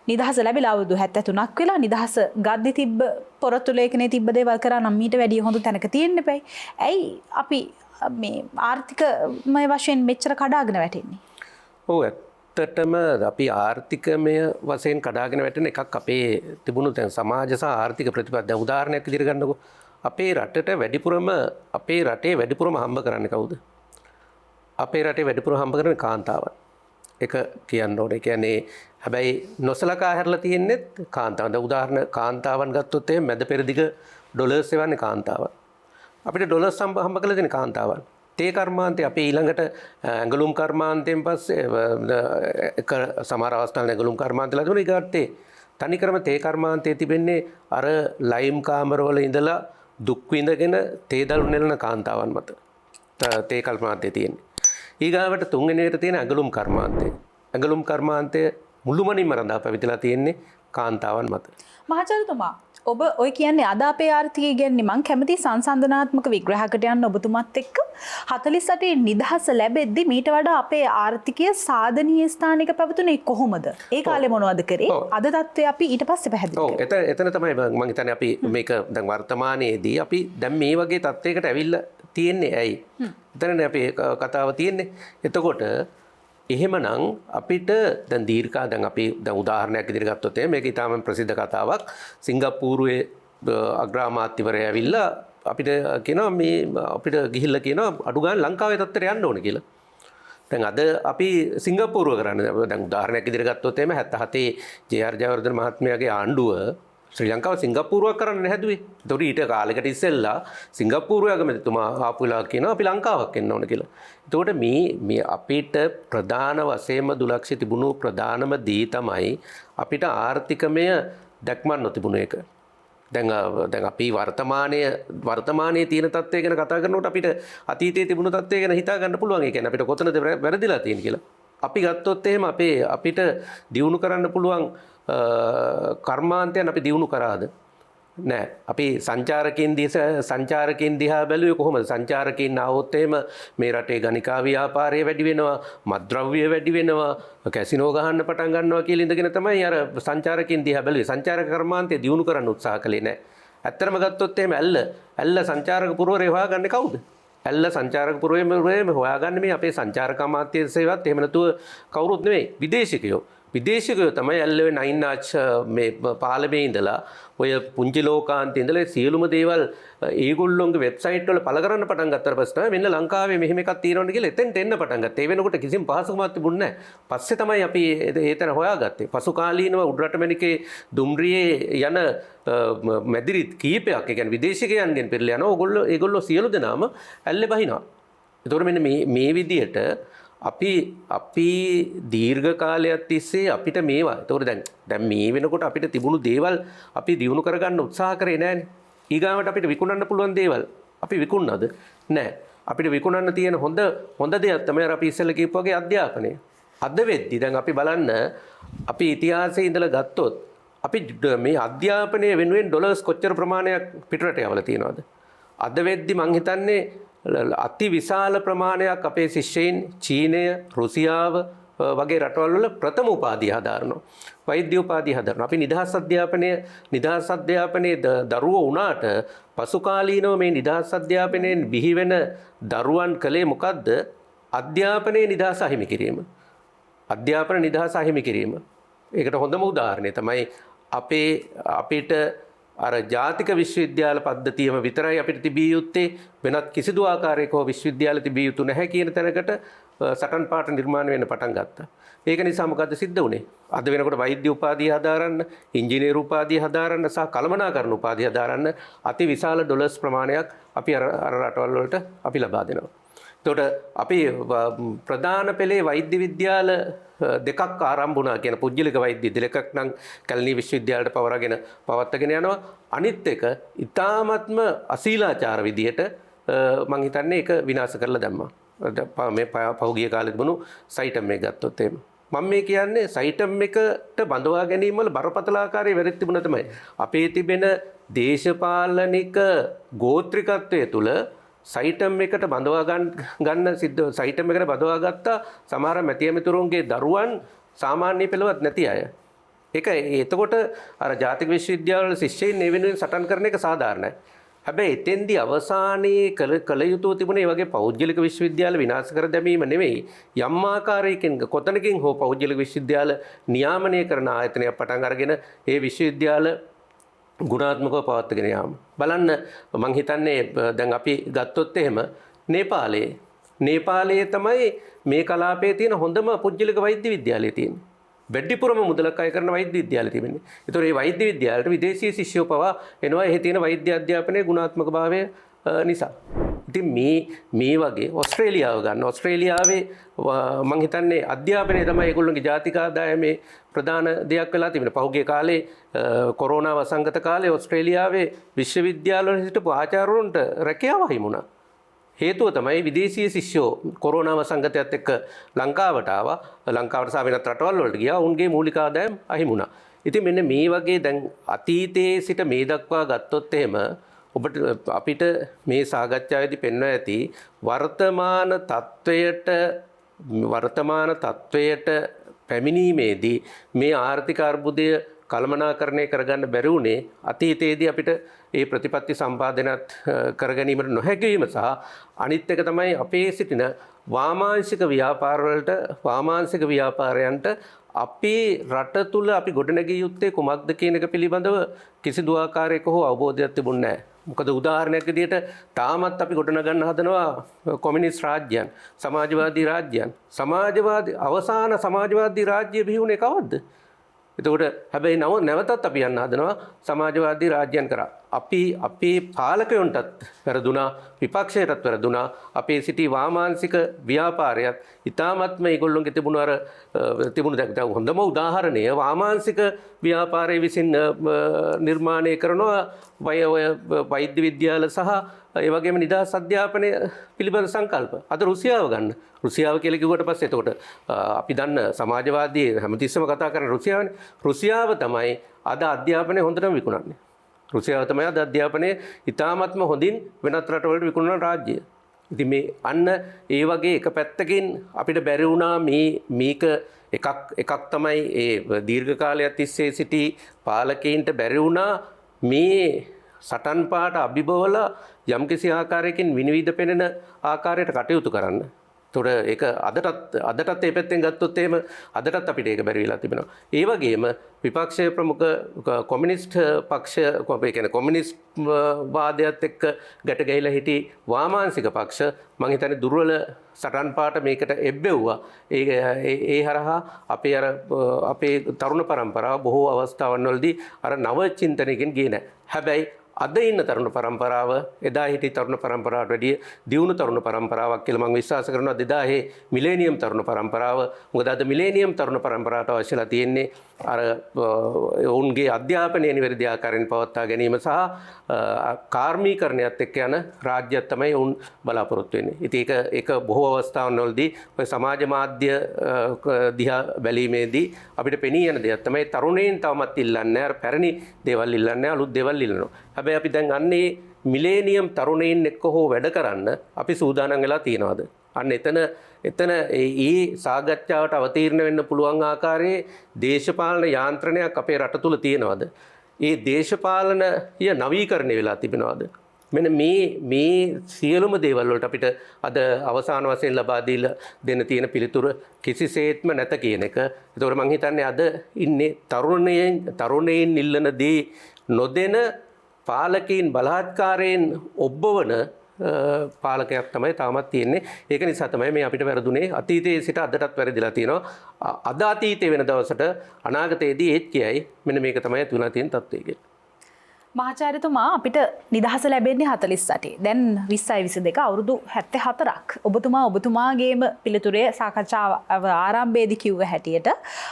නිදහස ලැබිලා අවුරුදු 73ක් වෙලා නිදහස ගද්දි තිබ්බ පොරොත්තු ලේඛනයේ තිබ්බ දේවල් කරා නම් මීට වැඩිය හොඳ තැනක තියෙන්න බෑ. ඇයි අපි මේ ආර්ථිකමය වශයෙන් මෙච්චර කඩාගෙන වැටෙන්නේ? ඔව් ඇත්තටම අපි ආර්ථිකමය වශයෙන් කඩාගෙන වැටෙන එකක් අපේ තිබුණු දැන් සමාජ සහ ආර්ථික ප්‍රතිපද. දැන් උදාහරණයක් විදිහට ගන්නකො අපේ රටට වැඩිපුරම අපේ රටේ වැඩිපුරම හම්බ කරන්නේ කවුද? අපේ රටේ වැඩිපුරම හම්බ කරන්නේ කාන්තාවන්. එක කියන්න ඕනේ. කියන්නේ හැබැයි නොසලකා හැරලා තියෙන්නේ කාන්තාවන්. දැන් උදාහරණ කාන්තාවන් ගත්තොත් එහෙනම් මැද පෙරදිග ඩොලර්ස් එවන්නේ කාන්තාවන්. අපිට ඩොලර්ස් හම්බ කරලා තියෙන කාන්තාවන්. තේ කර්මාන්තය අපේ ඊළඟට ඇඟලුම් කර්මාන්තයෙන් පස්සේ එක සමහර අවස්ථාවල ඇඟලුම් කර්මාන්තලා තිබුණා. ඊගාට තනිකරම තේ කර්මාන්තයේ තිබෙන්නේ අර ලයිම් කාමරවල ඉඳලා දුක් විඳගෙන තේ දළු නෙලන කාන්තාවන් මත. තේ කර්මාන්තයේ තියෙන්නේ. ඊගාවට තුන්වෙනියට තියෙන ඇඟලුම් කර්මාන්තය. ඇඟලුම් කර්මාන්තය මුළුමනින්ම රඳා පැවතිලා තියෙන්නේ කාන්තාවන් මත. මහාචාර්යතුමා ඔබ ඔය කියන්නේ අද අපේ ආර්ථිකය කියන්නේ මං කැමති සංසන්දනාත්මක විග්‍රහයකට යන්න ඔබතුමත් එක්ක 48 නිදහස ලැබෙද්දි මීට වඩා අපේ ආර්ථිකය සාධනීය ස්ථානික පැවතුනේ කොහොමද? ඒ කාලේ මොනවද කරේ? අද තත්ත්වය අපි ඊට පස්සේ පැහැදිලි කරමු. එතන තමයි මම හිතන්නේ අපි මේක දැන් වර්තමානයේදී අපි දැන් මේ වගේ තත්ත්වයකට ඇවිල්ලා තියෙන්නේ ඇයි? එතනනේ අපි කතාව තියෙන්නේ. එතකොට එහෙමනම් අපිට දැන් දැන් අපි දැන් උදාහරණයක් ඉදිරියට ගත්තොත් මේක ඊටාම ප්‍රසිද්ධ කතාවක්. සිංගප්පූරුවේ අග්‍රාමාත්‍යවරයා ඇවිල්ලා අපිට කියනවා මේ අපිට ගිහිල්ලා කියනවා අඩු ගන්න ලංකාවේ තත්ත්වයට යන්න ඕනේ කියලා. දැන් අද අපි සිංගප්පූරුව කරන්නේ දැන් උදාහරණයක් ඉදිරියට ගත්තොත් 77 ජේ.ආර්. ජයවර්ධන මහත්මයාගේ ආණ්ඩුව ශ්‍රී ලංකාව සිංගප්පූරුවක් කරන්න හැදුවේ. ඒතකොට ඊට කාලෙකට ඉස්සෙල්ලා සිංගප්පූරුවේ අගමැතිතුමා ආපු වෙලාව කියනවා අපි ලංකාවක් එන්න ඕන කියලා. එතකොට මේ අපිට ප්‍රධාන වශයෙන්ම දුලක්ෂ තිබුණු ප්‍රධානම දී තමයි අපිට ආර්ථිකමය දැක්මක් නොතිබුණු එක. දැන් අපි වර්තමානයේ තියෙන තත්ත්වය ගැන කතා කරනකොට අපිට අතීතයේ තිබුණු තත්ත්වය ගැන හිතා ගන්න පුළුවන්. ඒ කියන්නේ අපිට කොතනද වැරදිලා තියෙන්නේ කියලා. අපි ගත්තොත් එහෙම අපිට දියුණු කරන්න පුළුවන් කර්මාන්තයන් අපි දියුණු කරාද? නෑ. අපි සංචාරකයන් දිහා බැලුවේ කොහොමද? සංචාරකයන් ආවොත් එහෙම මේ රටේ ගණිකා ව්‍යාපාරය වැඩි වෙනවා, මත්ද්‍රව්‍ය වැඩි වෙනවා, කැසිනෝ ගහන්න පටන් ගන්නවා කියලා ඉඳගෙන තමයි අර සංචාරකයන් දිහා බැලුවේ. සංචාරක කර්මාන්තය දියුණු කරන්න උත්සාහ කළේ නෑ. ඇත්තටම ගත්තොත් එහෙම ඇල්ල සංචාරක පුරවරේ හොයාගන්නේ කවුද? ඇල්ල සංචාරක පුරවරේ හොයාගන්නේ මේ අපේ සංචාරක අමාත්‍ය සේවත් එහෙම නැතුව කවුරුත් නෙවෙයි විදේශිකයෝ. විදේශිකයෝ තමයි ඇල්ලවේ නයින්නාච් මේ පාලමේ ඉඳලා ඔය පුංචි ලෝකාන්තේ ඉඳලා සියලුම දේවල් ඒගොල්ලොන්ගේ වෙබ්සයිට් වල පළ කරන්න පටන් ගත්තාට පස්සේ තමයි මෙන්න ලංකාවේ මෙහෙම එකක් තියෙනවනේ කියලා එතෙන්ට එන්න පටන් ගත්තා. ඒ වෙනකොට කිසිම පහසුකමක් තිබුණේ නැහැ. පස්සේ තමයි අපි ඒතන හොයාගත්තේ. පසු කාලීනව උඩරටමැණිකේ දුම්රියේ යන මැදිරිත් කීපයක් ඒ කියන්නේ විදේශිකයන්ගෙන් පෙරලා යනවා. ඒගොල්ලෝ සියලු දෙනාම ඇල්ලේ බහිනවා. ඒතකොට මෙන්න මේ විදියට අපි දීර්ඝ කාලයක් තිස්සේ අපිට මේවා. ඒතකොට දැන් මේ වෙනකොට අපිට තිබුණු දේවල් අපි දියුණු කරගන්න උත්සාහ කරේ නෑනේ. ඊගාවට අපිට විකුණන්න පුළුවන් දේවල් අපි විකුණනද? නෑ. අපිට විකුණන්න තියෙන හොඳ දෙයක් තමයි අපි ඉස්සෙල්ලා කියපු වගේ අධ්‍යාපනය. අද වෙද්දි දැන් අපි බලන්න අපි ඉතිහාසයේ ඉඳලා ගත්තොත් අපි මේ අධ්‍යාපනය වෙනුවෙන් ඩොලර්ස් කොච්චර ප්‍රමාණයක් පිටරට යවලා තියෙනවද? අද වෙද්දි මං හිතන්නේ අති විශාල ප්‍රමාණයක් අපේ ශිෂ්‍යයින් චීනය, රුසියාව වගේ රටවල් වල ප්‍රථම උපාධිය හදාරනවා. වෛද්‍ය උපාධිය හදාරනවා. අපි නිදහස් අධ්‍යාපනයේ දරුවෝ වුණාට පසු කාලීනව මේ නිදහස් අධ්‍යාපනයෙන් බිහි වෙන දරුවන් කලේ මොකද්ද? අධ්‍යාපනයේ නිදහස අහිමි කිරීම. අධ්‍යාපන නිදහස අහිමි කිරීම. ඒකට හොඳම උදාහරණය තමයි අපිට අර ජාතික විශ්වවිද්‍යාල පද්ධතියම විතරයි අපිට තිබිය යුත්තේ වෙනත් කිසිදු ආකාරයක හෝ විශ්වවිද්‍යාල තිබිය යුතු නැහැ කියන තැනකට සටන් පාට නිර්මාණය වෙන්න පටන් ගත්තා. ඒක නිසා මොකද්ද සිද්ධ වුනේ? අද වෙනකොට වෛද්‍ය උපාධිය හදාරන්න, ඉංජිනේරු උපාධිය හදාරන්න සහ කළමනාකරණ උපාධිය හදාරන්න අති විශාල ඩොලර්ස් ප්‍රමාණයක් අපි අර රටවල් වලට අපි ලබා දෙනවා. එතකොට අපි ප්‍රධාන පෙළේ වෛද්‍ය විද්‍යාල දෙකක් ආරම්භ වුණා කියන පුජ්‍යලික වෛද්‍ය දෙකක් නම් කැලණි විශ්වවිද්‍යාලයට පවරගෙන පවත්වාගෙන යනවා. අනිත් එක ඊ타ත්ම අශීලාචාර විදියට මම හිතන්නේ ඒක විනාශ කරලා දැම්මා. මේ පහුගිය කාලෙත් වුණු සයිටම් එක ගත්තොත් එහෙම. මම මේ කියන්නේ සයිටම් එකට බඳවා ගැනීම වල බරපතල ආකාරයේ වැරදි තිබුණා තමයි. අපේ තිබෙන දේශපාලනික ගෝත්‍රිකත්වයේ තුල සයිටම් එකට බඳවා ගන්න සිද්ධ සයිටම් එකට බඳවා ගත්ත සමහර මැතිඇමතුරුන්ගේ දරුවන් සාමාන්‍ය පෙළවත් නැති අය. ඒක එතකොට අර ජාතික විශ්වවිද්‍යාල ශිෂ්‍යයින් මේ වෙනුවෙන් සටන් කරන එක සාධාරණයි. හැබැයි එතෙන්දී අවසානයේ කළ යුතු තිබුණේ වගේ පෞද්ගලික විශ්වවිද්‍යාල විනාශ කර දැමීම නෙවෙයි. යම් ආකාරයකින් කොතනකින් හෝ පෞද්ගලික විශ්වවිද්‍යාල නියාමනය කරන ආයතනයක් පටන් අරගෙන ඒ විශ්වවිද්‍යාල ගුණාත්මකව පවත්වාගෙන යාම. බලන්න මං හිතන්නේ දැන් අපි ගත්තොත් එහෙම නේපාලයේ තමයි මේ කලාපයේ තියෙන හොඳම පුජ්‍යලික වෛද්‍ය විද්‍යාලය තියෙන්නේ. වැඩිපුරම මුදලක් අය කරන වෛද්‍ය විද්‍යාලය තිබෙන්නේ. ඒතකොට මේ වෛද්‍ය විද්‍යාලයට විදේශීය ශිෂ්‍යෝ පවා එනවා එහි තියෙන වෛද්‍ය අධ්‍යාපනයේ ගුණාත්මක භාවය නිසා. ඉතින් මේ වගේ ඕස්ට්‍රේලියාව ගන්න. ඕස්ට්‍රේලියාවේ මං හිතන්නේ අධ්‍යාපනය තමයි ඒගොල්ලෝගේ ජාතික ආදායමේ ප්‍රධාන දෙයක් වෙලා තිබෙනවා. පහුගිය කාලේ කොරෝනා වසංගත කාලේ ඕස්ට්‍රේලියාවේ විශ්වවිද්‍යාලවල සිටපු ආචාර්යවරුන්ට රැකියාව හිමුණා. හේතුව තමයි විදේශීය ශිෂ්‍යෝ කොරෝනා වසංගතයත් එක්ක ලංකාවට ආවා. ලංකාවට සහ වෙනත් රටවල් වලට ගියා. උන්ගේ මූලික ආදායම් අහිමුණා. ඉතින් මෙන්න මේ වගේ දැන් අතීතයේ සිට මේ දක්වා ගත්තොත් එහෙම ඔබට අපිට මේ සාකච්ඡාවේදී පෙන්වලා ඇති වර්තමාන තත්වයට පැමිණීමේදී මේ ආර්ථික අර්බුදය කළමනාකරණය කරගන්න බැරි වුණේ අතීතයේදී අපිට ඒ ප්‍රතිපත්ති සම්පාදනයත් කරගැනීමට නොහැකි වීම සහ අනිත් එක තමයි අපේ සිටින වාමාංශික ව්‍යාපාරයන්ට අපේ රට තුල අපි ගොඩනැගිය යුත්තේ කුමක්ද කියන එක පිළිබඳව කිසිදු ආකාරයක හෝ අවබෝධයක් තිබුණේ නැහැ. මොකද උදාහරණයක් විදිහට තාමත් අපි ගොඩනගන්න හදනවා කොමියුනිස්ට් රාජ්‍යයන්, සමාජවාදී රාජ්‍යයන්. අවසාන සමාජවාදී රාජ්‍ය බිහි වුණේ කවද්ද? එතකොට හැබැයි නැවතත් අපි යන්න හදනවා සමාජවාදී රාජ්‍යයන් කරා. අපේ පාලකයන්ටත් වැරදුනා, විපක්ෂයටත් වැරදුනා. අපේ සිටි වාමාංශික ව්‍යාපාරයත් ඉතාමත්ම ඒගොල්ලොන්ගේ තිබුණු දැන් හොඳම උදාහරණය වාමාංශික ව්‍යාපාරයේ විසින් නිර්මාණය කරනවා වෛද්‍ය විද්‍යාල සහ ඒ වගේම නිදහස් අධ්‍යාපනය පිළිබඳ සංකල්ප. අද රුසියාව ගන්න. රුසියාව කියලා කිව්වට පස්සේ එතකොට අපි දන්න සමාජවාදී හැමතිස්සම කතා කරන රුසියාවනේ. රුසියාව තමයි අද අධ්‍යාපනය හොඳටම විකුණන්නේ. රුසියාව තමයි අද අධ්‍යාපනය ඉතාමත්ම හොඳින් වෙනත් රටවලට විකුණන රාජ්‍යය. ඉතින් මේ අන්න ඒ වගේ එක පැත්තකින් අපිට බැරි වුණා මේක එකක් තමයි ඒ දීර්ඝ කාලයක් තිස්සේ සිටි පාලකයින්ට බැරි වුණා මේ සටන් පාට අභිබවලා යම්කිසි ආකාරයකින් විනිවිද පෙනෙන ආකාරයට කටයුතු කරන්න. ඒතොර ඒක අදටත් ඒ පැත්තෙන් ගත්තොත් එහෙම අදටත් අපිට ඒක බැරි වෙලා තිබෙනවා. ඒ වගේම විපක්ෂයේ ප්‍රමුඛ කොමියුනිස්ට් පක්ෂ ඒ කියන්නේ කොමියුනිස්ට් වාදයට එක්ක ගැට ගැහිලා හිටි වාමාංශික පක්ෂ මම හිතන්නේ දුර්වල සටන් පාට මේකට එබ්බෙව්වා. ඒ හරහා අපේ තරුණ පරම්පරාව බොහෝ අවස්ථාවන් වලදී අර නව චින්තනයකින් ගියේ නැහැ. හැබැයි අද ඉන්න තරුණ පරම්පරාව එදා හිටි තරුණ පරම්පරාවට වැඩිය දියුණු තරුණ පරම්පරාවක් කියලා මම විශ්වාස කරනවා. 2000 මිලේනියම් තරුණ පරම්පරාව. මොකද අද මිලේනියම් තරුණ පරම්පරාවට අවශ්‍යලා තියෙන්නේ අර ඔවුන්ගේ අධ්‍යාපනය නිවැරදි ආකාරයෙන් පවත්වා ගැනීම සහ කාර්මීකරණයත් එක්ක යන රාජ්‍යයක් තමයි ඔවුන් බලාපොරොත්තු වෙන්නේ. ඉතින් ඒක බොහෝ අවස්ථාවන් වලදී ඔය සමාජ මාධ්‍ය දිහා බැලීමේදී අපිට පෙනී යන දෙයක් තමයි තරුණයින් තවමත් ඉල්ලන්නේ අර පැරණි දේවල් ඉල්ලන්නේ අලුත් දේවල් ඉල්ලනවා. හැබැයි අපි දැන් අන්නේ මිලේනියම් තරුණයින් එක්ක හෝ වැඩ කරන්න අපි සූදානම් වෙලා තියෙනවද? අන්න එතන ඒ සාකච්ඡාවට අවතීර්ණ වෙන්න පුළුවන් ආකාරයේ දේශපාලන යාන්ත්‍රණයක් අපේ රට තුල තියෙනවද? ඒ දේශපාලනය නවීකරණය වෙලා තිබෙනවද? මෙන්න මේ සියලුම දේවල් වලට අපිට අද අවසාන වශයෙන් ලබා දීලා දෙන්න තියෙන පිළිතුර කිසිසේත්ම නැත කියන එක. ඒතකොට මම හිතන්නේ අද ඉන්නේ තරුණයින් ඉල්ලන දේ නොදෙන පාලකයින් බලහත්කාරයෙන් ඔබ්බවන පාලකයක් තමයි තාමත් තියෙන්නේ. ඒක නිසා තමයි මේ අපිට වැරදුනේ අතීතයේ සිට අදටත් වැරදිලා තියෙනවා. අද අතීතයේ වෙන දවසට අනාගතයේදී ඒත් කියයි මෙන්න මේක තමයි තුලා තියෙන තත්ත්වය කියලා. මහාචාර්යතුමා අපිට නිදහස ලැබෙන්නේ 48. දැන් 20යි 22 අවුරුදු 74ක්. ඔබතුමාගේම පිළිතුරේ සාකච්ඡාව ආරම්භයේදී කිව්ව හැටියට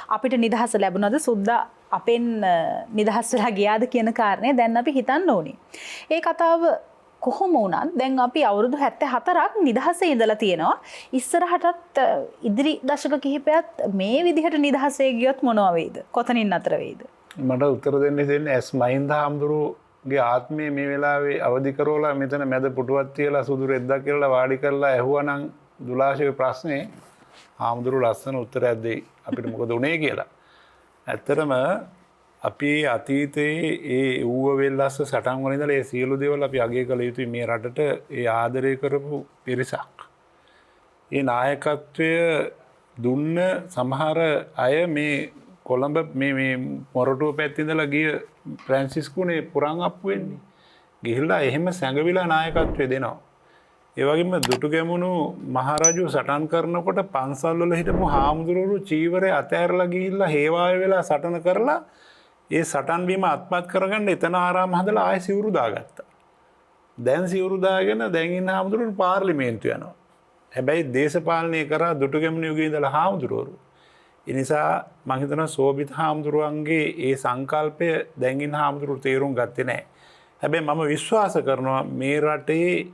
අපිට නිදහස ලැබුණාද සුද්දා අපෙන් නිදහස් වෙලා ගියාද කියන කාරණේ දැන් අපි හිතන්න ඕනේ. ඒ කතාව කොහොම වුණත් දැන් අපි අවුරුදු 74ක් නිදහසේ ඉඳලා තියෙනවා. ඉස්සරහටත් ඉදිරි දශක කිහිපයක් මේ විදිහට නිදහසේ ගියොත් මොනවා වෙයිද? කොතනින් අතර වෙයිද? මට උත්තර දෙන්න දෙන්නේ ඇස් මහින්ද හාමුදුරුවගේ ආත්මය මේ වෙලාවේ අවදි කරවලා මෙතන මැද පුටුවක් තියලා සුදු රෙද්දක් කියලා වාඩි කරලා ඇහුවනම් දුලාශයේ ප්‍රශ්නේ හාමුදුරුවෝ ලස්සන උත්තරයක් දෙයි අපිට මොකද උනේ කියලා. ඇත්තටම අපි අතීතයේ ඒ ඌව වෙල්ලස්ස සටන් වල ඉඳලා ඒ සියලු දේවල් අපි අගය කළ යුතුයි මේ රටට ඒ ආදරය කරපු පිරිසක්. ඒ නායකත්වය දුන්න සමහර අය මේ කොළඹ මේ මොරටුව පැත්තේ ඉඳලා ගිය ෆ්‍රැන්සිස්කුනේ පුරන් අප්පු වෙන්නේ. ගිහිල්ලා එහෙම සැඟවිලා නායකත්වය දෙනවා. ඒ වගේම දුටුගැමුණු මහරජු සටන් කරනකොට පන්සල් වල හිටපු හාමුදුරුවෝ චීවරය අතෑරලා ගිහිල්ලා හේවාය වෙලා සටන කරලා ඒ සටන් බීම අත්පත් කරගන්න එතන ආරාම හදලා ආයෙ සිවුරු දාගත්තා. දැන් සිවුරු දාගෙන දැන් ඉන්න හාමුදුරුවෝ පාර්ලිමේන්තුව යනවා. හැබැයි දේශපාලනය කරා දුටුගැමුණු යුගයේ ඉඳලා හාමුදුරුවෝ. ඒ නිසා මම හිතනවා සෝබිත හාමුදුරුවන්ගේ ඒ සංකල්පය දැන් ඉන්න හාමුදුරුවෝ තේරුම් ගත්තේ නැහැ. හැබැයි මම විශ්වාස කරනවා මේ රටේ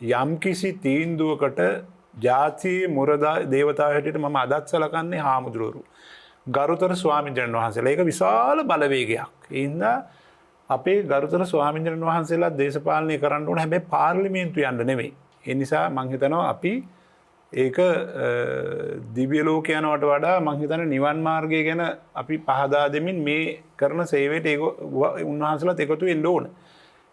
යම්කිසි තීන්දුවකට ජාතියේ මුරදා දේවතාව හැටියට මම අදත් සලකන්නේ හාමුදුරුවෝ. ගරුතර ස්වාමීන් වහන්සේලා ඒක විශාල බලවේගයක්. ඒ හින්දා අපේ ගරුතර ස්වාමීන් වහන්සේලා දේශපාලනය කරන්න ඕන හැබැයි පාර්ලිමේන්තුව යන්න නෙමෙයි. ඒ නිසා මම හිතනවා අපි ඒක දිව්‍ය ලෝක යනවට වඩා මම හිතන්නේ නිවන් මාර්ගය ගැන අපි පහදා දෙමින් මේ කරන සේවයට ඒක උන්වහන්සේලාත් එකතු වෙන්න ඕන.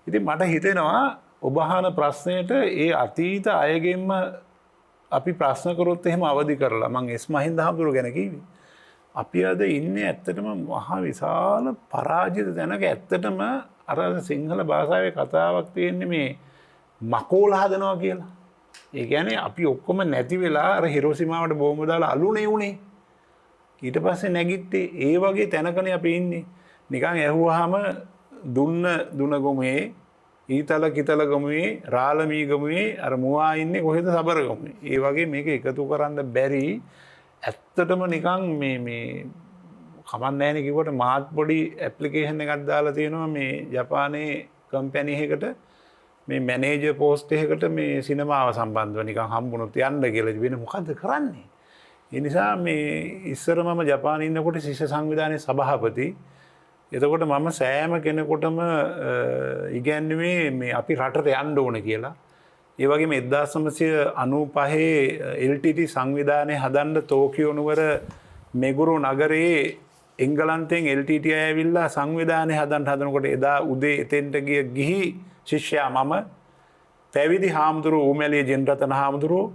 ඉතින් මට හිතෙනවා ඔබ අහන ප්‍රශ්නයට ඒ අතීත අයගෙන්ම අපි ප්‍රශ්න කරොත් එහෙම අවදි කරලා මම එස් මහින්ද හඳුරු ගැන කිව්වේ. අපි අද ඉන්නේ ඇත්තටම මහා විශාල පරාජිත තැනක. ඇත්තටම අර සිංහල භාෂාවේ කතාවක් තියෙන්නේ මේ මකෝල හදනවා කියලා. ඒ කියන්නේ අපි ඔක්කොම නැති වෙලා අර හිරෝසිමාවට බෝම්බ දාලා අලුනේ උනේ. ඊට පස්සේ නැගිට්ටේ ඒ වගේ තැනකනේ අපි ඉන්නේ. නිකන් ඇහුවාම දුන්න ගොමුවේ ඊතල කිතල ගොමුවේ රාළමී ගොමුවේ අර මුවා ඉන්නේ කොහෙද සබර ගොමුවේ. ඒ වගේ මේක එකතු කරන්න බැරි. ඇත්තටම නිකන් මේ කමක් නැහැනේ කිව්වට මාත් පොඩි ඇප්ලිකේෂන් එකක් දාලා තියෙනවා මේ ජපානයේ කම්පැනි එකකට මේ මැනේජර් පෝස්ට් එකකට මේ සිනමාව සම්බන්ධව නිකන් හම්බුනොත් යන්න කියලා. වෙන මොකද්ද කරන්නේ? ඒ නිසා මේ ඉස්සර මම ජපානයේ ඉන්නකොට ශිෂ්‍ය සංවිධානයේ සභාපති. එතකොට මම සෑම කෙනෙකුටම ඉගැන්වුවේ මේ අපි රටට යන්න ඕන කියලා. ඒ වගේම 1995 LTT සංවිධානය හදන්න ටෝකියෝ නුවර මෙගුරු නගරයේ එංගලන්තයෙන් LTT අය ඇවිල්ලා සංවිධානය හදනකොට එදා උදේ එතෙන්ට ගිහි ශිෂ්‍යයා මම පැවිදි හාමුදුරුවෝ ඌමැලිය ජෙනරතන හාමුදුරුවෝ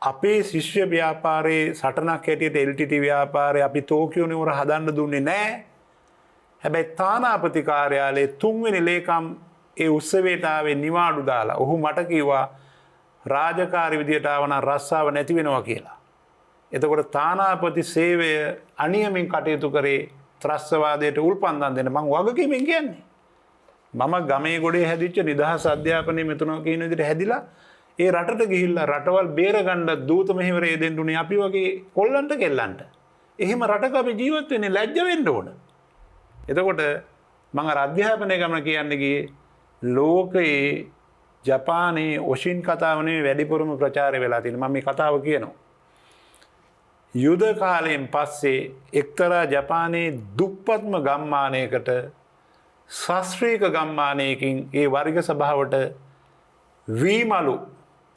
අපේ ශිෂ්‍ය ව්‍යාපාරයේ සටනක් හැටියට LTT ව්‍යාපාරය අපි ටෝකියෝ නුවර හදන්න දුන්නේ නැහැ. හැබැයි තානාපති කාර්යාලයේ 3 වෙනි ලේකම් ඒ උත්සවයට ආවේ නිවාඩු දාලා. ඔහු මට කිව්වා රාජකාරී විදියට ආවනම් රස්සාව නැති වෙනවා කියලා. එතකොට තානාපති සේවය අනියමින් කටයුතු කරේ ත්‍රස්තවාදයට උල්පන්දම් දෙන්න මම වගකීමෙන් කියන්නේ. මම ගමේ ගොඩේ හැදිච්ච නිදහස් අධ්‍යාපනයේ මෙතන කියන විදිහට හැදිලා ඒ රටට ගිහිල්ලා රටවල් බේරගන්න දූත මෙහෙවරේ දෙන්නුනේ අපි වගේ කොල්ලන්ට කෙල්ලන්ට. එහෙම රටක අපි ජීවත් වෙන්නේ ලැජ්ජ වෙන්න ඕන. එතකොට මම අර අධ්‍යාපනය ගමන කියන්නේ ගියේ ලෝකයේ ජපානයේ ඔෂින් කතාව නෙවෙයි වැඩිපුරම ප්‍රචාරය වෙලා තියෙන. මම මේ කතාව කියනවා. යුද කාලයෙන් පස්සේ එක්තරා ජපානයේ දුප්පත්ම ගම්මානයකට ශාස්ත්‍රීය ගම්මානයකින් ඒ වර්ග සභාවට වීමලු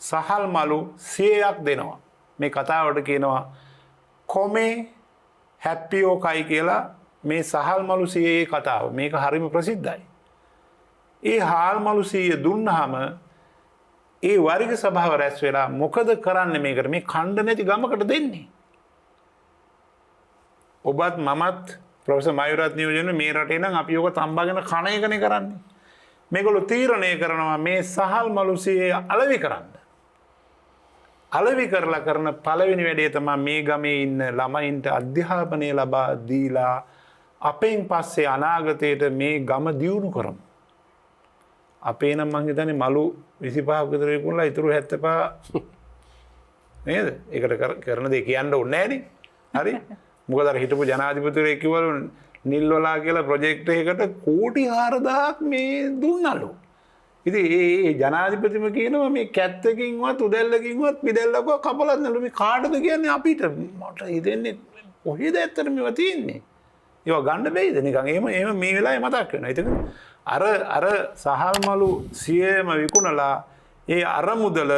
සහල් මලු 100ක් දෙනවා. මේ කතාවට කියනවා කොමේ හැප්පියෝකයි කියලා මේ සහල් මලු 100 කතාව. මේක හරිම ප්‍රසිද්ධයි. ඒ හාල් මලු 100 දුන්නාම ඒ වර්ග සභාව රැස් වෙලා මොකද කරන්නේ මේකට? මේ ඛණ්ඩ නැති ගමකට දෙන්නේ. ඔබත් මමත් ප්‍රොෆෙසර් මයුරත් නියෝජනය මේ රටේ නම් අපි ඔක තම්බාගෙන කණ එකනේ කරන්නේ. මේගොල්ලෝ තීරණය කරනවා මේ සහල් මලුසියේ අලෙවි කරන්න. අලෙවි කරලා කරන පළවෙනි වැඩේ තමයි මේ ගමේ ඉන්න ළමයින්ට අධ්‍යාපනය ලබා දීලා අපෙන් පස්සේ අනාගතයට මේ ගම දියුණු කරමු. අපේ නම් මං හිතන්නේ මලු 25ක් විතර විකුණලා ඉතුරු 75 නේද? ඒකට කරන දේ කියන්න ඕනේ නෑනේ. හරි? මොකද අර හිටපු ජනාධිපතිවරයෙක් කිව්වලු නිල්වලා කියලා ප්‍රොජෙක්ට් එකකට කෝටි 4000ක් මේ දුන්නලු. ඉතින් ඒ ජනාධිපතිම කියනවා මේ කැත්තකින්වත් උදැල්ලකින්වත් පිදැල්ලකව කපලත් නෑ. මේ කාටද කියන්නේ අපිට? මට හිතෙන්නේ කොහෙද ඇත්තට මේවා තියෙන්නේ? ඒවා ගන්න බැයිද නිකන්? එහෙම මේ වෙලාවේ මතක් වෙනවා. ඉතින් අර සහල් මලු 100ම විකුණලා ඒ අරමුදල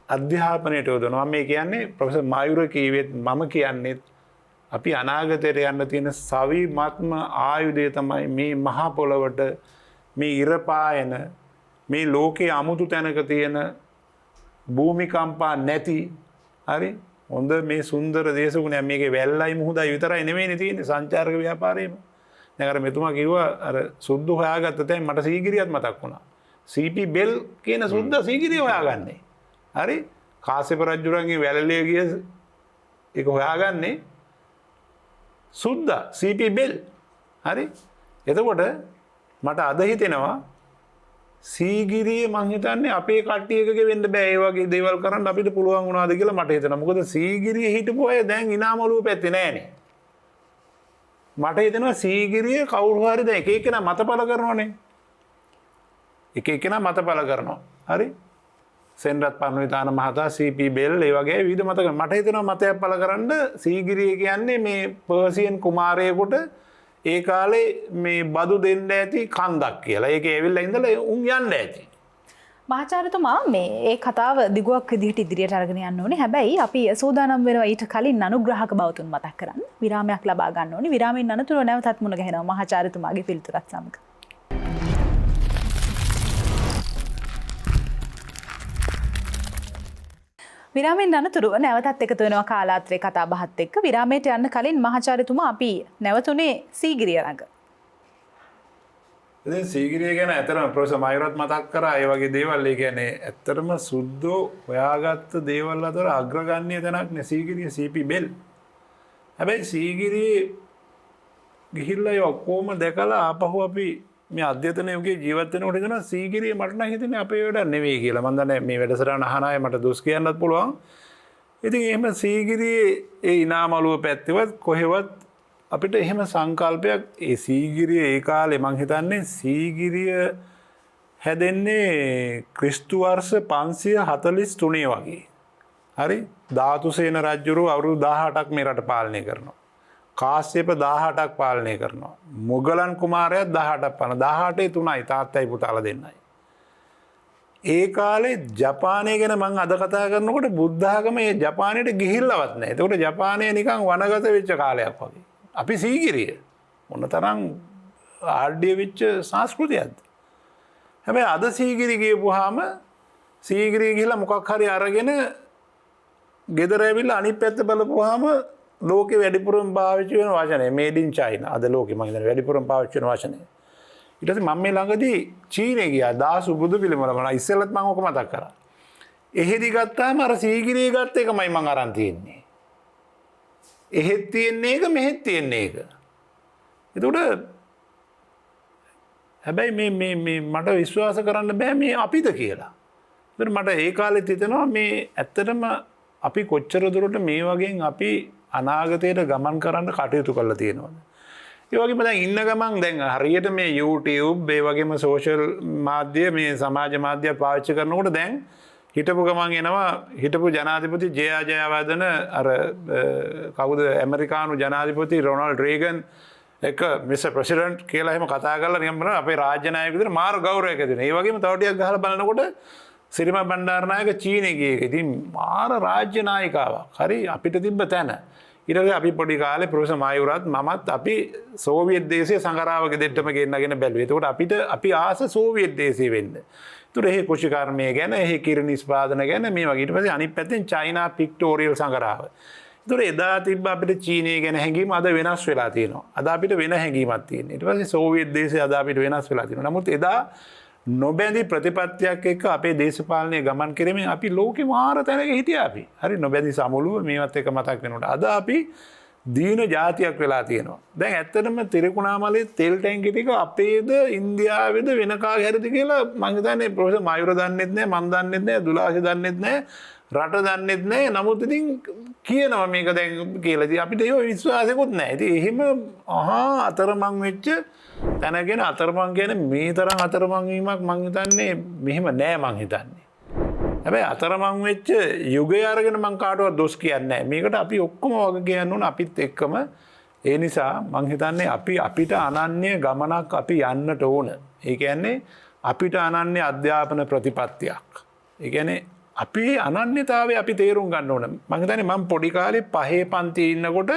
අධ්‍යාපනයට යොදනවා. මේ කියන්නේ ප්‍රොෆෙසර් මායුර කීවෙත් මම කියන්නේත් අපි අනාගතයට යන්න තියෙන සවිමත්ම ආයුධය තමයි මේ මහා පොළවට මේ ඉර පායන මේ ලෝකයේ අමුතු තැනක තියෙන භූමිකම්පා නැති හරි හොඳ මේ සුන්දර දේශගුණයක්. මේකේ වැල්ලයි මුහුදයි විතරයි නෙමෙයිනේ තියෙන්නේ සංචාරක ව්‍යාපාරයේම. දැන් අර මෙතුමා කිව්වා අර සුද්දු හොයාගත්ත තැන් මට සීගිරියත් මතක් වුණා. CP බෙල් කියන සුද්ද සීගිරිය හොයාගන්නේ. හරි කාශ්‍යප රජුරන්ගේ වැලලිය ගිය ඒක හොයාගන්නේ සුද්දා CP බෙල්. හරි එතකොට මට අද හිතෙනවා සීගිරිය මං හිතන්නේ අපේ කට්ටියකගේ වෙන්න බෑ ඒ වගේ දේවල් කරන්න අපිට පුළුවන් වුණාද කියලා මට හිතෙනවා. මොකද සීගිරිය හිටපු අය දැන් ඉනාමලුව පැත්තේ නෑනේ. මට හිතෙනවා සීගිරිය කවුරු හරි දැන් එක එකනා මතපල කරනවනේ. එක එකනා මතපල කරනවා. හරි සෙන්රත් පරණවිතාන මහතා CP බෙල් ඒ වගේ විවිධ මත කරනවා. මට හිතෙනවා මතයක් පළ කරන්න සීගිරිය කියන්නේ මේ පර්සියන් කුමාරයෙකුට ඒ කාලේ මේ බදු දෙන්න ඇති කන්දක් කියලා. ඒකේ ඇවිල්ලා ඉඳලා උන් යන්න ඇති. මහාචාර්යතුමා මේ ඒ කතාව දිගුවක් විදිහට ඉදිරියට අරගෙන යන්න ඕනේ. හැබැයි අපි සූදානම් වෙනවා ඊට කලින් අනුග්‍රහක බවතුන් මතක් කරන්න. විරාමයක් ලබා ගන්න ඕනේ. විරාමයෙන් අනතුරුව නැවතත් මුණ ගැහෙනවා මහාචාර්යතුමාගේ පිළිතුරත් සමග. විරාමයෙන් අනතුරුව නැවතත් එකතු වෙනවා කාලාත්‍රේ කතා බහත් එක්ක. විරාමයට යන්න කලින් මහාචාර්යතුමා අපි නැවතුනේ සීගිරිය ළඟ. ඉතින් සීගිරිය ගැන ඇත්තටම ප්‍රොෆෙසර් මයුරත් මතක් කරා ඒ වගේ දේවල්. ඒ කියන්නේ ඇත්තටම සුද්ධෝ හොයාගත්ත දේවල් අතර අග්‍රගණ්‍ය තැනක් නේ සීගිරිය CP බෙල්. හැබැයි සීගිරියේ ගිහිල්ලා ඒ ඔක්කොම දැකලා ආපහු අපි මේ අධ්‍යයන යුගයේ ජීවත් වෙනකොට හිතනවා සීගිරිය මට නම් හිතෙන්නේ අපේ වැඩ නෙවෙයි කියලා. මම දන්නේ මේ වැඩසටහන අහන අය මට දොස් කියන්නත් පුළුවන්. ඉතින් එහෙම සීගිරියේ ඒ ඉනාමලුව පැත්තේවත් කොහෙවත් අපිට එහෙම සංකල්පයක් ඒ සීගිරිය ඒ කාලේ මං හිතන්නේ සීගිරිය හැදෙන්නේ ක්‍රිස්තු වර්ෂ 543 වගේ. හරි ධාතුසේන රජුරු අවුරුදු 18ක් මේ රට පාලනය කරනවා. කාශ්‍යප 18ක් පාලනය කරනවා. මුගලන් කුමාරයාත් 18ක් පාලන 18 තුනයි තාත්තයි පුතාලා දෙන්නයි. ඒ කාලේ ජපානය ගැන මම අද කතා කරනකොට බුද්ධ ආගම මේ ජපානයට ගිහිල්ලවත් නැහැ. ඒකට ජපානය නිකන් වනගත වෙච්ච කාලයක් වගේ. අපි සීගිරිය මොනතරම් ආඩ්‍ය වෙච්ච සංස්කෘතියක්ද. හැබැයි අද සීගිරි ගියපුවාම සීගිරිය ගිහිල්ලා මොකක් හරි අරගෙන ගෙදර ඇවිල්ලා අනිත් පැත්ත බලපුවාම ලෝකේ වැඩිපුරම පාවිච්චි වෙන වචනේ මේඩ් ඉන් චයිනා. අද ලෝකෙ මම හිතන්නේ වැඩිපුරම පාවිච්චි වෙන වචනේ. ඊට පස්සේ මම මේ ළඟදී චීනේ ගියා. දාසු බුදු පිළිමල මම ඉස්සෙල්ලත් මම ඔක මතක් කරා. එහෙදි ගත්තාම අර සීගිරිය ගත්ත එකමයි මම අරන් තියෙන්නේ. එහෙත් තියෙන්නේ එක මෙහෙත් තියෙන්නේ එක. ඒකට හැබැයි මේ මට විශ්වාස කරන්න බෑ මේ අපිද කියලා. ඒකට මට ඒ කාලෙත් හිතෙනවා මේ ඇත්තටම අපි කොච්චර දුරට මේ වගේ අපි අනාගතයට ගමන් කරන්න කටයුතු කරලා තියෙනවද? ඒ වගේම දැන් ඉන්න ගමන් දැන් හරියට මේ YouTube ඒ වගේම සෝෂල් මාධ්‍ය මේ සමාජ මාධ්‍ය පාවිච්චි කරනකොට දැන් හිටපු ගමන් එනවා හිටපු ජනාධිපති ජයවර්ධන අර කවුද ඇමරිකානු ජනාධිපති රොනල්ඩ් රේගන් එක මිස්ටර් ප්‍රෙසිඩන්ට් කියලා එහෙම කතා කරලා නිකන් බලන අපේ රාජ්‍ය නායක විදිහට මාර ගෞරවයක් දෙනවා. ඒ වගේම තව ටිකක් ගහලා බලනකොට සිරිම බණ්ඩාරනායක චීනේ ගියේ. ඉතින් මාර රාජ්‍ය නායිකාවක්. හරි අපිට තිබ්බ තැන. ඊට පස්සේ අපි පොඩි කාලේ ප්‍රොෆෙසර් මායුරත් මමත් අපි සෝවියට් දේශයේ සංගරාවක දෙට්ටම ගෙන්නගෙන බැලුවේ. ඒකට අපි ආස සෝවියට් දේශේ වෙන්න. ඒතර එහි කුෂිකර්මය ගැන, එහි කිරි නිෂ්පාදන ගැන මේ වගේ. ඊට පස්සේ අනිත් පැත්තෙන් චයිනා පික්ටෝරියල් සංගරාව. ඒතර එදා තිබ්බ අපිට චීනය ගැන හැඟීම අද වෙනස් වෙලා තියෙනවා. අද අපිට වෙන හැඟීමක් තියෙනවා. ඊට පස්සේ සෝවියට් දේශය අද අපිට වෙනස් වෙලා තියෙනවා. නමුත් එදා නොබැඳි ප්‍රතිපත්තියක් එක්ක අපේ දේශපාලනය ගමන් කිරීමෙන් අපි ලෝකෙ මාර තැනක හිටියා අපි. හරි නොබැඳි සමුළුව මේවත් එක මතක් වෙනකොට අද අපි දීන ජාතියක් වෙලා තියෙනවා. දැන් ඇත්තටම තිරිකුණාමලේ තෙල් ටැංකි ටික අපේද ඉන්දියාවේද වෙන කාගේ හරිද කියලා මම හිතන්නේ ප්‍රොෆෙසර් මයුර දන්නෙත් නැහැ, මම දන්නෙත් නැහැ, දුලාශ දන්නෙත් නැහැ, රට දන්නෙත් නැහැ. නමුත් ඉතින් කියනවා මේක දැන් කියලා. ඉතින් අපිට ඒක විශ්වාසෙකුත් නැහැ. ඉතින් එහෙම අතරමං වෙච්ච තැනගෙන අතරමං කියන්නේ මේ තරම් අතරමං වීමක් මං හිතන්නේ මෙහෙම නෑ මං හිතන්නේ. හැබැයි අතරමං වෙච්ච යුගය අරගෙන මං කාටවත් දොස් කියන්නේ නෑ. මේකට අපි ඔක්කොම වග කියන්න ඕන අපිත් එක්කම. ඒ නිසා මං හිතන්නේ අපිට අනන්‍ය ගමනක් අපි යන්නට ඕන. ඒ කියන්නේ අපිට අනන්‍ය අධ්‍යාපන ප්‍රතිපත්තියක්. ඒ කියන්නේ අපි අනන්‍යතාවය අපි තේරුම් ගන්න ඕන. මං හිතන්නේ මං පොඩි කාලේ 5 පන්තියේ ඉන්නකොට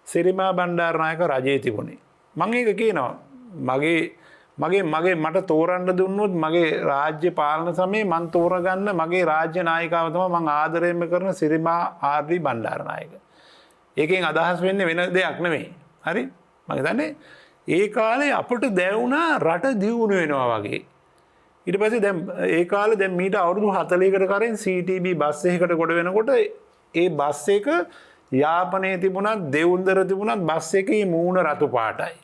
සිරිමා බණ්ඩාරනායක රජයේ තිබුණේ. මං ඒක කියනවා මගේ මට තෝරන්න දුන්නොත් මගේ රාජ්‍ය පාලන සමයේ මං තෝරගන්න මගේ රාජ්‍ය නායිකාව තමයි මං ආදරයෙන්ම කරන සිරිමා ආර්.ඩී. බණ්ඩාරනායක. ඒකෙන් අදහස් වෙන්නේ වෙන දෙයක් නෙමෙයි. හරි? මම හිතන්නේ ඒ කාලේ අපට දැවුණා රට දියුණු වෙනවා වගේ. ඊට පස්සේ දැන් ඒ කාලේ දැන් මීට අවුරුදු 40කට කලින් CTB බස් එකකට කොට වෙනකොට ඒ බස් එක යාපනයේ තිබුණත් දෙවුන්දර තිබුණත් බස් එකේ මූණ රතු පාටයි.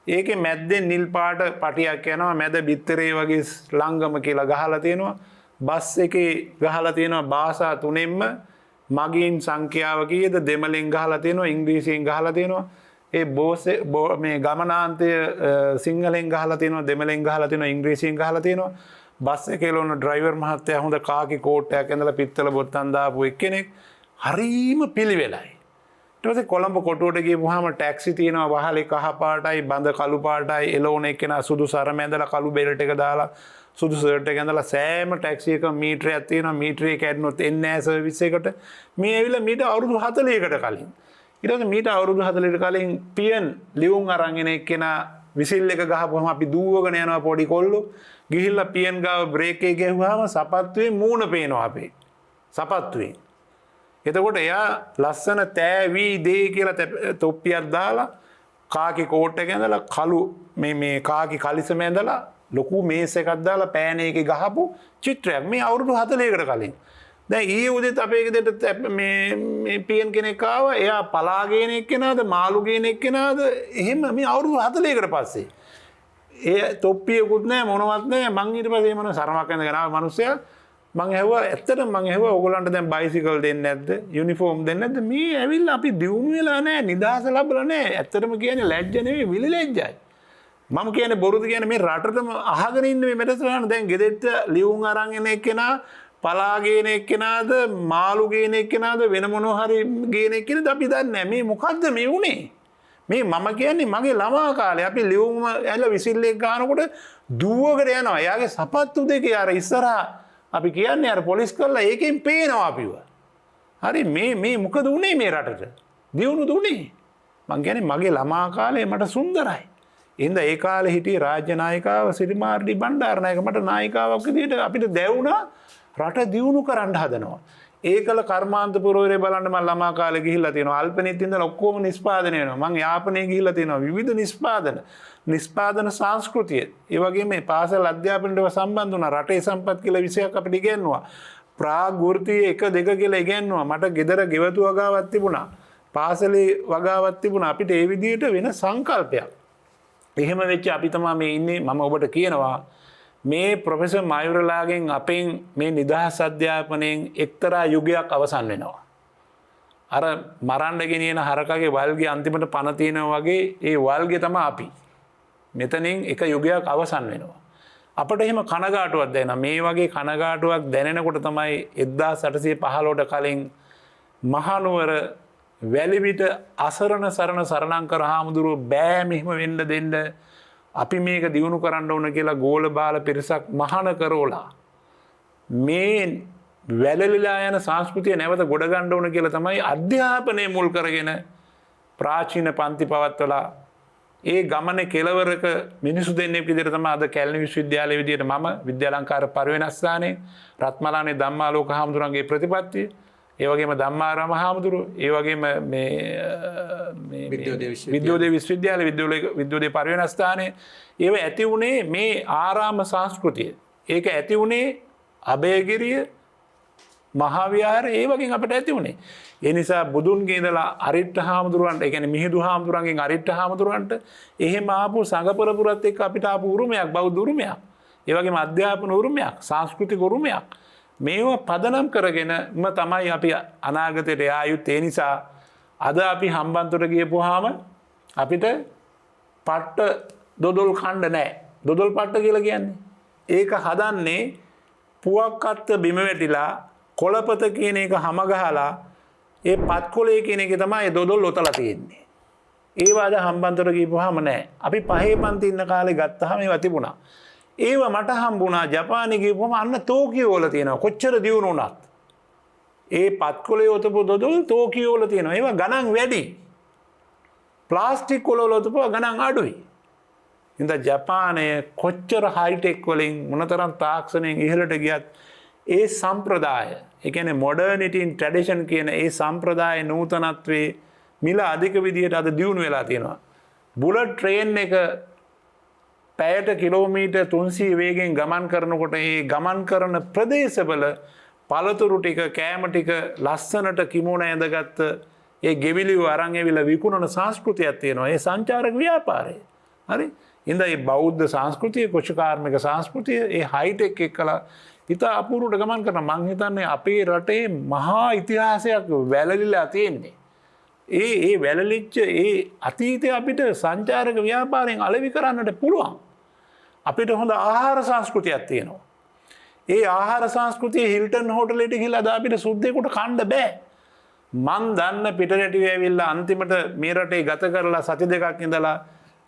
ඒකේ මැද්දෙන් නිල් පාට පටියක් යනවා මැද බිත්තරේ වගේ ලංගම කියලා ගහලා තියෙනවා. බස් එකේ ගහලා තියෙනවා භාෂා තුනෙන්ම මගින් සංඛ්‍යාව කීයද දෙමළෙන් ගහලා තියෙනවා ඉංග්‍රීසියෙන් ගහලා තියෙනවා. ඒ මේ ගමනාන්තය සිංහලෙන් ගහලා තියෙනවා දෙමළෙන් ගහලා තියෙනවා ඉංග්‍රීසියෙන් ගහලා තියෙනවා. බස් එකේ ලෝන ඩ්‍රයිවර් මහත්තයා හොඳ කාකි කෝට් එකක් ඇඳලා පිත්තල බොත්තම් දාපු එක්කෙනෙක්. හරීම පිළිවෙලයි. ඊට පස්සේ කොළඹ කොටුවට ගිහුවාම ටැක්සි තියෙනවා වහලේ කහ පාටයි බඳ කළු පාටයි එළවණ එක්කෙනා සුදු සරම ඇඳලා කළු බෙල්ට් එක දාලා සුදු ෂර්ට් එක ඇඳලා සෑම ටැක්සි එකක මීටරයක් තියෙනවා මීටරේ කැඩුනොත් එන්නේ නැහැ සර්විස් එකට. මේ ඇවිල්ලා මීට අවුරුදු 40කට කලින්. ඊට පස්සේ මීට අවුරුදු 40කට කලින් පියන් ලියුම් අරන් එන එක්කෙනා විසිල් එක ගහපුවම අපි දූවගෙන යනවා පොඩි කොල්ලෝ. ගිහිල්ලා පියන් ගාව බ්‍රේක් එක ගැහුවාම සපත්තුවේ මූණ පේනවා අපේ. සපත්තුවේ. එතකොට එයා ලස්සන තෑවී දේ කියලා තොප්පියක් දාලා කාකි කෝට් එක ඇඳලා කළු මේ කාකි කලිසම ඇඳලා ලොකු මේස් එකක් දාලා පෑන එකේ ගහපු චිත්‍රයක් මේ අවුරුදු 40කට කලින්. දැන් ඊයේ උදේත් අපේ ගෙදරට මේ පියන් කෙනෙක් ආවා. එයා පලා ගේන එක්කෙනාද මාළු ගේන එක්කෙනාද එහෙම මේ අවුරුදු 40කට පස්සේ. ඒ තොප්පියකුත් නැහැ මොනවත් නැහැ. මං ඊට පස්සේ මම සරමක් ඇඳගෙන ආව මිනිස්සයා මං ඇහුවා ඇත්තටම මං ඇහුවා ඕගොල්ලන්ට දැන් බයිසිකල් දෙන්නේ නැද්ද? යුනිෆෝම් දෙන්නේ නැද්ද? මේ ඇවිල්ලා අපි දියුණු වෙලා නැහැ, නිදහස ලැබලා නැහැ. ඇත්තටම කියන්නේ ලැජ්ජ නෙවෙයි, විලි ලැජ්ජයි. මම කියන්නේ බොරුද කියන්නේ මේ රටටම අහගෙන ඉන්න මේ මෙතන දැන් ගෙදෙට්ට ලියුම් අරන් එන එක්කෙනා පලා ගේන එක්කෙනාද, මාළු ගේන එක්කෙනාද වෙන මොනවා හරි ගේන එක්කෙනාද අපි දන්නේ නැහැ. මේ මොකද්ද මේ උනේ? මේ මම කියන්නේ මගේ ළමා කාලේ අපි ලියුම් ඇල්ල විසිල් එක ගන්නකොට දුවකට යනවා. එයාගේ සපත්තු දෙකේ අර ඉස්සරහා අපි කියන්නේ අර පොලිස් කරලා ඒකෙන් පේනවා අපිව. හරි මේ මොකද උනේ මේ රටට? දියුණුද උනේ? මං කියන්නේ මගේ ළමා කාලේ මට සුන්දරයි. එහෙනම් ඒ කාලේ හිටියේ රාජ්‍ය නායිකාව සිරිමා ආර්.ඩී. බණ්ඩාරනායක මට නායිකාවක් විදිහට අපිට දැවුණා රට දියුණු කරන්න හදනවා. ඒකල කර්මාන්ත පුරවරේ බලන්න මම ළමා කාලේ ගිහිල්ලා තියෙනවා. අල්පනෙත් ඉඳලා ඔක්කොම නිෂ්පාදනය වෙනවා. මං යාපනයේ ගිහිල්ලා තියෙනවා. විවිධ නිෂ්පාදන සංස්කෘතිය. ඒ වගේම මේ පාසල් අධ්‍යාපනයට සම්බන්ධ වුණා. රටේ සම්පත් කියලා විෂයක් අපිට ඉගෙනුවා. ප්‍රාග්වෘත්තීය 1 2 කියලා ඉගෙනුවා. මට ගෙදර ගෙවතු වගාවක් තිබුණා. පාසලේ වගාවක් තිබුණා. අපිට ඒ විදිහට වෙන සංකල්පයක්. එහෙම වෙච්ච අපි තමයි මේ ඉන්නේ. මම ඔබට කියනවා මේ ප්‍රොෆෙසර් මයුරලාගෙන් අපෙන් මේ නිදහස් අධ්‍යාපනයෙන් එක්තරා යුගයක් අවසන් වෙනවා. අර මරන්න ගෙනියන හරකගේ වල්ගේ අන්තිමට පණ තියෙනවා වගේ ඒ වල්ගේ තමයි අපි. මෙතනින් එක යුගයක් අවසන් වෙනවා. අපිට එහෙම කනගාටුවක් දැනෙනවා. මේ වගේ කනගාටුවක් දැනෙනකොට තමයි 1815ට කලින් මහනුවර වැලිවිට අසරණ සරණ සරණංකර හාමුදුරුවෝ බෑ මෙහෙම වෙන්න දෙන්න අපි මේක දියුණු කරන්න ඕන කියලා ගෝල බාල පිරිසක් මහාන කරෝලා මේ වැළලිලා යන සංස්කෘතිය නැවත ගොඩ ගන්න ඕන කියලා තමයි අධ්‍යාපනය මුල් කරගෙන ප්‍රාචීන පන්ති පවත්වලා ඒ ගමනේ කෙලවරක මිනිසු දෙන්නෙක් විදිහට තමයි අද කැලණි විශ්වවිද්‍යාලයේ විදිහට මම විද්‍යාලංකාර පරිවෙනස්ථානයේ රත්මලානේ ධම්මාලෝක හාමුදුරන්ගේ ප්‍රතිපත්තිය ඒ වගේම ධම්මාරාම හාමුදුරුවෝ, ඒ වගේම විද්‍යෝදය විශ්වවිද්‍යාල විද්‍යෝදය පරිවෙනස්ථානය, ඒව ඇති වුණේ මේ ආරාම සංස්කෘතිය. ඒක ඇති වුණේ අභයගිරිය මහාවිහාර ඒ වගේ අපිට ඇති වුණේ. ඒ නිසා බුදුන්ගේ ඉඳලා අරිට්ඨ හාමුදුරුවන්ට, ඒ කියන්නේ මිහිඳු හාමුදුරුවන්ගෙන් අරිට්ඨ හාමුදුරුවන්ට එහෙම ආපු සංඝ පරපුරත් එක්ක අපිට ආපු උරුමයක්, බෞද්ධ උරුමයක්. ඒ වගේම අධ්‍යාපන උරුමයක්, සංස්කෘතික උරුමයක්. මේවා පදනම් කරගෙනම තමයි අපි අනාගතයට යා යුත්තේ. ඒ නිසා අද අපි හම්බන්තොට ගියපුවාම අපිට පට්ට දොදොල් කණ්ඩ නැහැ. දොදොල් පට්ට කියලා කියන්නේ. ඒක හදන්නේ පුවක්කත්ත බිම වැටිලා කොළපත කියන එක හැම ගහලා ඒ පත්කොලේ කියන එක තමයි දොදොල් ඔතලා තියෙන්නේ. ඒව අද හම්බන්තොට ගිහපුවාම නැහැ. අපි පහේ පන්ති ඉන්න කාලේ ගත්තාම ඒවා තිබුණා. ඒව මට හම්බුණා ජපානයේ ගිහපුවම අන්න ටෝකියෝ වල තියෙනවා. කොච්චර දියුණු වුණත් ඒ පත්කොලේ ඔතපු දොදොල් ටෝකියෝ වල තියෙනවා. ඒවා ගණන් වැඩි. ප්ලාස්ටික් වල ඔතපුවා ගණන් අඩුයි. ඉතින් ජපානයේ කොච්චර හයිටෙක් වලින් මොනතරම් තාක්ෂණයෙන් ඉහළට ගියත් ඒ සම්ප්‍රදාය, ඒ කියන්නේ මොඩර්නිටි ඉන් ට්‍රැඩිෂන් කියන ඒ සම්ප්‍රදාය නූතනත්වයේ මිල අධික විදියට අද දියුණු වෙලා තියෙනවා. බුලට් ට්‍රේන් එක පැයට කිලෝමීටර් 300 වේගෙන් ගමන් කරනකොට ඒ ගමන් කරන ප්‍රදේශවල පළතුරු ටික, කෑම ටික ලස්සනට කිමෝන ඇඳගත්ත ඒ ගෙවිලිව අරන් ඇවිල්ලා විකුණන සංස්කෘතියක් තියෙනවා. ඒ සංචාරක ව්‍යාපාරය. හරි? ඉතින් මේ බෞද්ධ සංස්කෘතිය, කුෂකාර්මික සංස්කෘතිය, ඒ හයිටෙක් එක්කලා ඉතා අපූර්වට ගමන් කරන මං හිතන්නේ අපේ රටේ මහා ඉතිහාසයක් වැළලිලා තියෙන්නේ. ඒ වැළලිච්ච ඒ අතීතය අපිට සංචාරක ව්‍යාපාරයෙන් අලෙවි කරන්නට පුළුවන්. අපිට හොඳ ආහාර සංස්කෘතියක් තියෙනවා. ඒ ආහාර සංස්කෘතිය හිල්ටන් හෝටලෙට ගිහිල්ලා අද අපිට සුද්දෙකුට කන්න බෑ. මං දන්න පිටරටේ ඇවිල්ලා අන්තිමට මේ රටේ ගත කරලා සති දෙකක් ඉඳලා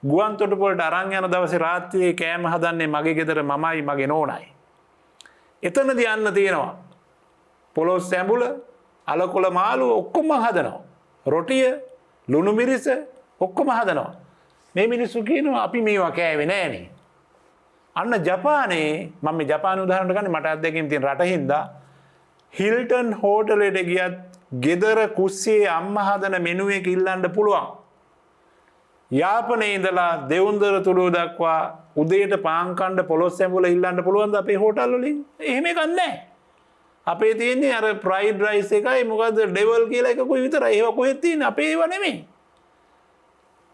ගුවන්තොටුපළට අරන් යන දවසේ රාත්‍රියේ කෑම හදන්නේ මගේ ගෙදර මමයි මගේ නෝනයි. එතනදී යන්න තියෙනවා. පොළොස් සැඹුල, අලකොළ මාළු ඔක්කොම හදනවා. රොටිය, ලුණු මිරිස ඔක්කොම හදනවා. මේ මිනිස්සු කියනවා අපි මේවා කෑවේ නෑනේ. අන්න ජපානයේ මම මේ ජපාන උදාහරණයක් ගන්න මට අත්දැකීම් තියෙන රටින්දා හිල්ටන් හෝටලෙට ගියත් ගෙදර කුස්සියේ අම්මා හදන මෙනු එක ඉල්ලන්න පුළුවන්. යාපනයේ ඉඳලා දෙවුන්දර තුඩුව දක්වා උදේට පාන් කන්න පොළොස් සැඹුල ඉල්ලන්න පුළුවන්ද අපේ හෝටල් වලින්? එහෙම එකක් නැහැ. අපේ තියෙන්නේ අර ෆ්‍රයිඩ් රයිස් එකයි මොකද්ද ඩෙවල් කියලා එකකුයි විතරයි. ඒවා කොහෙද තියෙන්නේ? අපේ ඒවා නෙමෙයි.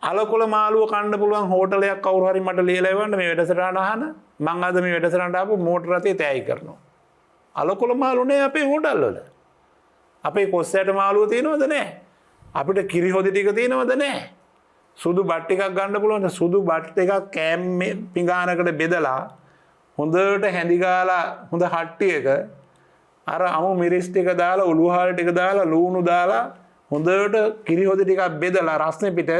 අලකොළ මාළුව කන්න පුළුවන් හෝටලයක් කවුරු හරි මට ලියලා එවන්න මේ වැඩසටහන අහන. මං අද මේ වැඩසටහනට ආපු මෝටර රථේ තෑයි කරනවා. අලකොළ මාළු නෑ අපේ හෝටල් වල. අපේ කොස්සයට මාළුව තියෙනවද නැහැ? අපිට කිරි හොදි ටික තියෙනවද නැහැ? සුදු බත් ටිකක් ගන්න පුළුවන්. සුදු බත් එකක් කෑම පිඟානකට බෙදලා හොඳට හැඳි ගාලා හොඳ හට්ටියක අර අමු මිරිස් ටික දාලා උළුහාල් ටික දාලා ලූණු දාලා හොඳට කිරි හොදි ටිකක් බෙදලා රස්නේ පිට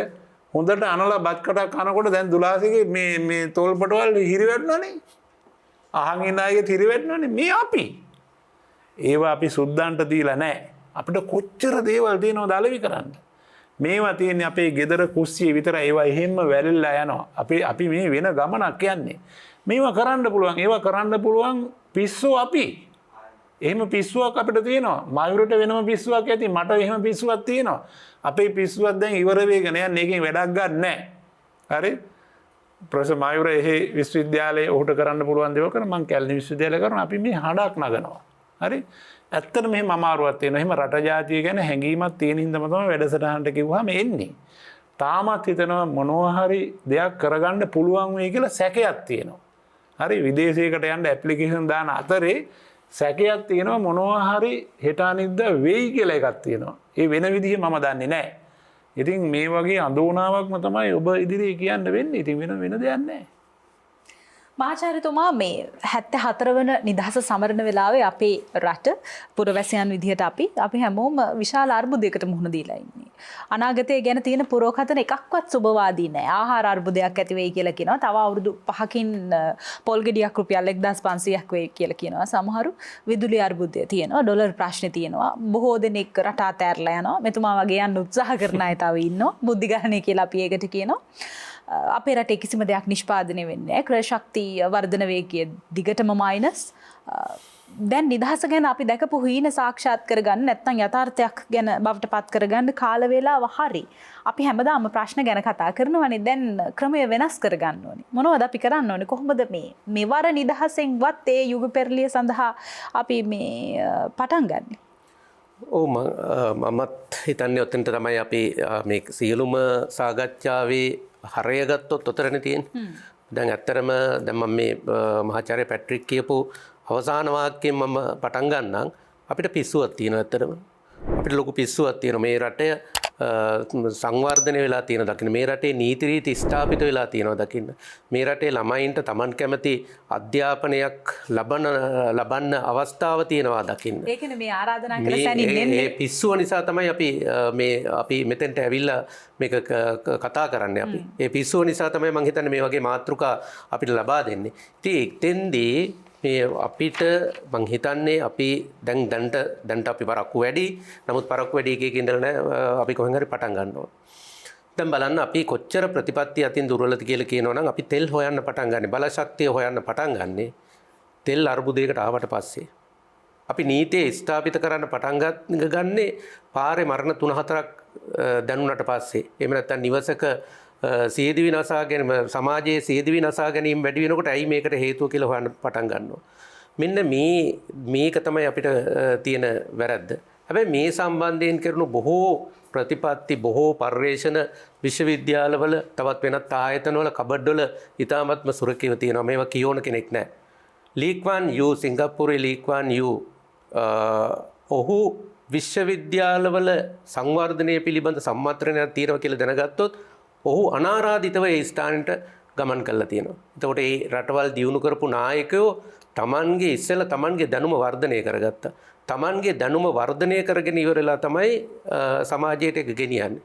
හොඳට අනලා බත් කටක් කනකොට දැන් දුලාසිගේ මේ තොල්පටවල් හිරි වැටෙනවනේ. අහන් ඉන්න අයගේ හිරි වැටෙනවනේ. මේ අපි ඒවා අපි සුද්දන්ට දීලා නැහැ. අපිට කොච්චර දේවල් තියෙනවද අලෙවි කරන්න. මේවා තියෙන්නේ අපේ ගෙදර කුස්සියේ විතරයි. ඒවා එහෙම්ම වැළෙලා යනවා. අපි මේ වෙන ගමනක් යන්නේ. මේවා කරන්න පුළුවන්. ඒවා කරන්න පුළුවන් පිස්සෝ අපි. එහෙම පිස්සුවක් අපිට තියෙනවා. මයුරට වෙනම පිස්සුවක් ඇති. මට එහෙම පිස්සුවක් තියෙනවා. අපේ පිස්සුවක් දැන් ඉවර වෙගෙන යන්නේ. ඒකෙන් වැඩක් ගන්න නැහැ. හරි? ප්‍රොෆෙසර් මයුර එහි විශ්වවිද්‍යාලයේ ඔහුට කරන්න පුළුවන් දේවල් කරන මම කැලණි විශ්වවිද්‍යාලය කරනවා. අපි මේ හඩක් නගනවා. හරි? ඇත්තට මෙහෙම අමාරුවක් තියෙනවා. එහෙම රට ජාතිය ගැන හැඟීමක් තියෙන හින්දාම තමයි වැඩසටහනට කිව්වහම එන්නේ. තාමත් හිතනවා මොනවා හරි දෙයක් කරගන්න පුළුවන් වෙයි කියලා සැකයක් තියෙනවා. හරි? විදේශයකට යන්න ඇප්ලිකේෂන් දාන අතරේ සැකයක් තියෙනවා මොනවා හරි හෙට අනිද්දා වෙයි කියලා එකක් තියෙනවා. ඒ වෙන විදිහ මම දන්නේ නැහැ. ඉතින් මේ වගේ අඳෝනාවක්ම තමයි ඔබ ඉදිරියේ කියන්න වෙන්නේ. ඉතින් වෙන දෙයක් නැහැ. මහාචාර්යතුමා මේ 74 වන නිදහස සමරන වෙලාවේ අපේ රට පුරවැසියන් විදිහට අපි හැමෝම විශාල අර්බුදයකට මුහුණ දීලා ඉන්නේ. අනාගතය ගැන තියෙන පුරෝකතන එකක්වත් සුබවාදී නැහැ. ආහාර අර්බුදයක් ඇති වෙයි කියලා කියනවා. තව අවුරුදු 5කින් පොල් ගෙඩියක් රුපියල් 1500ක් වෙයි කියලා කියනවා. සමහරු විදුලි අර්බුදය තියෙනවා. ඩොලර් ප්‍රශ්නේ තියෙනවා. බොහෝ දෙනෙක් රට අතෑරලා යනවා. මෙතුමා වගේ යන්න උත්සාහ කරන අය තව ඉන්නවා. බුද්ධිගහණය කියලා අපි ඒකට කියනවා. අපේ රටේ කිසිම දෙයක් නිෂ්පාදනය වෙන්නේ නැහැ. ක්‍රය ශක්තිය වර්ධන වේගය දිගටම මයිනස්. දැන් නිදහස ගැන අපි දැකපු හීන සාක්ෂාත් කරගන්න නැත්නම් යථාර්ථයක් ගැන බවට පත් කරගන්න කාල වේලාව හරි. අපි හැමදාම ප්‍රශ්න ගැන කතා කරනවානේ. දැන් ක්‍රමය වෙනස් කරගන්න ඕනේ. මොනවද අපි කරන්න ඕනේ? කොහොමද මෙවර නිදහසෙන්වත් ඒ යුග පෙරළිය සඳහා අපි පටන් ගන්නේ? ඔව් මමත් හිතන්නේ ඔතෙන්ට තමයි අපි මේ සියලුම සාකච්ඡාවේ හරය ගත්තොත් ඔතරනේ තියෙන්නේ. දැන් ඇත්තරම දැන් මම මේ මහාචාර්ය පැට්‍රික් කියපු අවසාන වාක්‍යයෙන් මම පටන් ගන්නම්. අපිට පිස්සුවක් තියෙනවා ඇත්තටම. අපිට ලොකු පිස්සුවක් තියෙනවා. මේ රටේ සංවර්ධනය වෙලා තියෙන දකින්න. මේ රටේ නීති රීති ස්ථාපිත වෙලා තියෙනවා දකින්න. මේ රටේ ළමයින්ට Taman කැමති අධ්‍යාපනයක් ලබන්න අවස්ථාව තියෙනවා දකින්න. ඒ කියන්නේ මේ ආරාධනා කළ සැනින් මේ පිස්සුව නිසා තමයි අපි මෙතෙන්ට ඇවිල්ලා මේක කතා කරන්නේ අපි. ඒ පිස්සුව නිසා තමයි මම හිතන්නේ මේ වගේ මාතෘකා අපිට ලබා දෙන්නේ. ඉතින් එතෙන්දී මේ අපිට මං හිතන්නේ අපි දැන්ට අපි පරක්කු වැඩි. නමුත් පරක්කු වැඩි එකක ඉඳලා නෑ අපි කොහෙන් හරි පටන් ගන්න ඕන. දැන් බලන්න අපි කොච්චර ප්‍රතිපත්ති අතින් දුර්වලද කියලා කියනවා නම් අපි තෙල් හොයන්න පටන් ගන්නෙ. බල ශක්තිය හොයන්න පටන් ගන්නෙ තෙල් අර්බුදයකට ආවට පස්සේ. අපි නීතිය ස්ථාපිත කරන්න පටන් ගන්නේ පාරේ මරණ 3-4ක් දැනුණට පස්සේ. එහෙම නැත්නම් නිවසක සියදිවි නසා ගැනීම සමාජයේ සියදිවි නසා ගැනීම වැඩි වෙනකොට ඇයි මේකට හේතුව කියලා හොයන්න පටන් ගන්නවා. මෙන්න මේක තමයි අපිට තියෙන වැරද්ද. හැබැයි මේ සම්බන්ධයෙන් කරන බොහෝ ප්‍රතිපත්ති බොහෝ පර්යේෂණ විශ්වවිද්‍යාලවල තවත් වෙනත් ආයතනවල කබඩ් වල ඉතාමත්ම සුරකිව තියෙනවා. මේවා කියෝන කෙනෙක් නැහැ. ලී ක්වාන් යූ සිංගප්පූරුවේ ලී ක්වාන් යූ ඔහු විශ්වවිද්‍යාලවල සංවර්ධනය පිළිබඳ සම්මන්ත්‍රණයක් තියෙනවා කියලා දැනගත්තොත් ඔහු අනාරාධිතව ඒ ස්ථානයට ගමන් කරලා තියෙනවා. එතකොට මේ රටවල් දියුණු කරපු නායකයෝ තමන්ගේ ඉස්සෙල්ලා තමන්ගේ දැනුම වර්ධනය කරගත්තා. තමන්ගේ දැනුම වර්ධනය කරගෙන ඉවරලා තමයි සමාජයට එක ගෙනියන්නේ.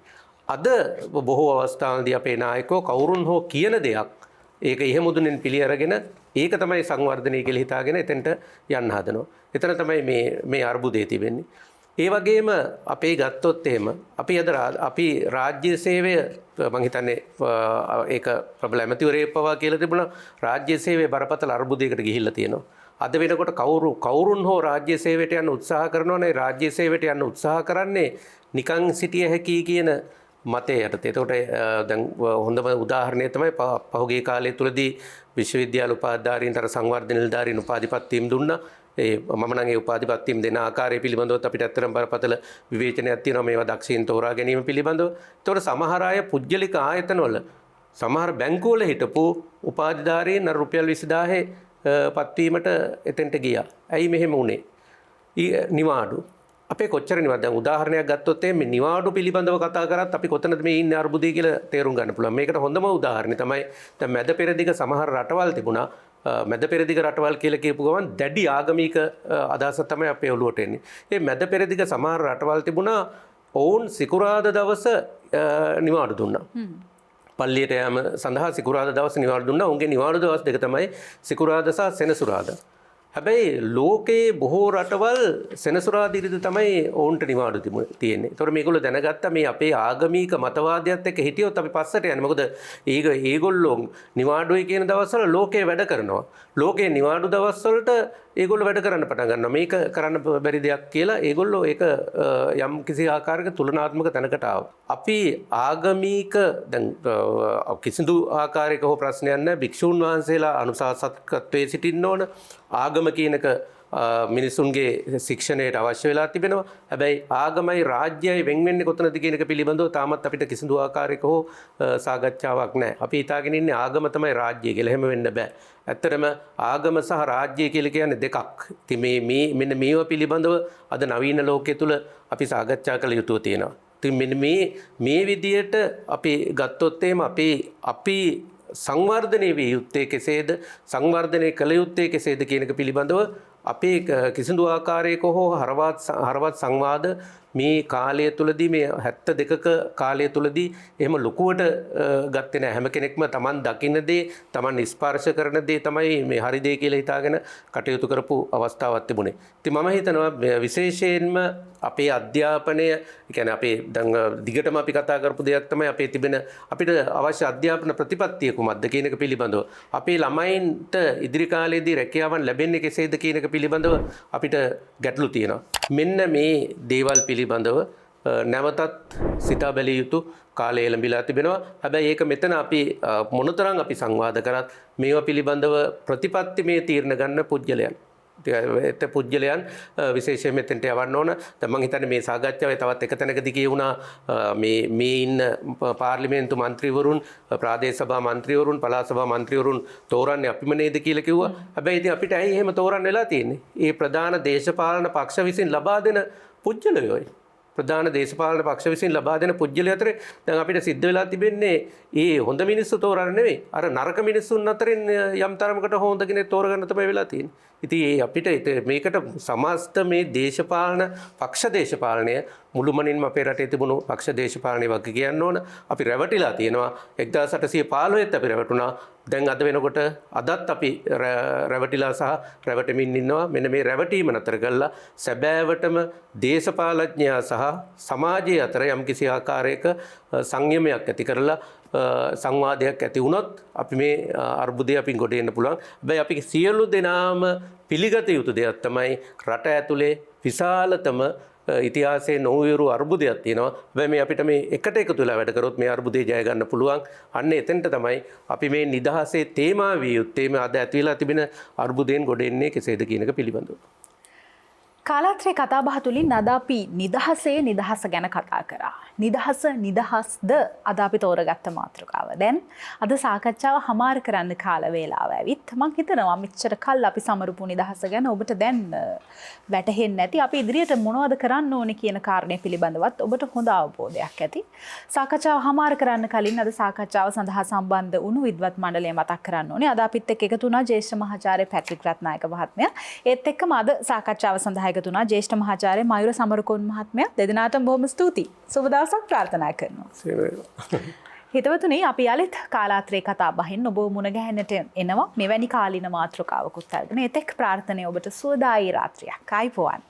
අද බොහෝ අවස්ථාවලදී අපේ නායකයෝ කවුරුන් හෝ කියන දෙයක් ඒක එහෙමුදුනෙන් පිළි අරගෙන ඒක තමයි සංවර්ධනය කියලා හිතාගෙන එතෙන්ට යන්න හදනවා. එතන තමයි මේ අර්බුදේ තිබෙන්නේ. ඒ වගේම අපේ ගත්තොත් එහෙම අපි රාජ්‍ය සේවය මම හිතන්නේ ඒක ප්‍රබල ඇමතිවරයෙක් පවා කියලා තිබුණා රාජ්‍ය සේවයේ බරපතල අර්බුදයකට ගිහිල්ලා තියෙනවා. අද වෙනකොට කවුරුන් හෝ රාජ්‍ය සේවයට යන්න උත්සාහ කරනවා නේ රාජ්‍ය සේවයට යන්න උත්සාහ කරන්නේ නිකන් සිටිය හැකි කියන මතය යටතේ. එතකොට දැන් හොඳම උදාහරණය තමයි පහුගිය කාලය තුලදී විශ්වවිද්‍යාල උපාධිධාරීන්ට සංවර්ධන නිලධාරීන් උපාධිපත්වීම් දුන්නා. මම නම් ඒ උපාධිපත්වීම් දෙන ආකාරය පිළිබඳව අපිට ඇත්තටම බරපතල විවේචනයක් තියෙනවා මේවා දක්ෂින් තෝරා ගැනීම පිළිබඳව. ඒතකොට සමහර අය පුජ්‍යලික ආයතනවල සමහර බැංකුවල හිටපු උපාධිධාරීන් රුපියල් 20000 පත්වීමට එතෙන්ට ගියා. ඇයි මෙහෙම වුනේ? නිවාඩු. අපේ කොච්චර නිවාඩු දැන් උදාහරණයක් ගත්තොත් මේ නිවාඩු පිළිබඳව කතා කරත් අපි කොතනද මේ ඉන්නේ අර්බුදය කියලා තේරුම් ගන්න පුළුවන්. මේකට හොඳම උදාහරණය තමයි දැන් මැද පෙරදිග සමහර රටවල් තිබුණා. මැද පෙරදිග රටවල් කියලා කියපු ගමන් දැඩි ආගමික අදහසක් තමයි අපේ ඔළුවට එන්නේ. මේ මැද පෙරදිග සමහර රටවල් තිබුණා ඔවුන් සිකුරාදා දවස නිවාඩු දුන්නා. පල්ලියට යාම සඳහා සිකුරාදා දවස් නිවාඩු දුන්නා. උන්ගේ නිවාඩු දවස් දෙක තමයි සිකුරාදා සහ සෙනසුරාදා. හැබැයි ලෝකයේ බොහෝ රටවල් සෙනසුරාදා ඉරිදා තමයි ඔවුන්ට නිවාඩු තියෙන්නේ. ඒතකොට මේගොල්ලෝ දැනගත්තා මේ අපේ ආගමික මතවාදයත් එක්ක හිටියොත් අපි පස්සට යන්නේ. මොකද ඒගොල්ලෝ නිවාඩුයි කියන දවස්වල ලෝකේ වැඩ කරනවා. ලෝකේ නිවාඩු දවස්වලට ඒගොල්ලෝ වැඩ කරන්න පටන් ගන්නවා. මේක කරන්න බැරි දෙයක් කියලා ඒගොල්ලෝ ඒක යම් කිසි ආකාරයක තුලනාත්මක තැනකට ආවා. අපි ආගමික දැන් කිසිදු ආකාරයක හෝ ප්‍රශ්නයක් නැහැ. භික්ෂුන් වහන්සේලා අනුශාසකත්වයේ සිටින්න ඕන. ආගම කියනක මිනිසුන්ගේ ශික්ෂණයට අවශ්‍ය වෙලා තිබෙනවා. හැබැයි ආගමයි රාජ්‍යයයි වෙන් වෙන්නේ කොතනද කියන එක පිළිබඳව තාමත් අපිට කිසිදු ආකාරයක හෝ සාකච්ඡාවක් නැහැ. අපි හිතාගෙන ඉන්නේ ආගම තමයි රාජ්‍යය කියලා. එහෙම වෙන්න බෑ. ඇත්තටම ආගම සහ රාජ්‍යය කියලා කියන්නේ දෙකක්. ඉතින් මෙන්න මේවා පිළිබඳව අද නවීන ලෝකයේ තුල අපි සාකච්ඡා කළ යුතු තියෙනවා. ඉතින් මෙන්න මේ විදියට අපි ගත්තොත් එහෙම අපි සංවර්ධනය විය යුත්තේ කෙසේද සංවර්ධනය කළ යුත්තේ කෙසේද කියන එක පිළිබඳව අපේ කිසිදු ආකාරයක හෝ හරවත් සංවාද මේ කාලය තුළදී මේ 72ක කාලය තුළදී එහෙම ලොකුවට ගත්තේ නැහැ. හැම කෙනෙක්ම Taman දකින්න දේ, Taman ස්පර්ශ කරන දේ තමයි මේ හරි දේ කියලා හිතාගෙන කටයුතු කරපු අවස්ථාවක් තිබුණේ. ඉතින් මම හිතනවා විශේෂයෙන්ම අපේ අධ්‍යාපනය, කියන්නේ අපේ දැන් දිගටම අපි කතා කරපු දෙයක් තමයි අපේ තිබෙන අපිට අවශ්‍ය අධ්‍යාපන ප්‍රතිපත්තිය කුමක්ද කියන එක පිළිබඳව. අපේ ළමයින්ට ඉදිරි කාලයේදී රැකියාවන් ලැබෙන්නේ කෙසේද කියන එක පිළිබඳව අපිට ගැටලු තියෙනවා. මෙන්න මේ දේවල් පිළිබඳව නැවතත් සිතා බැලිය යුතු කාලය එළඹිලා තිබෙනවා. හැබැයි ඒක මෙතන අපි මොනතරම් අපි සංවාද කරත් මේවා පිළිබඳව ප්‍රතිපත්තිමය තීරණ ගන්න පුජ්‍යලයන්. ඒත් පුජ්‍යලයන් විශේෂයෙන් මෙතෙන්ට යවන්න ඕන. දැන් මම හිතන්නේ මේ සාකච්ඡාවේ තවත් එක තැනකදී කියුණා මේ ඉන්න පාර්ලිමේන්තු මන්ත්‍රීවරුන්, ප්‍රාදේශ සභා මන්ත්‍රීවරුන්, පළාත් සභා මන්ත්‍රීවරුන් තෝරන්නේ අපිම නේද කියලා කිව්වා. හැබැයි ඉතින් අපිට ඇයි එහෙම තෝරන්න වෙලා තියෙන්නේ? ඒ ප්‍රධාන දේශපාලන පක්ෂ විසින් ලබා දෙන පුජ්‍යලයෝයි. ප්‍රධාන දේශපාලන පක්ෂ විසින් ලබා දෙන පුජ්‍යලය අතර දැන් අපිට සිද්ධ වෙලා තිබෙන්නේ ඒ හොඳ මිනිස්සු තෝරන්න නෙවෙයි. අර නරක මිනිස්සුන් අතරින් යම් තරමකට හොඳ කෙනෙක් තෝරගන්න තමයි වෙලා තියෙන්නේ. ඉතින් අපිට මේකට සමස්ත මේ දේශපාලන පක්ෂ දේශපාලනය මුළුමනින්ම අපේ රටේ තිබුණු පක්ෂ දේශපාලනය වගේ කියන්න ඕන. අපි රැවටිලා තියෙනවා. 1815ත් අපි රැවටුණා. දැන් අද වෙනකොට අදත් අපි රැවටිලා සහ රැවටෙමින් ඉන්නවා. මෙන්න මේ රැවටීම නතර කළා සැබෑවටම දේශපාලඥයා සහ සමාජය අතර යම්කිසි ආකාරයක සංයමයක් ඇති කරලා සංවාදයක් ඇති වුණොත් අපි මේ අර්බුදය අපි ගොඩ එන්න පුළුවන්. හැබැයි අපි සියලු දෙනාම පිළිගත යුතු දෙයක් තමයි රට ඇතුලේ විශාලතම ඉතිහාසයේ නොවිරු අර්බුදයක් තියෙනවා. හැබැයි මේ අපිට මේ එකට එකතු වෙලා වැඩ කරොත් මේ අර්බුදේ ජය ගන්න පුළුවන්. අන්න එතෙන්ට තමයි අපි මේ නිදහසේ තේමා විය යුත්තේ මේ අද ඇති වෙලා තිබෙන අර්බුදයෙන් ගොඩ එන්නේ කෙසේද කියන එක පිළිබඳව. කාලාත්‍රේ කතාබහ තුළින් අද අපි නිදහසේ නිදහස ගැන කතා කරා. නිදහස්ද අද අපි තෝරගත්ත මාතෘකාව. දැන් අද සාකච්ඡාව හමාර කරන්න කාල වේලාව ඇවිත් මම හිතනවා මෙච්චර කල් අපි සමරුපු නිදහස ගැන ඔබට දැන් වැටහෙන්නේ නැති අපි ඉදිරියට මොනවද කරන්න ඕනේ කියන කාරණේ පිළිබඳවත් ඔබට හොඳ අවබෝධයක් ඇති. සාකච්ඡාව හමාර කරන්න කලින් අද සාකච්ඡාව සඳහා සම්බන්ධ වුණු විද්වත් මණ්ඩලය මතක් කරන්න ඕනේ. අද අපිත් එක්ක එකතු වුණා ජ්‍යෙෂ්ඨ මහාචාර්ය පැට්‍රික් රත්නායක මහත්මයා. ඒත් එක්කම අද සාකච්ඡාව සඳහා එකතු වුණා ජ්‍යෙෂ්ඨ මහාචාර්ය මයුර සමරකෝන් මහත්මයා. දෙදෙනාටම බොහොම ස්තුතියි. සුබ දවසක් ප්‍රාර්ථනා කරනවා. හිතවතුනි අපි යාලෙත් කාලාත්‍රේ කතා බහින් ඔබ මුණ ගැහෙන්නට එනවා මෙවැනි කාලින මාතෘකාවකුත් අරගෙන. එතෙක් ප්‍රාර්ථනාව ඔබට සුවදායි රාත්‍රියක්. ආයිබෝවන්.